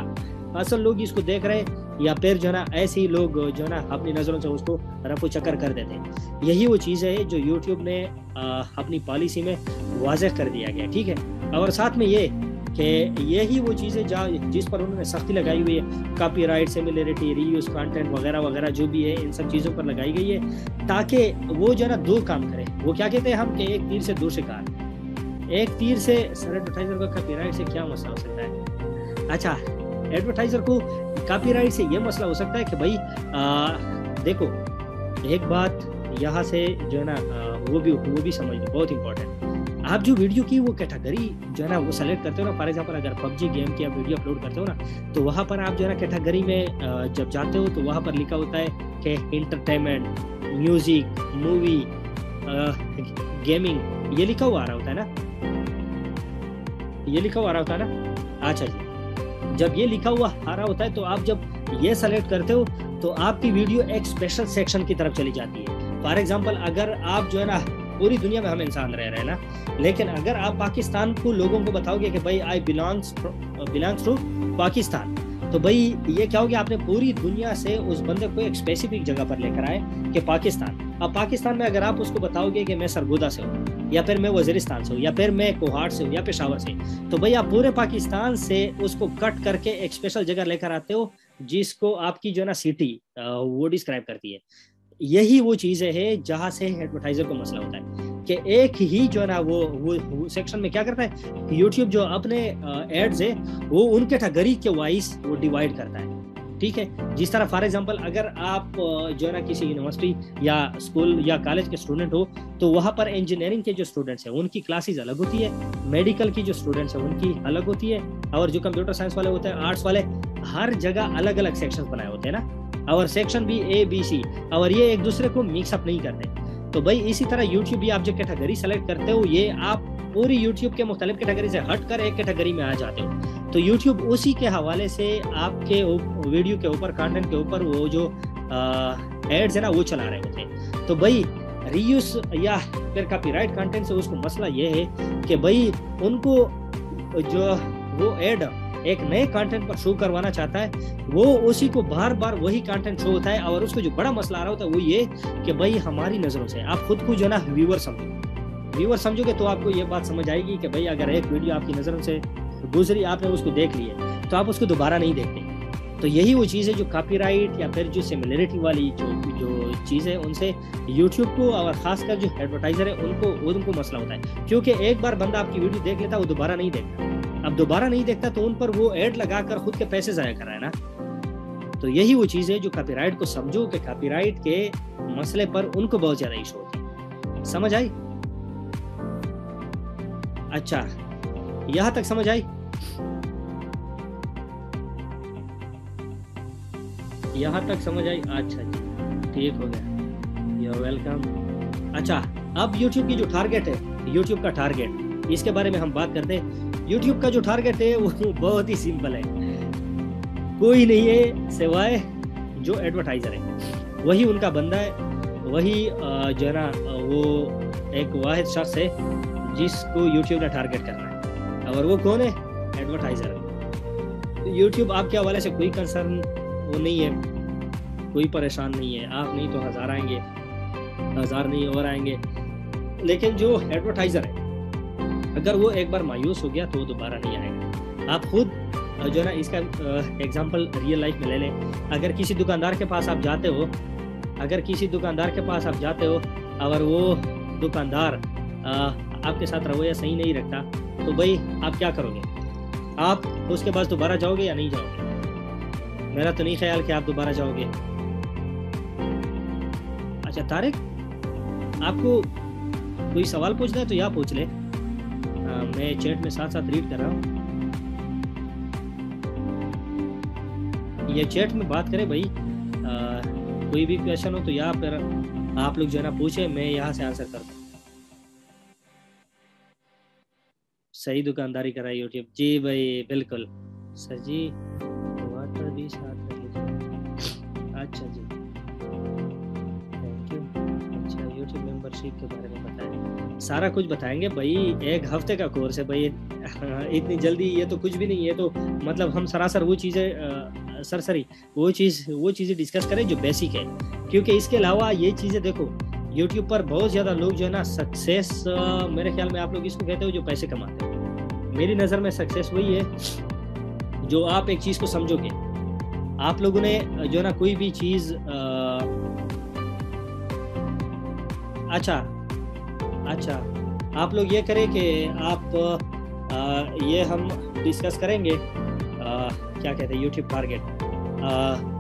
असल लोग इसको देख रहे या फिर जो है ना ऐसे ही लोग जो है ना अपनी नज़रों से उसको रफू चक्कर कर देते हैं। यही वो चीज़ है जो YouTube ने अपनी पॉलिसी में वाज़ेह कर दिया गया, ठीक है। और साथ में ये कि यही वो चीज़ें जिस पर उन्होंने सख्ती लगाई हुई है, कॉपीराइट, सिमिलरिटी, रीयूज कंटेंट वगैरह वगैरह जो भी है, इन सब चीज़ों पर लगाई गई है ताकि वो जो है ना 2 काम करे। वो क्या कहते हैं हम कि एक तीर से 2 शिकार। एक तीर से सर एडवर्टाइज़र का कॉपीराइट से क्या मसला हो सकता है? अच्छा, एडवर्टाइज़र को कॉपीराइट से ये मसला हो सकता है कि भाई देखो, एक बात यहाँ से जो है ना वो भी समझ लो, बहुत इंपॉर्टेंट। आप जो वीडियो की वो कैटेगरी जो है ना वो सेलेक्ट करते हो ना, फॉर एग्जांपल अगर PUBG गेम की आप वीडियो अपलोड करते हो ना, तो वहाँ पर आप जो है ना कैटेगरी में जब जाते हो तो वहाँ पर लिखा होता है कि एंटरटेनमेंट, म्यूजिक, मूवी, गेमिंग, ये लिखा हुआ आ रहा होता है ना, ये लिखा हुआ आ रहा होता है ना। अच्छा जी, जब ये लिखा हुआ आ रहा होता है तो आप जब ये सेलेक्ट करते हो तो आपकी वीडियो एक स्पेशल सेक्शन की तरफ चली जाती है। फॉर एग्जांपल, अगर आप जो है ना पूरी दुनिया में हम इंसान रह रहे हैं ना, लेकिन अगर आप पाकिस्तान को लोगों को बताओगे कि भाई आई बिलोंग्स टू पाकिस्तान, तो भाई ये क्या हो गया, आपने पूरी दुनिया से उस बंदे को एक स्पेसिफिक जगह पर लेकर आए कि पाकिस्तान। अब पाकिस्तान में अगर आप उसको बताओगे कि मैं सरगोदा से हूँ, या फिर मैं वजीरिस्तान से हूँ, या फिर मैं कोहाट से हूँ, या पेशावर से, तो भाई आप पूरे पाकिस्तान से उसको कट करके एक स्पेशल जगह लेकर आते हो जिसको आपकी जो है ना सिटी वो डिस्क्राइब करती है। यही वो चीज़ें है जहाँ से एडवर्टाइजर को मसला होता है कि एक ही जो है ना वो सेक्शन में क्या करता है, यूट्यूब जो अपने एड्स है वो उन कैटेगरी के वाइज वो डिवाइड करता है, ठीक है। जिस तरह फॉर एग्जांपल अगर आप जो है ना किसी यूनिवर्सिटी या स्कूल या कॉलेज के स्टूडेंट हो, तो वहाँ पर इंजीनियरिंग के जो स्टूडेंट्स हैं उनकी क्लासेस अलग होती है, मेडिकल की जो स्टूडेंट्स हैं उनकी अलग होती है, और जो कंप्यूटर साइंस वाले होते हैं, आर्ट्स वाले, हर जगह अलग अलग सेक्शन बनाए होते हैं ना, और सेक्शन भी ABC, और ये एक दूसरे को मिक्सअप नहीं करते। तो भाई इसी तरह यूट्यूब भी आप जो कैटेगरी सेलेक्ट करते हो, ये आप पूरी यूट्यूब के मुख्तलिफ कैटेगरी से हट कर एक कैटेगरी में आ जाते हो, तो यूट्यूब उसी के हवाले से आपके वीडियो के ऊपर, कंटेंट के ऊपर वो जो एड्स है ना वो चला रहे होते हैं। तो भाई रीयूज या फिर कॉपीराइट कंटेंट से उसको मसला ये है कि भाई उनको जो वो एड एक नए कंटेंट पर शो करवाना चाहता है, वो उसी को बार बार वही कंटेंट शो होता है, और उसको जो बड़ा मसला आ रहा होता है वो ये कि भाई हमारी नज़रों से आप खुद को जो है ना व्यूअर समझो, व्यूअर समझोगे तो आपको ये बात समझ आएगी कि भाई अगर एक वीडियो आपकी नज़रों से गुजरी, आपने उसको देख लिया, तो आप उसको दोबारा नहीं देखते। तो यही वो चीज़ है जो कॉपीराइट या फिर जो सिमिलरिटी वाली जो चीज़ है, उनसे यूट्यूब को और ख़ासकर जो एडवर्टाइज़र है उनको मसला होता है। क्योंकि एक बार बंदा आपकी वीडियो देख लेता है, वो दोबारा नहीं देखता। अब दोबारा नहीं देखता तो उन पर वो ऐड लगाकर खुद के पैसे ज़ाया कर रहा है ना। तो यही वो चीज़ है जो कॉपीराइट को समझो कि कॉपीराइट के मसले पर उनको बहुत ज़्यादा इशू होता है। समझ आई? अच्छा, यहाँ तक समझ आई? यहाँ तक समझ आई? अच्छा जी, ठीक हो गया, यू वेलकम। अच्छा, अब YouTube की जो टारगेट है, YouTube का टारगेट, इसके बारे में हम बात करते हैं। YouTube का जो टारगेट है वो बहुत ही सिंपल है, कोई नहीं है सिवाय जो एडवर्टाइजर है, वही उनका बंदा है, वही जो है ना वो एक वाहिद शख्स है जिसको YouTube ने टारगेट करना है, और वो कौन है? एडवर्टाइजर। YouTube आपके हवाले से कोई कंसर्न वो नहीं है, कोई परेशान नहीं है। आप नहीं तो हज़ार आएंगे, हज़ार नहीं और आएंगे। लेकिन जो एडवर्टाइज़र है, अगर वो एक बार मायूस हो गया तो वो दोबारा नहीं आएगा। आप खुद जो है ना इसका एग्जांपल रियल लाइफ में ले लें। अगर किसी दुकानदार के पास आप जाते हो, और वो दुकानदार आपके साथ रवैया सही नहीं रखता, तो भाई आप क्या करोगे? आप उसके पास दोबारा जाओगे या नहीं जाओगे? मेरा तो नहीं ख्याल कि आप दोबारा जाओगे। अच्छा तारिक, आपको कोई सवाल पूछना है तो या पूछ ले, मैं चैट में साथ साथ रीड कर रहा हूँ। ये चैट में बात करें भाई, कोई भी क्वेश्चन हो तो या फिर आप लोग जो है ना पूछे, मैं यहाँ से आंसर कर दूँ। सही दुकानदारी करा यूट्यूब जी भाई, बिल्कुल सर जी। वाटर भी साथ में लीजिए। अच्छा जी, थैंक यू। अच्छा, यूट्यूब मेंबरशिप के बारे में बताएं। सारा कुछ बताएंगे भाई, एक हफ्ते का कोर्स है भाई। इतनी जल्दी ये तो कुछ भी नहीं है। तो मतलब हम सरासर वो चीज़ें सरसरी वो चीज़ें डिस्कस करें जो बेसिक है, क्योंकि इसके अलावा ये चीज़ें देखो, यूट्यूब पर बहुत ज़्यादा लोग जो है ना सक्सेस, मेरे ख्याल में आप लोग इसको कहते हो जो पैसे कमाते हैं। मेरी नज़र में सक्सेस वही है जो आप एक चीज़ को समझोगे। आप लोगों ने जो है ना कोई भी चीज़ अच्छा आप लोग ये करें कि आप ये हम डिस्कस करेंगे, क्या कहते हैं यूट्यूब टारगेट।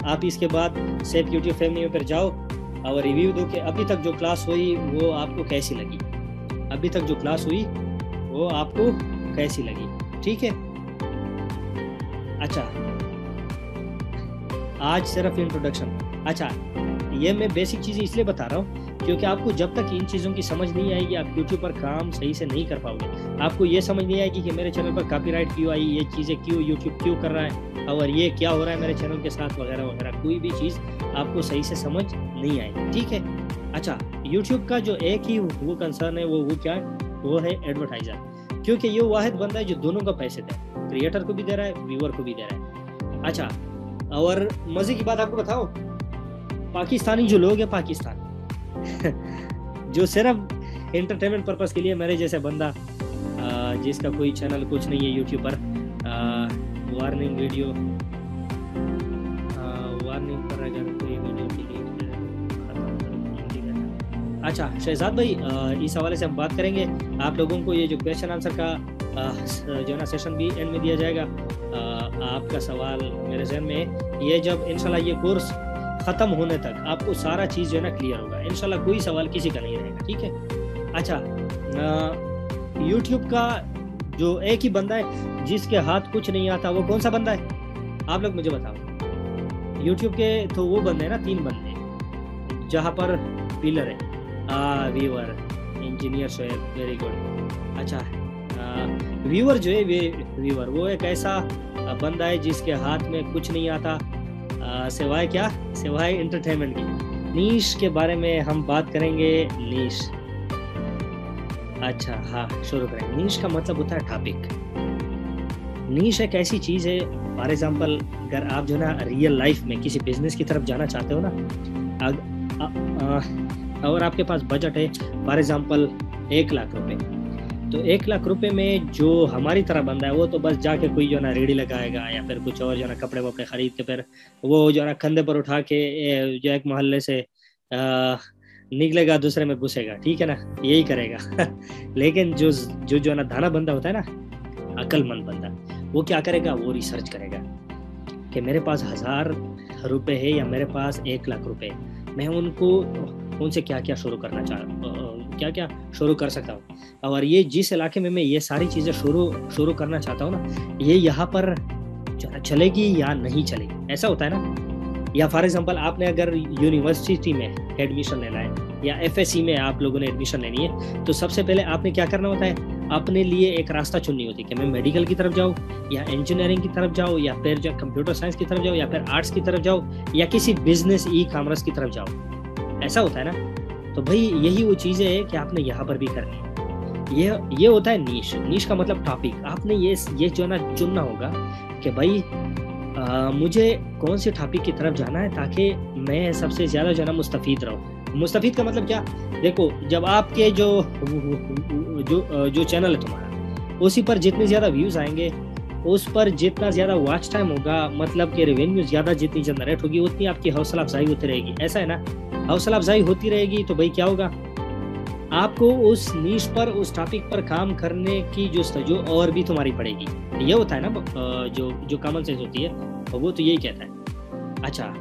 आप इसके बाद सेफ यूट्यूब फैमिली पर जाओ और रिव्यू दो कि अभी तक जो क्लास हुई वो आपको कैसी लगी, अभी तक जो क्लास हुई वो आपको कैसी लगी, ठीक है। अच्छा, आज सिर्फ इंट्रोडक्शन। अच्छा, ये मैं बेसिक चीज़ें इसलिए बता रहा हूँ क्योंकि आपको जब तक इन चीज़ों की समझ नहीं आएगी, आप यूट्यूब पर काम सही से नहीं कर पाओगे। आपको ये समझ नहीं आएगी कि मेरे चैनल पर कॉपीराइट क्यों आई, ये चीज़ें क्यों यूट्यूब क्यों कर रहा है, और ये क्या हो रहा है मेरे चैनल के साथ, वगैरह वगैरह। कोई भी चीज़ आपको सही से समझ नहीं आएगी, ठीक है। अच्छा, यूट्यूब का जो एक ही वो कंसर्न है वो क्या है? वो है एडवर्टाइज़र, क्योंकि ये वाहिद बंदा है जो दोनों का पैसे दे, क्रिएटर को भी दे रहा है, व्यूअर को भी दे रहा है। अच्छा, और मज़े की बात आपको बताओ, पाकिस्तानी जो लोग हैं, पाकिस्तान जो सिर्फ एंटरटेनमेंट पर्पस के लिए, मेरे जैसे बंदा जिसका कोई चैनल कुछ नहीं है यूट्यूब पर, वार्निंग वीडियो, वार्निंग पर अगर कोई वीडियो के लिए अच्छा शहजाद भाई, इस हवाले से हम बात करेंगे। आप लोगों को ये जो क्वेश्चन आंसर का जो है ना सेशन भी एंड में दिया जाएगा। आपका सवाल मेरे जहन में है, ये जब इंशाल्लाह ये कोर्स ख़त्म होने तक आपको सारा चीज़ जो है ना क्लियर होगा इंशाल्लाह, कोई सवाल किसी का नहीं रहेगा, ठीक है। अच्छा, यूट्यूब का जो एक ही बंदा है जिसके हाथ कुछ नहीं आता, वो कौन सा बंदा है? आप लोग मुझे बताओ। यूट्यूब के तो वो बंदे हैं ना, 3 बंदे जहाँ पर पिलर है, viewer, engineer Shoaib, very good. अच्छा, व्यूअर जो है व्यूअर वो एक ऐसा बंदा है जिसके हाथ में कुछ नहीं आता सिवाय क्या? सिवाय एंटरटेनमेंट की। नीश के बारे में हम बात करेंगे। नीश, अच्छा हाँ, शुरू करें। नीश का मतलब होता है टॉपिक। नीश एक ऐसी चीज़ है, फॉर एग्जांपल अगर आप जो ना रियल लाइफ में किसी बिजनेस की तरफ जाना चाहते हो ना, और आपके पास बजट है, फॉर एग्जांपल 1 लाख रुपए। तो 1 लाख रुपए में जो हमारी तरह बंदा है वो तो बस जाके कोई जो ना रेडी लगाएगा या फिर कुछ और जो ना कपड़े वपड़े खरीद के फिर वो जो ना कंधे पर उठा के जो एक मोहल्ले से निकलेगा दूसरे में घुसेगा, ठीक है ना, यही करेगा। लेकिन जो ना दाना बंदा होता है ना, अक्लमंद बंदा, वो क्या करेगा, वो रिसर्च करेगा कि मेरे पास 1000 रुपए है या मेरे पास 1 लाख रुपए, मैं उनसे क्या क्या शुरू कर सकता हूँ। और ये जिस इलाके में मैं ये सारी चीज़ें शुरू करना चाहता हूँ ना, ये यहाँ पर चलेगी या नहीं चलेगी, ऐसा होता है ना। या फॉर एग्जांपल आपने अगर यूनिवर्सिटी में एडमिशन लेना है या एफएससी में आप लोगों ने एडमिशन लेनी है, तो सबसे पहले आपने क्या करना होता है, अपने लिए एक रास्ता चुननी होती है कि मैं मेडिकल की तरफ जाऊँ या इंजीनियरिंग की तरफ जाऊँ या फिर जो कंप्यूटर साइंस की तरफ जाऊँ या फिर आर्ट्स की तरफ जाऊँ या किसी बिजनेस ई-कॉमर्स की तरफ जाऊँ, ऐसा होता है ना। तो भाई यही वो चीज़ें है कि आपने यहाँ पर भी करनी है। ये होता है नीश का मतलब टॉपिक। आपने ये जो ना चुनना होगा कि भाई मुझे कौन से टॉपिक की तरफ जाना है ताकि मैं सबसे ज़्यादा जो ना मुस्तफ़ीद रहूँ। मुस्तफ़ीद का मतलब क्या, देखो जब आपके जो चैनल है तुम्हारा, उसी पर जितने ज़्यादा व्यूज़ आएंगे, उस पर जितना ज़्यादा वॉच टाइम होगा, मतलब कि रेवेन्यू ज़्यादा जितनी जनरेट होगी, उतनी आपकी हौसला अफजाई होती रहेगी, ऐसा है ना। हौसला अफजाई होती रहेगी तो भाई क्या होगा, आपको उस नीश पर, उस टॉपिक पर काम करने की जो और भी तुम्हारी पड़ेगी। ये होता है ना, जो कॉमन सेंस होती है वो तो यही कहता है। अच्छा,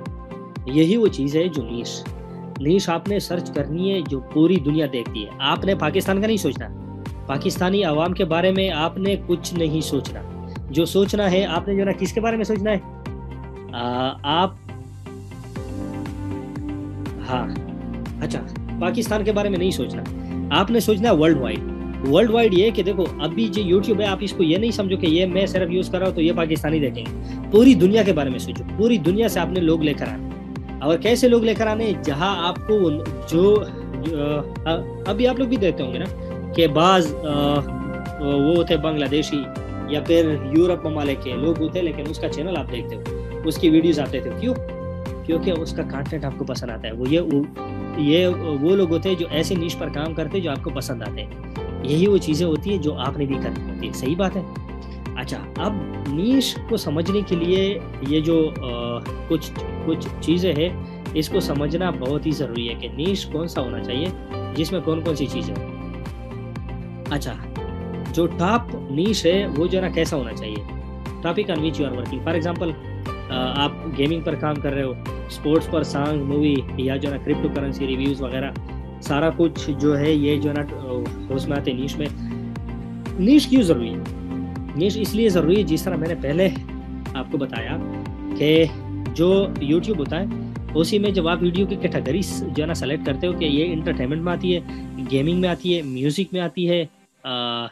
यही वो चीज़ है जो नीश आपने सर्च करनी है जो पूरी दुनिया देखती है। आपने पाकिस्तान का नहीं सोचना, पाकिस्तानी आवाम के बारे में आपने कुछ नहीं सोचना। जो सोचना है आपने जो ना किसके बारे में सोचना है, अच्छा, पाकिस्तान के बारे में नहीं सोचना, आपने सोचना है वर्ल्ड वाइड। ये कि देखो अभी जो यूट्यूब है, आप इसको ये नहीं समझो कि ये मैं सिर्फ यूज कर रहा हूँ तो ये पाकिस्तानी देखेंगे। पूरी दुनिया के बारे में सोचो, पूरी दुनिया से आपने लोग लेकर आने। और कैसे लोग लेकर आने, जहां आपको अभी आप लोग भी देखते होंगे ना कि बाज वो थे बांग्लादेशी या फिर यूरोप ममालिक के लोग होते, लेकिन उसका चैनल आप देखते हो, उसकी वीडियोस आते थे। क्यों? क्योंकि उसका कंटेंट आपको पसंद आता है। वो लोग होते हैं जो ऐसे नीश पर काम करते हैं जो आपको पसंद आते हैं। यही वो चीज़ें होती है जो आपने भी करनी होती है। सही बात है। अच्छा, अब नीश को समझने के लिए ये जो कुछ चीज़ें हैं, इसको समझना बहुत ही ज़रूरी है कि नीश कौन सा होना चाहिए, जिसमें कौन कौन सी चीज़ें। अच्छा, जो टॉप नीश है वो जो ना कैसा होना चाहिए, topic on which you are working. For example आप गेमिंग पर काम कर रहे हो, स्पोर्ट्स पर, सॉन्ग, मूवी या जो ना क्रिप्टो करेंसी रिव्यूज़ वगैरह, सारा कुछ जो है ये जो ना उसमें आते नीश में। नीश क्यों ज़रूरी है? नीश इसलिए ज़रूरी है, जिस तरह मैंने पहले आपको बताया कि जो यूट्यूब होता है उसी में जब आप वीडियो की कैटेगरी जो है ना सेलेक्ट करते हो कि ये इंटरटेनमेंट में आती है, गेमिंग में आती है, म्यूज़िक में आती है,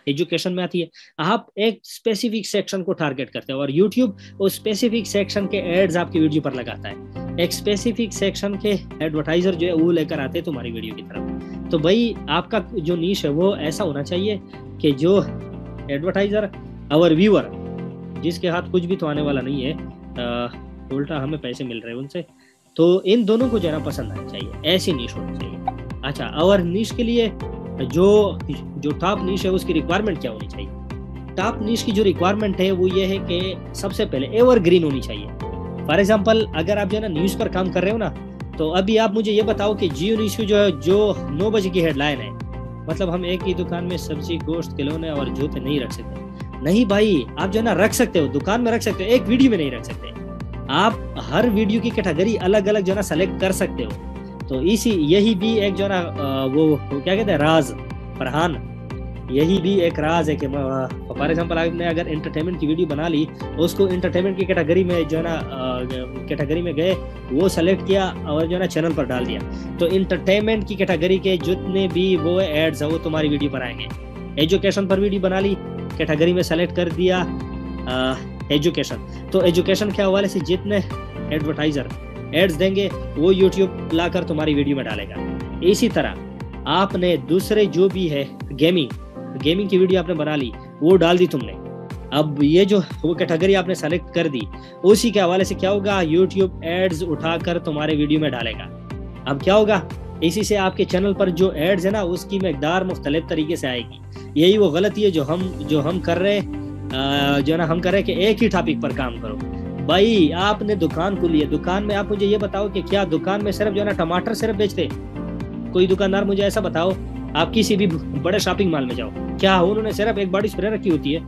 एजुकेशन में आती है, आप एक स्पेसिफिक सेक्शन को टारगेट करते हो और यूट्यूब उस स्पेसिफिक सेक्शन के एड्स आपकी वीडियो पर लगाता है। एक स्पेसिफिक सेक्शन के एडवर्टाइजर जो है वो लेकर आते हैं तुम्हारी वीडियो की तरफ। तो भाई आपका जो नीश है वो ऐसा होना चाहिए कि जो एडवर्टाइजर और व्यूअर, जिसके हाथ कुछ भी तो आने वाला नहीं है, उल्टा हमें पैसे मिल रहे हैं उनसे, तो इन दोनों को जरा पसंद आना चाहिए, ऐसी नीश होनी चाहिए। अच्छा, और नीश के लिए जो टॉप नीश है उसकी रिक्वायरमेंट क्या होनी चाहिए? टॉप नीश की जो रिक्वायरमेंट है वो ये है कि सबसे पहले एवरग्रीन होनी चाहिए। फॉर एग्जांपल, अगर आप जो है ना न्यूज़ पर काम कर रहे हो ना, तो अभी आप मुझे ये बताओ कि जियो न्यूज़ की जो 9 बजे की हेडलाइन है, मतलब हम एक ही दुकान में सब्जी, गोश्त, खिलौने और जूते नहीं रख सकते। नहीं भाई, आप जो है ना रख सकते हो, दुकान में रख सकते हो, एक वीडियो में नहीं रख सकते। आप हर वीडियो की कैटेगरी अलग अलग जो है ना सेलेक्ट कर सकते हो। तो यही भी एक जो है ना वो क्या कहते हैं, राज, फरहान, यही भी एक राज है कि फॉर एग्जांपल आपने अगर एंटरटेनमेंट की वीडियो बना ली, उसको एंटरटेनमेंट की कैटेगरी में जो है ना कैटेगरी में गए, वो सेलेक्ट किया और जो है ना चैनल पर डाल दिया, तो एंटरटेनमेंट की कैटेगरी के जितने भी वो एड्स है वो तुम्हारी वीडियो पर आएंगे। एजुकेशन पर वीडियो बना ली, कैटेगरी में सेलेक्ट कर दिया एजुकेशन, तो एजुकेशन के हवाले से जितने एडवर्टाइजर एड्स देंगे वो यूट्यूब लाकर तुम्हारी वीडियो में डालेगा। इसी तरह आपने दूसरे जो भी है गेमिंग की वीडियो आपने बना ली, वो डाल दी तुमने, अब ये जो वो कैटेगरी आपने सेलेक्ट कर दी, उसी के हवाले से क्या होगा, यूट्यूब एड्स उठाकर तुम्हारे वीडियो में डालेगा। अब क्या होगा, इसी से आपके चैनल पर जो एड्स है ना उसकी मकदार मुख्तलिफ तरीके से आएगी। यही वो गलती है जो हम कर रहे जो है ना हम कर रहे हैं कि एक ही टॉपिक पर काम करो। भाई आपने दुकान खोली है, दुकान में आप मुझे ये बताओ कि क्या दुकान में सिर्फ जो है ना टमाटर सिर्फ बेचते? कोई दुकानदार मुझे ऐसा बताओ, आप किसी भी बड़े शॉपिंग मॉल में जाओ, क्या उन्होंने सिर्फ एक बॉडी स्प्रे रखी होती है?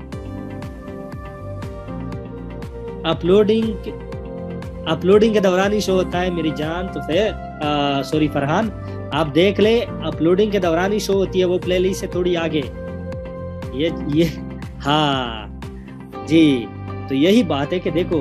अपलोडिंग के दौरान ही शो होता है मेरी जान। तो फिर सॉरी फरहान, आप देख ले, अपलोडिंग के दौरान ही शो होती है, वो प्लेलिस्ट से थोड़ी आगे। ये हाँ जी, तो यही बात है कि देखो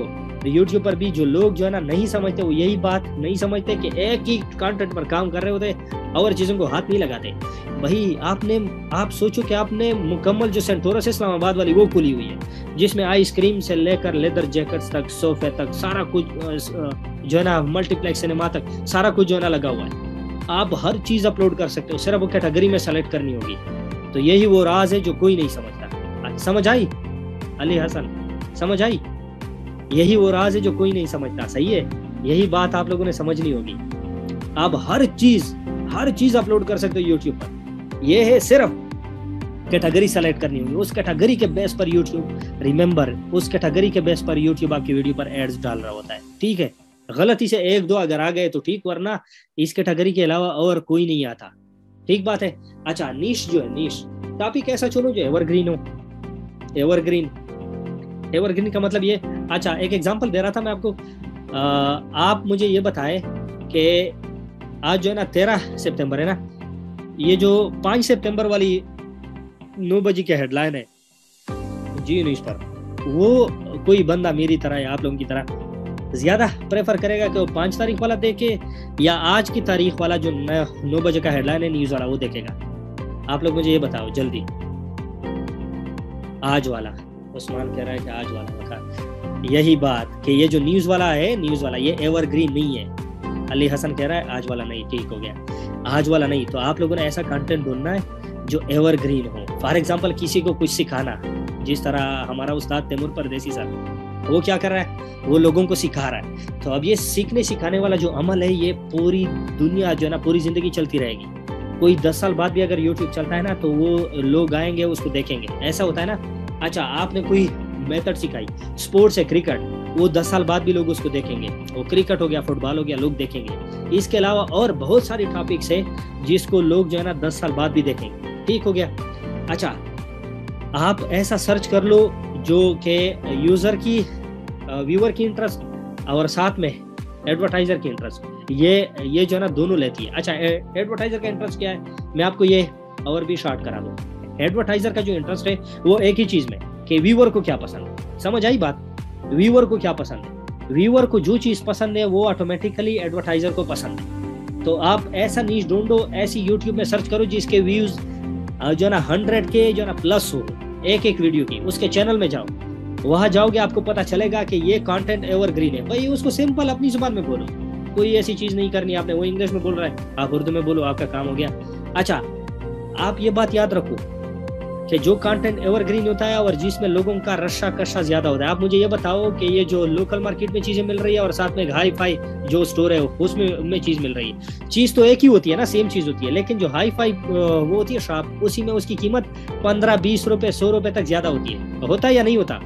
यूट्यूब पर भी जो लोग जो है ना नहीं समझते, वो यही बात नहीं समझते कि एक ही कंटेंट पर काम कर रहे होते और चीजों को हाथ नहीं लगाते। वही आप सोचो कि आपने मुकम्मल जो सेंटोरस इस्लामाबाद वाली वो खुली हुई है, जिसमें आइसक्रीम से लेकर लेदर जैकेट्स तक, सोफे तक, सारा कुछ जो है ना मल्टीप्लेक्स सिनेमा तक सारा कुछ जो है ना लगा हुआ है। आप हर चीज अपलोड कर सकते हो, सिर्फ वो कैटेगरी में सेलेक्ट करनी होगी। तो यही वो राज है जो कोई नहीं समझता। समझ आई अली हसन? समझ आई? यही वो राज है जो कोई नहीं समझता। सही है, यही बात आप लोगों ने समझनी होगी। आप हर चीज अपलोड कर सकते हो यूट्यूब पर। यह है सिर्फ कैटेगरी सेलेक्ट करनी होगी, उस कैटेगरी के बेस पर यूट्यूब, रिमेंबर, उस कैटेगरी के बेस पर यूट्यूब आपकी वीडियो पर एड्स डाल रहा होता है। ठीक है, गलती से एक दो अगर आ गए तो ठीक, वरना इस कैटेगरी के अलावा और कोई नहीं आता। ठीक बात है। अच्छा, नीश जो है, नीश टॉपिक ऐसा चुनो जो एवरग्रीन हो। एवरग्रीन का मतलब ये, अच्छा एक एग्जांपल दे रहा था मैं आपको। आप मुझे ये बताएं कि आज जो है ना 13 सितंबर है ना, ये जो 5 सितंबर वाली 9 बजे की हेडलाइन है जी न्यूज पर, वो कोई बंदा मेरी तरह या आप लोगों की तरह ज्यादा प्रेफर करेगा कि वो 5 तारीख वाला देखे या आज की तारीख वाला जो 9 बजे का हेडलाइन है न्यूज वाला वो देखेगा? आप लोग मुझे ये बताओ जल्दी। आज वाला, उस्मान कह रहा है कि आज वाला बता। यही बात कि ये जो न्यूज वाला है, न्यूज वाला ये एवरग्रीन नहीं है। अली हसन कह रहा है आज वाला नहीं। ठीक हो गया, आज वाला नहीं। तो आप लोगों ने ऐसा कंटेंट ढूंढना है जो एवरग्रीन हो। फॉर एग्जांपल किसी को कुछ सिखाना, जिस तरह हमारा उस्ताद तैमूर परदेसी साहब, वो क्या कर रहा है, वो लोगों को सिखा रहा है। तो अब ये सीखने सिखाने वाला जो अमल है, ये पूरी दुनिया जो है ना, पूरी जिंदगी चलती रहेगी। कोई 10 साल बाद भी अगर यूट्यूब चलता है ना, तो वो लोग आएंगे उसको देखेंगे। ऐसा होता है ना। अच्छा, आपने कोई मेथड सिखाई, स्पोर्ट्स है क्रिकेट, वो 10 साल बाद भी लोग उसको देखेंगे। वो क्रिकेट हो गया, फुटबॉल हो गया, लोग देखेंगे। इसके अलावा और बहुत सारी टॉपिक्स है जिसको लोग जो है ना 10 साल बाद भी देखेंगे। ठीक हो गया। अच्छा, आप ऐसा सर्च कर लो जो कि यूजर की, व्यूअर की इंटरेस्ट और साथ में एडवर्टाइजर की इंटरेस्ट, ये जो है ना दोनों लेती है। अच्छा, एडवर्टाइजर का इंटरेस्ट क्या है, मैं आपको ये और भी शॉर्ट करा दूं। एडवर्टाइजर का जो इंटरेस्ट है वो एक ही चीज में, कि व्यूअर को क्या पसंद है। समझ आई बात? व्यूअर को क्या पसंद है, व्यूअर को जो चीज पसंद है वो ऑटोमेटिकली एडवर्टाइजर को पसंद है। तो आप ऐसा नीश ढूंढो, ऐसी यूट्यूब में सर्च करो जिसके व्यूज जो ना 100 के जो ना प्लस हो एक वीडियो की। उसके चैनल में जाओ, वहां जाओगे आपको पता चलेगा कि ये कंटेंट एवरग्रीन है। भाई उसको सिंपल अपनी जुबान में बोलो, कोई ऐसी चीज नहीं करनी आपने। वो इंग्लिश में बोल रहा है, आप उर्दू में बोलो, आपका काम हो गया। अच्छा, आप ये बात याद रखो कि जो कंटेंट एवरग्रीन होता है और जिसमें लोगों का रशा कशा ज्यादा होता है। आप मुझे ये बताओ कि ये जो लोकल मार्केट में चीजें मिल रही है और साथ में हाई फाई जो स्टोर है उसमें चीज मिल रही है, चीज तो एक ही होती है ना, सेम चीज होती है, लेकिन जो हाई फाई वो होती है शॉप, उसी में उसकी कीमत 15-20 रुपए 100 रुपए तक ज्यादा होती है। होता है या नहीं होता?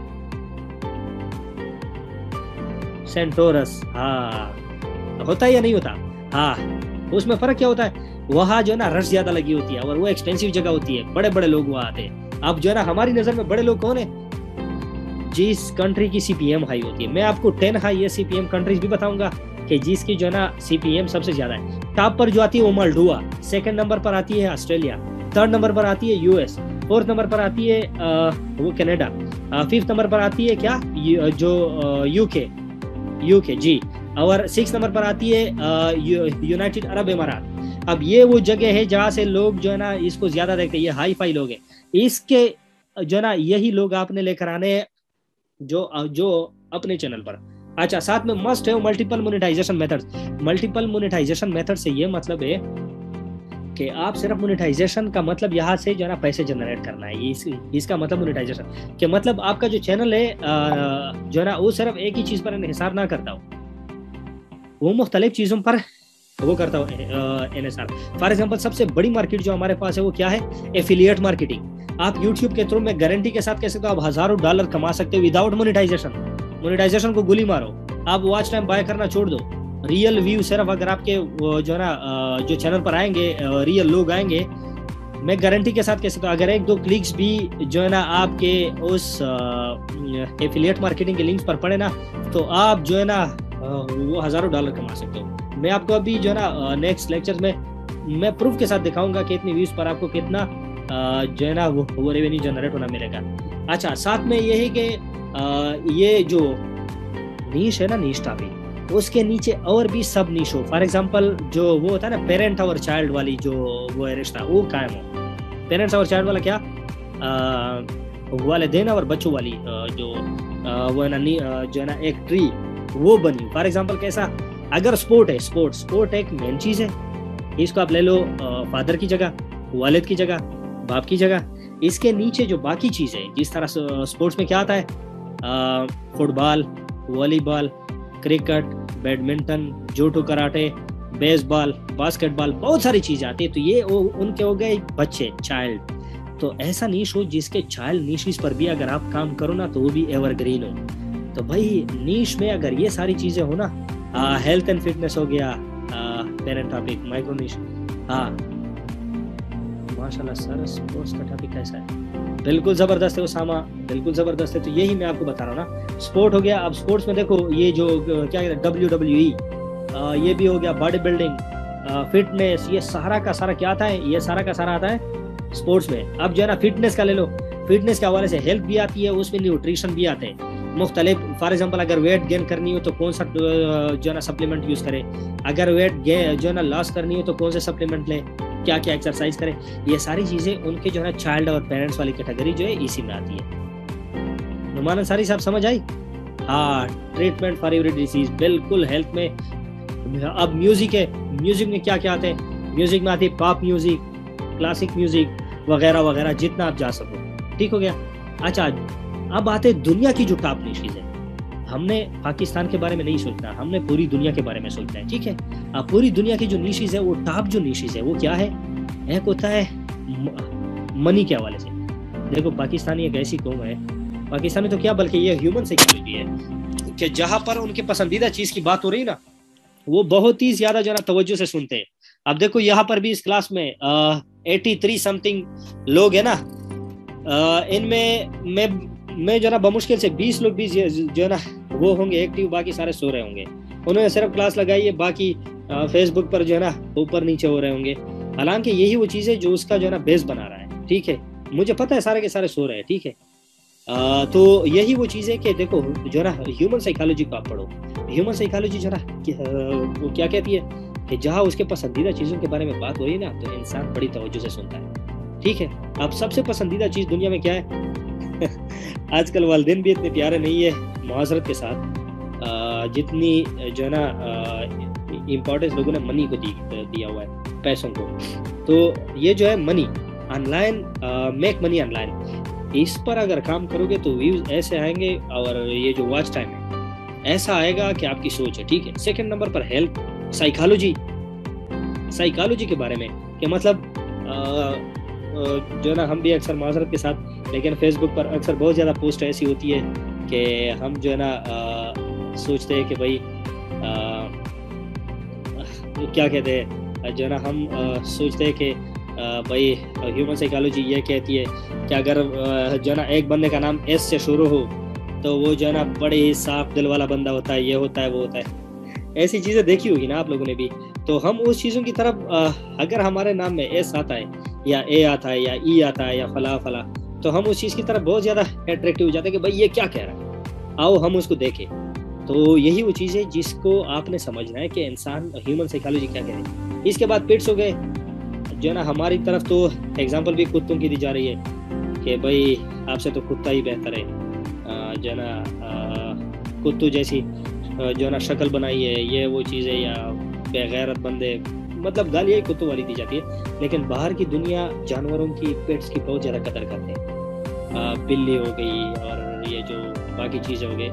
सेंटोरस, हाँ, होता है या नहीं होता? हाँ, उसमें फर्क क्या होता है, वहाँ जो है ना रश ज्यादा लगी होती है और वो एक्सपेंसिव जगह होती है, बड़े बड़े लोग वहाँ आते हैं। अब जो है ना हमारी नजर में बड़े लोग कौन है, जिस कंट्री की सीपीएम हाई होती है। मैं आपको 10 हाई सीपीएम कंट्रीज भी बताऊंगा कि जिसकी जो है ना सीपीएम सबसे ज्यादा है। टॉप पर जो आती है वो मालडोवा, सेकंड नंबर पर आती है ऑस्ट्रेलिया, थर्ड नंबर पर आती है यूएस, फोर्थ नंबर पर आती है वो कनाडा, फिफ्थ नंबर पर आती है क्या जो यूके जी, और 6 नंबर पर आती है यूनाइटेड अरब अमारात। अब ये वो जगह है जहाँ से लोग जो है ना इसको ज्यादा देखते हैं, ये हाई फाई लोग हैं। इसके जो है ना यही लोग आपने लेकर आने जो अपने चैनल पर। अच्छा, साथ में मस्ट है multiple monetisation methods. Multiple monetisation method से ये मतलब है कि आप सिर्फ मोनेटाइजेशन का मतलब यहाँ से जो है ना पैसे जनरेट करना है। इसका मतलब मोनेटाइजेशन के मतलब आपका जो चैनल है जो है ना वो सिर्फ एक ही चीज पर हिसाब ना करता हो, वो मुख्तलिफ चीजों पर वो करता हूँ NSR। फॉर एग्जांपल सबसे बड़ी मार्केट जो हमारे पास है वो क्या है, एफिलिएट मार्केटिंग। आप यूट्यूब के थ्रू में गारंटी के साथ कह सकते हो आप हजारों डॉलर कमा सकते हो विदाउट मोनेटाइजेशन। मोनेटाइजेशन को गोली मारो, आप वॉच टाइम बाय करना छोड़ दो, रियल व्यू सिर्फ अगर आपके जो है ना जो चैनल पर आएंगे रियल लोग आएंगे, मैं गारंटी के साथ कह सकता हूँ अगर 1-2 क्लिक्स भी जो है ना आपके उस एफिलिएट मार्केटिंग के लिंक्स पर पड़े ना, तो आप जो है ना वो हजारों डॉलर कमा सकते हो। मैं आपको अभी जो है ना नेक्स्ट लेक्चर में मैं प्रूफ के साथ दिखाऊंगा कि इतनी व्यूज पर आपको कितना जो है ना वो रेवेन्यू जनरेट होना मिलेगा। अच्छा, साथ में ये है कि ये जो नीश है ना, नीश टॉपिक, उसके नीचे और भी सब नीश हो। फॉर एग्जांपल जो वो होता है ना पेरेंट और चाइल्ड वाली जो वो रिश्ता वो कायम हो। पेरेंट्स और चाइल्ड वाला क्या, वालिदैन और बच्चों वाली जो वो है ना जो है ना एक ट्री वो बनी। फॉर एग्जांपल कैसा, अगर स्पोर्ट है, स्पोर्ट एक मेन चीज है, इसको आप ले लो फादर की जगह, वालिद की जगह, बाप की जगह। इसके नीचे जो बाकी चीजें, जिस तरह स्पोर्ट्स में क्या आता है, football, volleyball, cricket, badminton, judo, karate, baseball, basketball, बहुत सारी चीजें आती है। तो ये उनके हो गए बच्चे, चाइल्ड। तो ऐसा नीश हो जिसके चाइल्ड नीशिस पर भी अगर आप काम करो ना तो वो भी एवरग्रीन हो। तो भाई नीश में अगर ये सारी चीजें हो ना, हेल्थ एंड फिटनेस हो गया, पेरेंट टॉपिक, माइक्रो नीश, हाँ माशाल्लाह सर स्पोर्ट्स का टॉपिक कैसा है, बिल्कुल जबरदस्त है उसामा, बिल्कुल जबरदस्त है। तो यही मैं आपको बता रहा हूँ ना, स्पोर्ट हो गया। अब स्पोर्ट्स में देखो ये जो क्या कहते हैं WWE, ये भी हो गया, बॉडी बिल्डिंग, फिटनेस, ये सारा का सारा क्या आता है, ये सारा का सारा आता है स्पोर्ट्स में। अब जो है ना फिटनेस का ले लो, फिटनेस के हवाले से हेल्थ भी आती है, उसमें न्यूट्रिशन भी आते हैं मुख्तलिफ। फॉर एग्जांपल अगर वेट गेन करनी हो तो कौन सा जो है ना सप्लीमेंट यूज करें, अगर वेट जो है ना लॉस करनी हो तो कौन से सप्लीमेंट लें, क्या क्या एक्सरसाइज करें, ये सारी चीजें उनके जो है ना चाइल्ड और पेरेंट्स वाली कैटेगरी जो है इसी में आती है। नुमान अंसारी साहब समझ आई? हाँ, ट्रीटमेंट फॉर एवरी डिजीज, बिल्कुल हेल्थ में। अब म्यूजिक है, म्यूजिक में क्या क्या आते हैं, म्यूजिक में आती है पॉप म्यूजिक, क्लासिक म्यूजिक वगैरह वगैरह, जितना आप जा सको। ठीक हो गया। अच्छा, अब आते दुनिया की जो टॉप नीशेज है, हमने पाकिस्तान के बारे में नहीं सोचना, हमने पूरी दुनिया के बारे में सोचना है। ठीक है, अब पूरी दुनिया की जो नीशेज है, वो टॉप जो नीशेज है वो क्या है, एक होता है मनी के हवाले से। देखो पाकिस्तानी एक ऐसी कौम है, पाकिस्तानी तो क्या बल्कि ये ह्यूमन साइकोलॉजी है कि जहां पर उनके पसंदीदा चीज की बात हो रही ना, वो बहुत ही ज्यादा जो है ना तवज्जो से सुनते हैं। अब देखो यहाँ पर भी इस क्लास में 83 समथिंग लोग है ना, इनमें मैं जो ना बमुश्किल से 20 लोग भी जो है ना वो होंगे एक्टिव, बाकी सारे सो रहे होंगे। उन्होंने सिर्फ क्लास लगाई है, बाकी फेसबुक पर जो है ना ऊपर नीचे हो रहे होंगे। हालांकि यही वो चीज़ है जो उसका जो है ना बेस बना रहा है। ठीक है, मुझे पता है सारे के सारे सो रहे हैं। ठीक है, तो यही वो चीज़ है कि देखो जो है ना ह्यूमन साइकोलॉजी को आप पढ़ो। ह्यूमन साइकोलॉजी जो है ना वो क्या कहती है कि जहाँ उसके पसंदीदा चीज़ों के बारे में बात हो रही है ना, तो इंसान बड़ी तवज्जो से सुनता है। ठीक है, अब सबसे पसंदीदा चीज़ दुनिया में क्या है आजकल वालिदैन भी इतने प्यारे नहीं है मुआशरत के साथ, जितनी जो है ना इम्पोर्टेंस लोगों ने मनी को दिया हुआ है, पैसों को। तो ये जो है money online, make money online, इस पर अगर काम करोगे तो व्यूज ऐसे आएंगे, और ये जो वॉच टाइम है ऐसा आएगा कि आपकी सोच है। ठीक है, सेकंड नंबर पर हेल्थ, साइकोलॉजी के बारे में कि मतलब जो है ना हम भी अक्सर माजरत के साथ, लेकिन फेसबुक पर अक्सर बहुत ज़्यादा पोस्ट ऐसी होती है कि हम जो है ना सोचते हैं कि भाई क्या कहते हैं, जो है ना हम सोचते हैं कि भाई ह्यूमन साइकोलॉजी ये कहती है कि अगर जो है ना एक बंदे का नाम एस से शुरू हो तो वो जो है ना बड़े ही साफ दिल वाला बंदा होता है, ये होता है वो होता है। ऐसी चीज़ें देखी होगी ना आप लोगों ने भी। तो हम उस चीज़ों की तरफ अगर हमारे नाम में एस आता है या ए आता है या ई आता है या फला फला, तो हम उस चीज़ की तरफ बहुत ज़्यादा अट्रैक्टिव हो जाते हैं कि भाई ये क्या कह रहा है, आओ हम उसको देखें। तो यही वो चीज़ है जिसको आपने समझना है कि इंसान ह्यूमन साइकोलॉजी क्या कह रही है। इसके बाद पिट्स हो गए, जो है ना हमारी तरफ तो एग्जाम्पल भी कुत्तों की दी जा रही है कि भाई आपसे तो कुत्ता ही बेहतर है, जो है ना कुत्तों जैसी जो है ना शक्ल बनाई है, ये वो चीज़ है, या बेगैरत बंदे, मतलब गालियाँ कुत्तों वाली दी जाती है। लेकिन बाहर की दुनिया जानवरों की, पेट्स की बहुत ज़्यादा कदर करते हैं। बिल्ली हो गई और ये जो बाकी चीज़ें हो गई,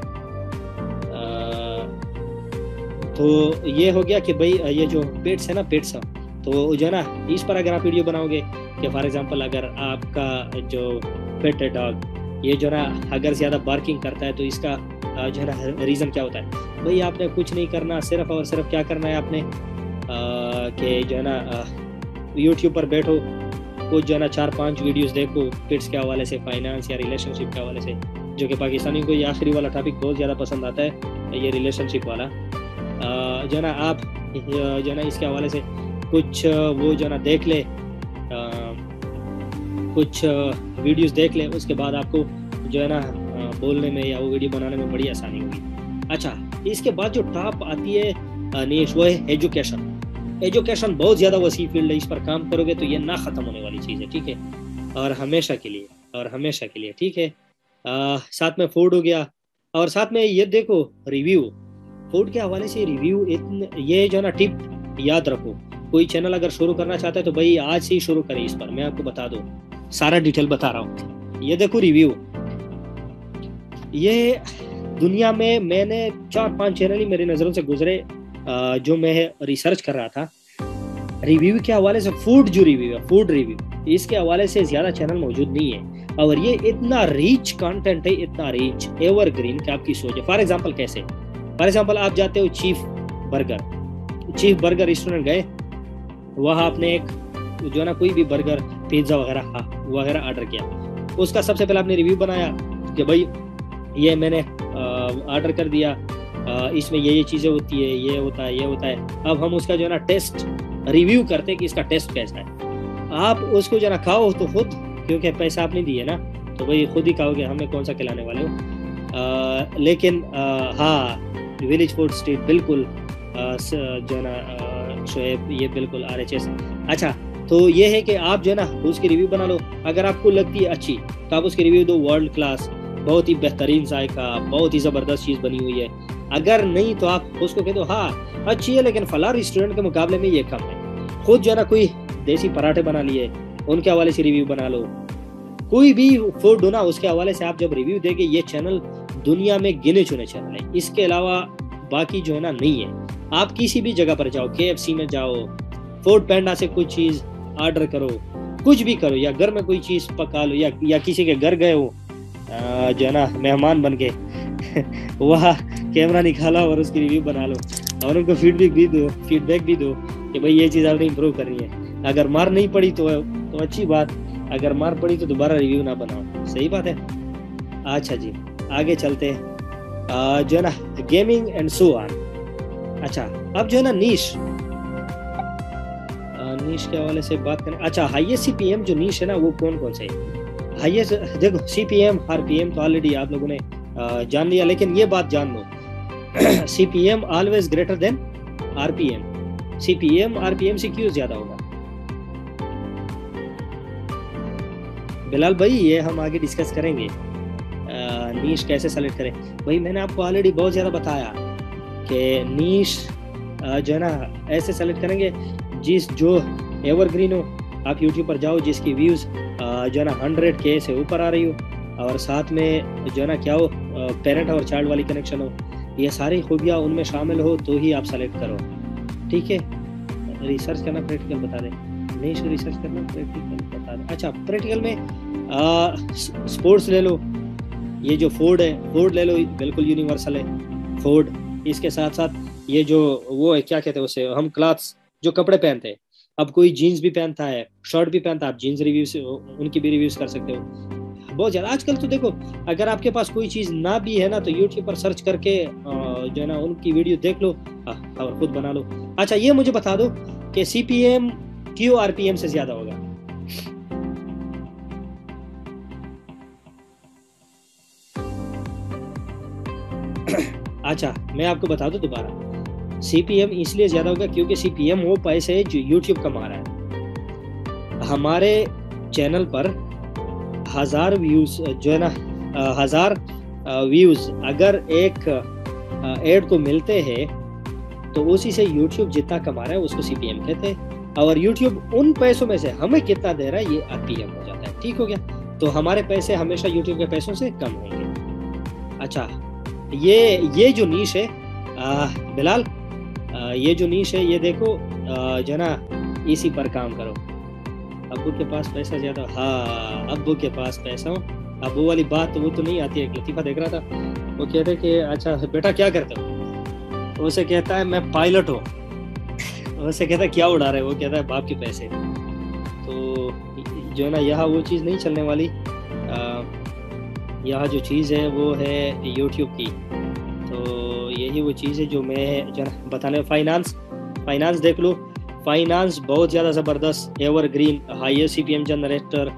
तो ये हो गया कि भाई ये जो पेट्स है ना, पेट्स, तो जो है ना इस पर अगर आप वीडियो बनाओगे कि फॉर एग्जांपल अगर आपका जो पेट है डॉग, ये जो है ना अगर ज़्यादा बार्किंग करता है तो इसका जो है ना रीज़न क्या होता है। भाई आपने कुछ नहीं करना, सिर्फ और सिर्फ क्या करना है आपने कि जो है ना यूट्यूब पर बैठो, कुछ जो है ना 4-5 वीडियोस देखो पेट्स के हवाले से, फाइनेंस या रिलेशनशिप के हवाले से, जो कि पाकिस्तानियों को ये आखिरी वाला टॉपिक बहुत ज़्यादा पसंद आता है, ये रिलेशनशिप वाला। जो है ना आप जो है ना इसके हवाले से कुछ वो जो है ना देख ले, कुछ वीडियोस देख ले, उसके बाद आपको जो है ना बोलने में या वो वीडियो बनाने में बड़ी आसानी होगी। अच्छा, इसके बाद जो टॉप आती है नीश, वो है एजुकेशन। एजुकेशन बहुत ज़्यादा वसी फील्ड है, इस पर काम करोगे तो ये ना ख़त्म होने वाली चीज़ है, ठीक है, और हमेशा के लिए, और हमेशा के लिए, ठीक है। साथ में फूड हो गया, और साथ में ये देखो रिव्यू, फूड के हवाले से रिव्यू, ये जो है ना टिप याद रखो। कोई चैनल अगर शुरू करना चाहता है तो भाई आज से ही शुरू करें इस पर, मैं आपको बता दूं, सारा डिटेल बता रहा हूँ। ये देखो रिव्यू, ये दुनिया में मैंने 4-5 चैनल ही मेरी नज़रों से गुजरे जो मैं रिसर्च कर रहा था रिव्यू के हवाले से। फूड जो रिव्यू है, फूड रिव्यू, इसके हवाले से ज़्यादा चैनल मौजूद नहीं है, और ये इतना रिच कंटेंट है, इतना रिच, एवरग्रीन कि आपकी सोच है। फॉर एग्जांपल कैसे, फॉर एग्जांपल आप जाते हो चीफ बर्गर रेस्टोरेंट गए, वहाँ आपने एक जो है ना कोई भी बर्गर, पिज्ज़ा वगैरह ऑर्डर किया, उसका सबसे पहले आपने रिव्यू बनाया कि भाई ये मैंने ऑर्डर कर दिया, इसमें ये चीज़ें होती है, ये होता है। अब हम उसका जो है ना टेस्ट रिव्यू करते हैं कि इसका टेस्ट कैसा है। आप उसको जो है ना खाओ तो खुद, क्योंकि पैसा आपने दिए ना, तो भाई खुद ही खाओगे, हमें कौन सा खिलाने वाले हो। लेकिन हाँ, विलेज फूड स्ट्रीट बिल्कुल जो है ना शोएब, ये बिल्कुल RHS। अच्छा, तो ये है कि आप जो है ना उसकी रिव्यू बना लो, अगर आपको लगती है अच्छी तो आप उसकी रिव्यू दो, वर्ल्ड क्लास, बहुत ही बेहतरीन जायका, बहुत ही ज़बरदस्त चीज़ बनी हुई है। अगर नहीं तो आप उसको कह दो हाँ अच्छी है लेकिन फला रेस्टोरेंट के मुकाबले में ये कम है। खुद जो है ना कोई देसी पराठे बना लिए, उनके हवाले से रिव्यू बना लो। कोई भी फूड हो ना, उसके हवाले से आप जब रिव्यू देंगे, ये चैनल दुनिया में गिने चुने चैनल है, इसके अलावा बाकी जो है ना नहीं है। आप किसी भी जगह पर जाओ, KFC में जाओ, फूड पैंडा से कुछ चीज़ ऑर्डर करो, कुछ भी करो, या घर में कोई चीज़ पका लो, या किसी के घर गए हो जो है ना मेहमान बन के वहाँ कैमरा निकाला और उसकी रिव्यू बना लो, और उनको फीडबैक भी दो कि भाई ये चीज़ आपने इम्प्रूव करनी है। अगर मार नहीं पड़ी तो अच्छी बात, अगर मार पड़ी तो दोबारा रिव्यू ना बनाओ, सही बात है। अच्छा जी, आगे चलते हैं जो है ना गेमिंग एंड सो ऑन। अच्छा, अब जो है ना नीश के हवाले से बात करें। अच्छा, हाईएस्ट CPM जो नीश है ना, वो कौन से है हाईएस्ट? देखो CPM RPM तो ऑलरेडी आप लोगों ने जान लिया, लेकिन ये बात जान लो CPM always greater than RPM। CPM RPM से क्यों ज्यादा होगा बिलाल भाई? ये हम आगे डिस्कस करेंगे, नीश कैसे सेलेक्ट करें। भाई मैंने आपको ऑलरेडी बहुत ज़्यादा बताया कि नीश जो है ना ऐसे सेलेक्ट करेंगे जो एवरग्रीन हो। आप यूट्यूब पर जाओ जिसकी व्यूज़ जो है ना 100K से ऊपर आ रही हो, और साथ में जो है ना क्या हो, पेरेंट और चाइल्ड वाली कनेक्शन हो, ये सारी खूबियाँ उनमें शामिल हो तो ही आप सेलेक्ट करो, ठीक है। रिसर्च करना, प्रैक्टिकल बता दें, नीश रिसर्च करना, प्रैक्टिकल बता दें। अच्छा, प्रैक्टिकल में स्पोर्ट्स ले लो, ये जो फूड है, फूड ले लो, बिल्कुल यूनिवर्सल है फूड। इसके साथ साथ ये जो वो है, क्या कहते हैं उसे, हम क्लॉथ्स, जो कपड़े पहनते हैं, अब कोई जीन्स भी पहनता है, शर्ट भी पहनता है, आप जीन्स रिव्यू से उनकी भी रिव्यूज कर सकते हो। बहुत ज़्यादा आजकल तो देखो, अगर आपके पास कोई चीज़ ना भी है ना तो यूट्यूब पर सर्च करके जो है ना उनकी वीडियो देख लो और खुद बना लो। अच्छा, ये मुझे बता दो कि CPM क्यों RPM से ज़्यादा होगा? अच्छा, मैं आपको बता दूं दोबारा, CPM इसलिए ज़्यादा होगा क्योंकि CPM वो पैसे है जो यूट्यूब कमा रहा है। हमारे चैनल पर 1000 व्यूज़ जो है ना 1000 व्यूज़ अगर एक ऐड को मिलते हैं तो उसी से यूट्यूब जितना कमा रहा है उसको CPM कहते हैं, और यूट्यूब उन पैसों में से हमें कितना दे रहा है ये RPM हो जाता है, ठीक हो गया। तो हमारे पैसे हमेशा यूट्यूब के पैसों से कम होंगे। अच्छा, ये जो नीश है बिलाल, ये जो नीश है ये देखो, जो है ना इसी पर काम करो। अब्बू के पास पैसा ज्यादा, हाँ अब्बू के पास पैसा हो, अब्बू वाली बात तो वो तो नहीं आती है। एक लतीफ़ा देख रहा था, वो कहते कि अच्छा बेटा क्या करते हो, उसे कहता है मैं पायलट हूँ। उसे कहता है क्या उड़ा रहे हो, वो कहता है बाप के पैसे। तो जो है ना यहाँ वो चीज़ नहीं चलने वाली, यहाँ जो चीज़ है वो है यूट्यूब की। तो यही वो चीज़ है जो मैं जो है बताने। फाइनेंस देख लो, फाइनेंस बहुत ज़्यादा ज़बरदस्त, एवरग्रीन, हाईएस्ट CPM जनरेटर,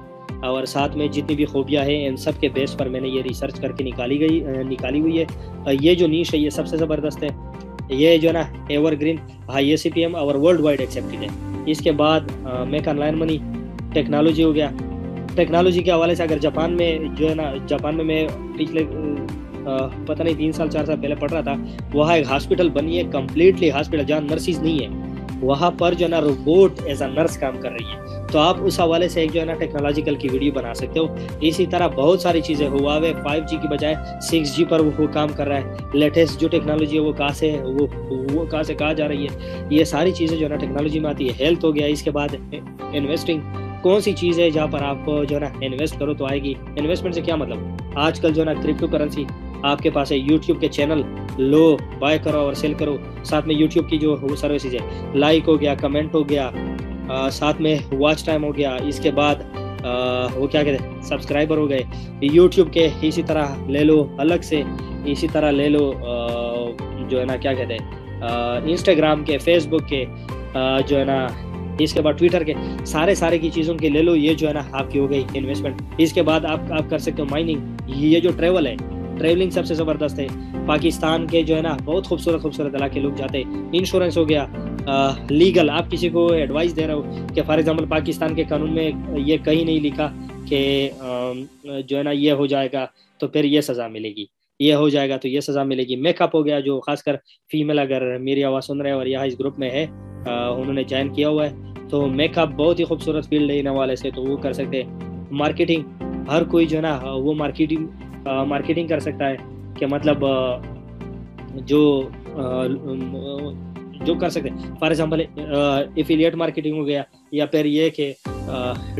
और साथ में जितनी भी खूबियाँ हैं इन सब के बेस पर मैंने ये रिसर्च करके निकाली हुई है। ये जो नीश है ये सबसे ज़बरदस्त है। ये जो है ना एवरग्रीन, हाईएस्ट CPM और वर्ल्ड वाइड एक्सेप्टेड है। इसके बाद मेक ऑनलाइन मनी, टेक्नोलॉजी हो गया। टेक्नोलॉजी के हवाले से अगर जापान में जो है ना, जापान में मैं पिछले पता नहीं 3 साल 4 साल पहले पढ़ रहा था, वहाँ एक हॉस्पिटल बनी है, कम्प्लीटली हॉस्पिटल जहाँ नर्सिस नहीं है, वहाँ पर जो है ना रोबोट एज अ नर्स काम कर रही है। तो आप उस हवाले से एक जो है ना टेक्नोलॉजिकल की वीडियो बना सकते हो। इसी तरह बहुत सारी चीज़ें, हुआवे 5G की बजाय 6G पर वो काम कर रहा है। लेटेस्ट जो टेक्नोलॉजी है वो कहाँ से है, वो कहाँ से कहाँ जा रही है, ये सारी चीज़ें जो है ना टेक्नोलॉजी में आती है। हेल्थ हो गया, इसके बाद इन्वेस्टिंग, कौन सी चीज़ है जहाँ पर आप जो है ना इन्वेस्ट करो तो आएगी। इन्वेस्टमेंट से क्या मतलब, आजकल जो है ना क्रिप्टो करेंसी आपके पास है, यूट्यूब के चैनल लो, बाय करो और सेल करो। साथ में यूट्यूब की जो वो सर्विसेज है, लाइक हो गया, कमेंट हो गया, साथ में वॉच टाइम हो गया, इसके बाद वो क्या कहते हैं सब्सक्राइबर हो गए। यूट्यूब के इसी तरह ले लो अलग से, इसी तरह ले लो जो है ना क्या कहते हैं इंस्टाग्राम के, फेसबुक के, जो है ना इसके बाद ट्विटर के, सारे की चीज़ों के ले लो। ये जो है ना आपकी हो गई इन्वेस्टमेंट। इसके बाद आप कर सकते हो माइनिंग। ये जो ट्रेवल है, ट्रेवलिंग सबसे ज़बरदस्त है। पाकिस्तान के जो है ना बहुत खूबसूरत इलाके लोग जाते हैं। इंश्योरेंस हो गया, लीगल, आप किसी को एडवाइस दे रहे हो कि फॉर एग्जांपल पाकिस्तान के कानून में ये कहीं नहीं लिखा कि जो है ना ये हो जाएगा तो फिर ये सज़ा मिलेगी, ये हो जाएगा तो ये सज़ा मिलेगी। मेकअप हो गया, जो खासकर फीमेल अगर मेरी आवाज़ सुन रहे हैं और यहाँ इस ग्रुप में है, उन्होंने ज्वाइन किया हुआ है, तो मेकअप बहुत ही खूबसूरत फील्ड है इन हवाले से, तो वो कर सकते हैं। मार्केटिंग, हर कोई जो है ना वो मार्केटिंग कर सकता है कि मतलब जो कर सकते हैं। फॉर एग्जांपल एफिलिएट मार्केटिंग हो गया, या फिर ये कि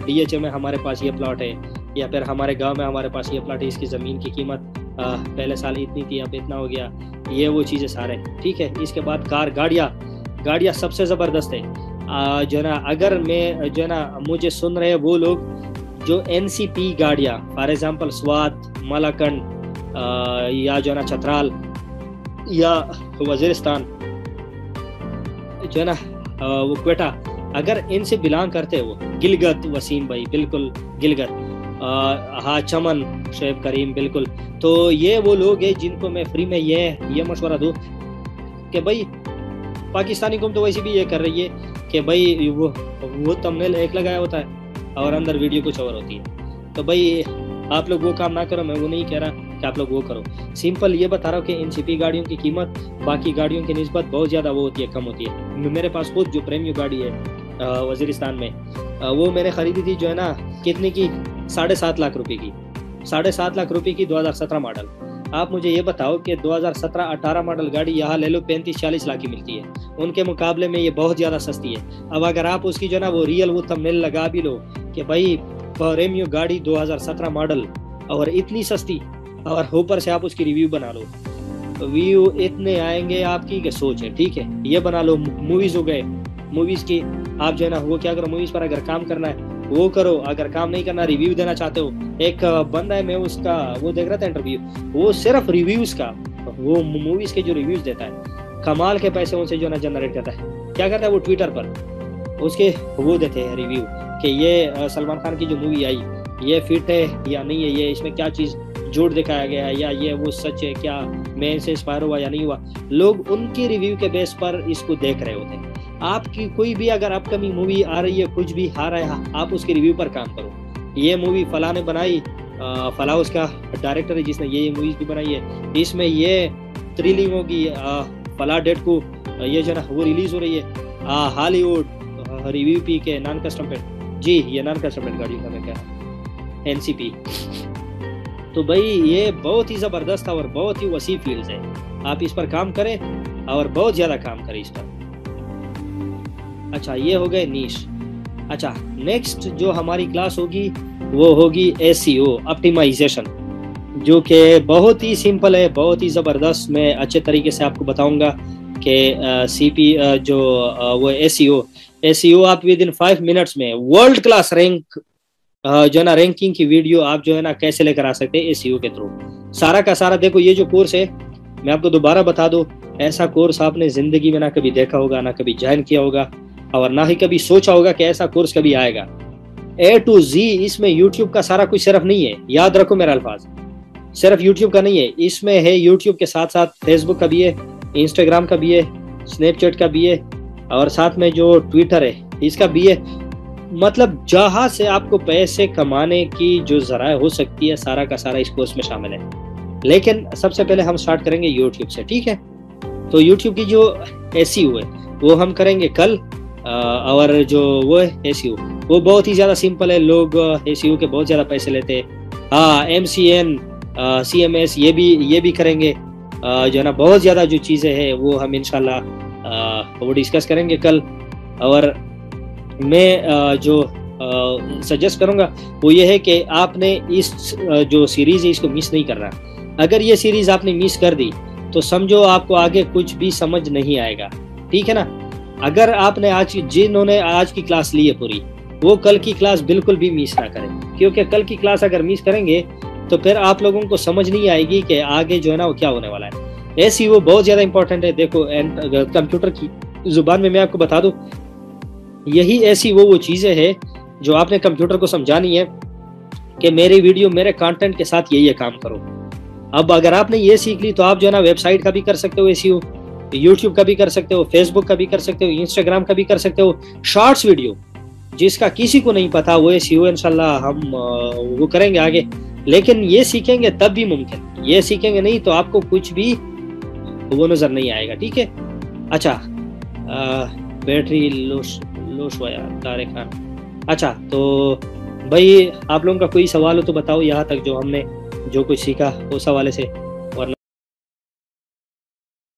DHA में हमारे पास ये प्लॉट है, या फिर हमारे गांव में हमारे पास ये प्लॉट है, इसकी ज़मीन की कीमत पहले साल इतनी थी अब इतना हो गया, ये वो चीज़ें सारे, ठीक है। इसके बाद गाड़ियाँ सबसे ज़बरदस्त है। जो है ना अगर मैं जो है ना मुझे सुन रहे वो लोग जो NCP गाड़ियाँ, फॉर एग्जांपल स्वात, मलाकंड, या जो है ना चतराल या वजीरिस्तान, जो है ना वो क्वेटा, अगर इनसे बिलोंग करते हो, गिलगत वसीम भाई बिल्कुल गिलगत, हाँ चमन शेब करीम बिल्कुल, तो ये वो लोग हैं जिनको मैं फ्री में ये मशवरा दूँ कि भाई पाकिस्तानी कौम तो वैसे भी ये कर रही है कि भाई वो थंबनेल एक लगाया होता है और अंदर वीडियो कुछ और होती है। तो भाई आप लोग वो काम ना करो, मैं वो नहीं कह रहा कि आप लोग वो करो, सिंपल ये बता रहा हूँ कि NCP गाड़ियों की कीमत बाकी गाड़ियों की निस्बत बहुत ज़्यादा वो होती है, कम होती है। मेरे पास खुद जो प्रीमियम गाड़ी है वजीरिस्तान में, वो मैंने ख़रीदी थी जो है ना कितने की, 7.5 लाख रुपए की, 7.5 लाख रुपए की 2017 मॉडल। आप मुझे ये बताओ कि 2017-18 मॉडल गाड़ी यहाँ ले लो 35-40 लाख की मिलती है, उनके मुकाबले में ये बहुत ज़्यादा सस्ती है। अब अगर आप उसकी जो ना वो रियल वो थंबनेल लगा भी लो कि भाई प्रीमियम गाड़ी 2017 मॉडल और इतनी सस्ती, और ऊपर से आप उसकी रिव्यू बना लो, व्यू इतने आएंगे आपकी कि सोच है, ठीक है। ये बना लो। मूवीज़ हो गए, मूवीज़ की आप जो है ना वो क्या करो, मूवीज़ पर अगर काम करना है वो करो, अगर काम नहीं करना रिव्यू देना चाहते हो। एक बंदा है, मैं उसका वो देख रहा था इंटरव्यू, वो सिर्फ रिव्यूज़ का, वो मूवीज़ के जो रिव्यूज़ देता है, कमाल के पैसे उनसे जो ना जनरेट करता है। क्या करता है वो ट्विटर पर उसके वो देते हैं रिव्यू कि ये सलमान खान की जो मूवी आई ये फिट है या नहीं है, ये इसमें क्या चीज़ झूठ दिखाया गया है या ये वो सच है, क्या मैं इनसे इंस्पायर हुआ या नहीं हुआ। लोग उनके रिव्यू के बेस पर इसको देख रहे होते हैं। आपकी कोई भी अगर अपकमिंग मूवी आ रही है, कुछ भी आ रहा है, आप उसके रिव्यू पर काम करो। ये मूवी फला ने बनाई, फला उसका डायरेक्टर है जिसने ये मूवीज भी बनाई है, इसमें ये थ्रिलिंग होगी, फला डेट को ये जो ना वो रिलीज हो रही है। हॉलीवुड रिव्यू पी के नॉन कस्टम पेड, जी ये नॉन कस्टम पेड गाड़ी का मैं कह रहा हूँ, NCP। तो भाई ये बहुत ही ज़बरदस्त और बहुत ही वसी फील्ड है, आप इस पर काम करें और बहुत ज़्यादा काम करें इस पर। अच्छा, ये हो गए नीश। अच्छा, नेक्स्ट जो हमारी क्लास होगी वो होगी SEO ऑप्टिमाइजेशन, जो कि बहुत ही सिंपल है, बहुत ही ज़बरदस्त। मैं अच्छे तरीके से आपको बताऊंगा कि वो SEO आप विद इन 5 मिनट्स में वर्ल्ड क्लास रैंक जो है ना रैंकिंग की वीडियो आप जो है ना कैसे लेकर आ सकते हैं SEO के थ्रू। सारा का सारा देखो, ये जो कोर्स है मैं आपको दोबारा बता दूं, ऐसा कोर्स आपने जिंदगी में ना कभी देखा होगा, ना कभी ज्वाइन किया होगा, और ना ही कभी सोचा होगा कि ऐसा कोर्स कभी आएगा। A to Z इसमें यूट्यूब का सारा कुछ सिर्फ नहीं है, याद रखो मेरा अल्फाज, सिर्फ यूट्यूब का नहीं है, इसमें है यूट्यूब के साथ साथ फेसबुक का भी है, इंस्टाग्राम का भी है, स्नैपचैट का भी है, और साथ में जो ट्विटर है इसका भी है। मतलब जहां से आपको पैसे कमाने की जो जराए हो सकती है, सारा का सारा इस कोर्स में शामिल है। लेकिन सबसे पहले हम स्टार्ट करेंगे यूट्यूब से, ठीक है। तो यूट्यूब की जो SEO है वो हम करेंगे कल, और जो वो है SEO वो बहुत ही ज़्यादा सिंपल है। लोग SEO के बहुत ज़्यादा पैसे लेते हैं। हाँ, MCN CMS ये भी करेंगे, जो है ना बहुत ज़्यादा जो चीज़ें हैं वो हम इंशाल्लाह वो डिस्कस करेंगे कल। और मैं जो सजेस्ट करूँगा वो ये है कि आपने इस जो सीरीज़ है इसको मिस नहीं करना। अगर ये सीरीज़ आपने मिस कर दी तो समझो आपको आगे कुछ भी समझ नहीं आएगा, ठीक है ना। अगर आपने जिन्होंने आज की क्लास ली है पूरी, वो कल की क्लास बिल्कुल भी मिस ना करें, क्योंकि कल की क्लास अगर मिस करेंगे तो फिर आप लोगों को समझ नहीं आएगी कि आगे जो है ना वो क्या होने वाला है। SEO बहुत ज़्यादा इंपॉर्टेंट है। देखो, कंप्यूटर की जुबान में मैं आपको बता दूं, यही SEO वो चीज़ें हैं जो आपने कंप्यूटर को समझानी है कि मेरी वीडियो मेरे कंटेंट के साथ ये काम करो। अब अगर आपने ये सीख ली तो आप जो है ना वेबसाइट का भी कर सकते हो SEO, यूट्यूब का भी कर सकते हो, फेसबुक का भी कर सकते हो, इंस्टाग्राम का भी कर सकते हो। शॉर्ट्स वीडियो जिसका किसी को नहीं पता वो SEO इंशाल्लाह हम वो करेंगे आगे। लेकिन ये सीखेंगे तब भी मुमकिन, ये सीखेंगे नहीं तो आपको कुछ भी वो नजर नहीं आएगा, ठीक है। अच्छा, बैटरी लोश हुआ यार तारिक खान। अच्छा, तो भाई आप लोगों का कोई सवाल हो तो बताओ यहाँ तक, जो हमने जो कुछ सीखा उस हवाले से।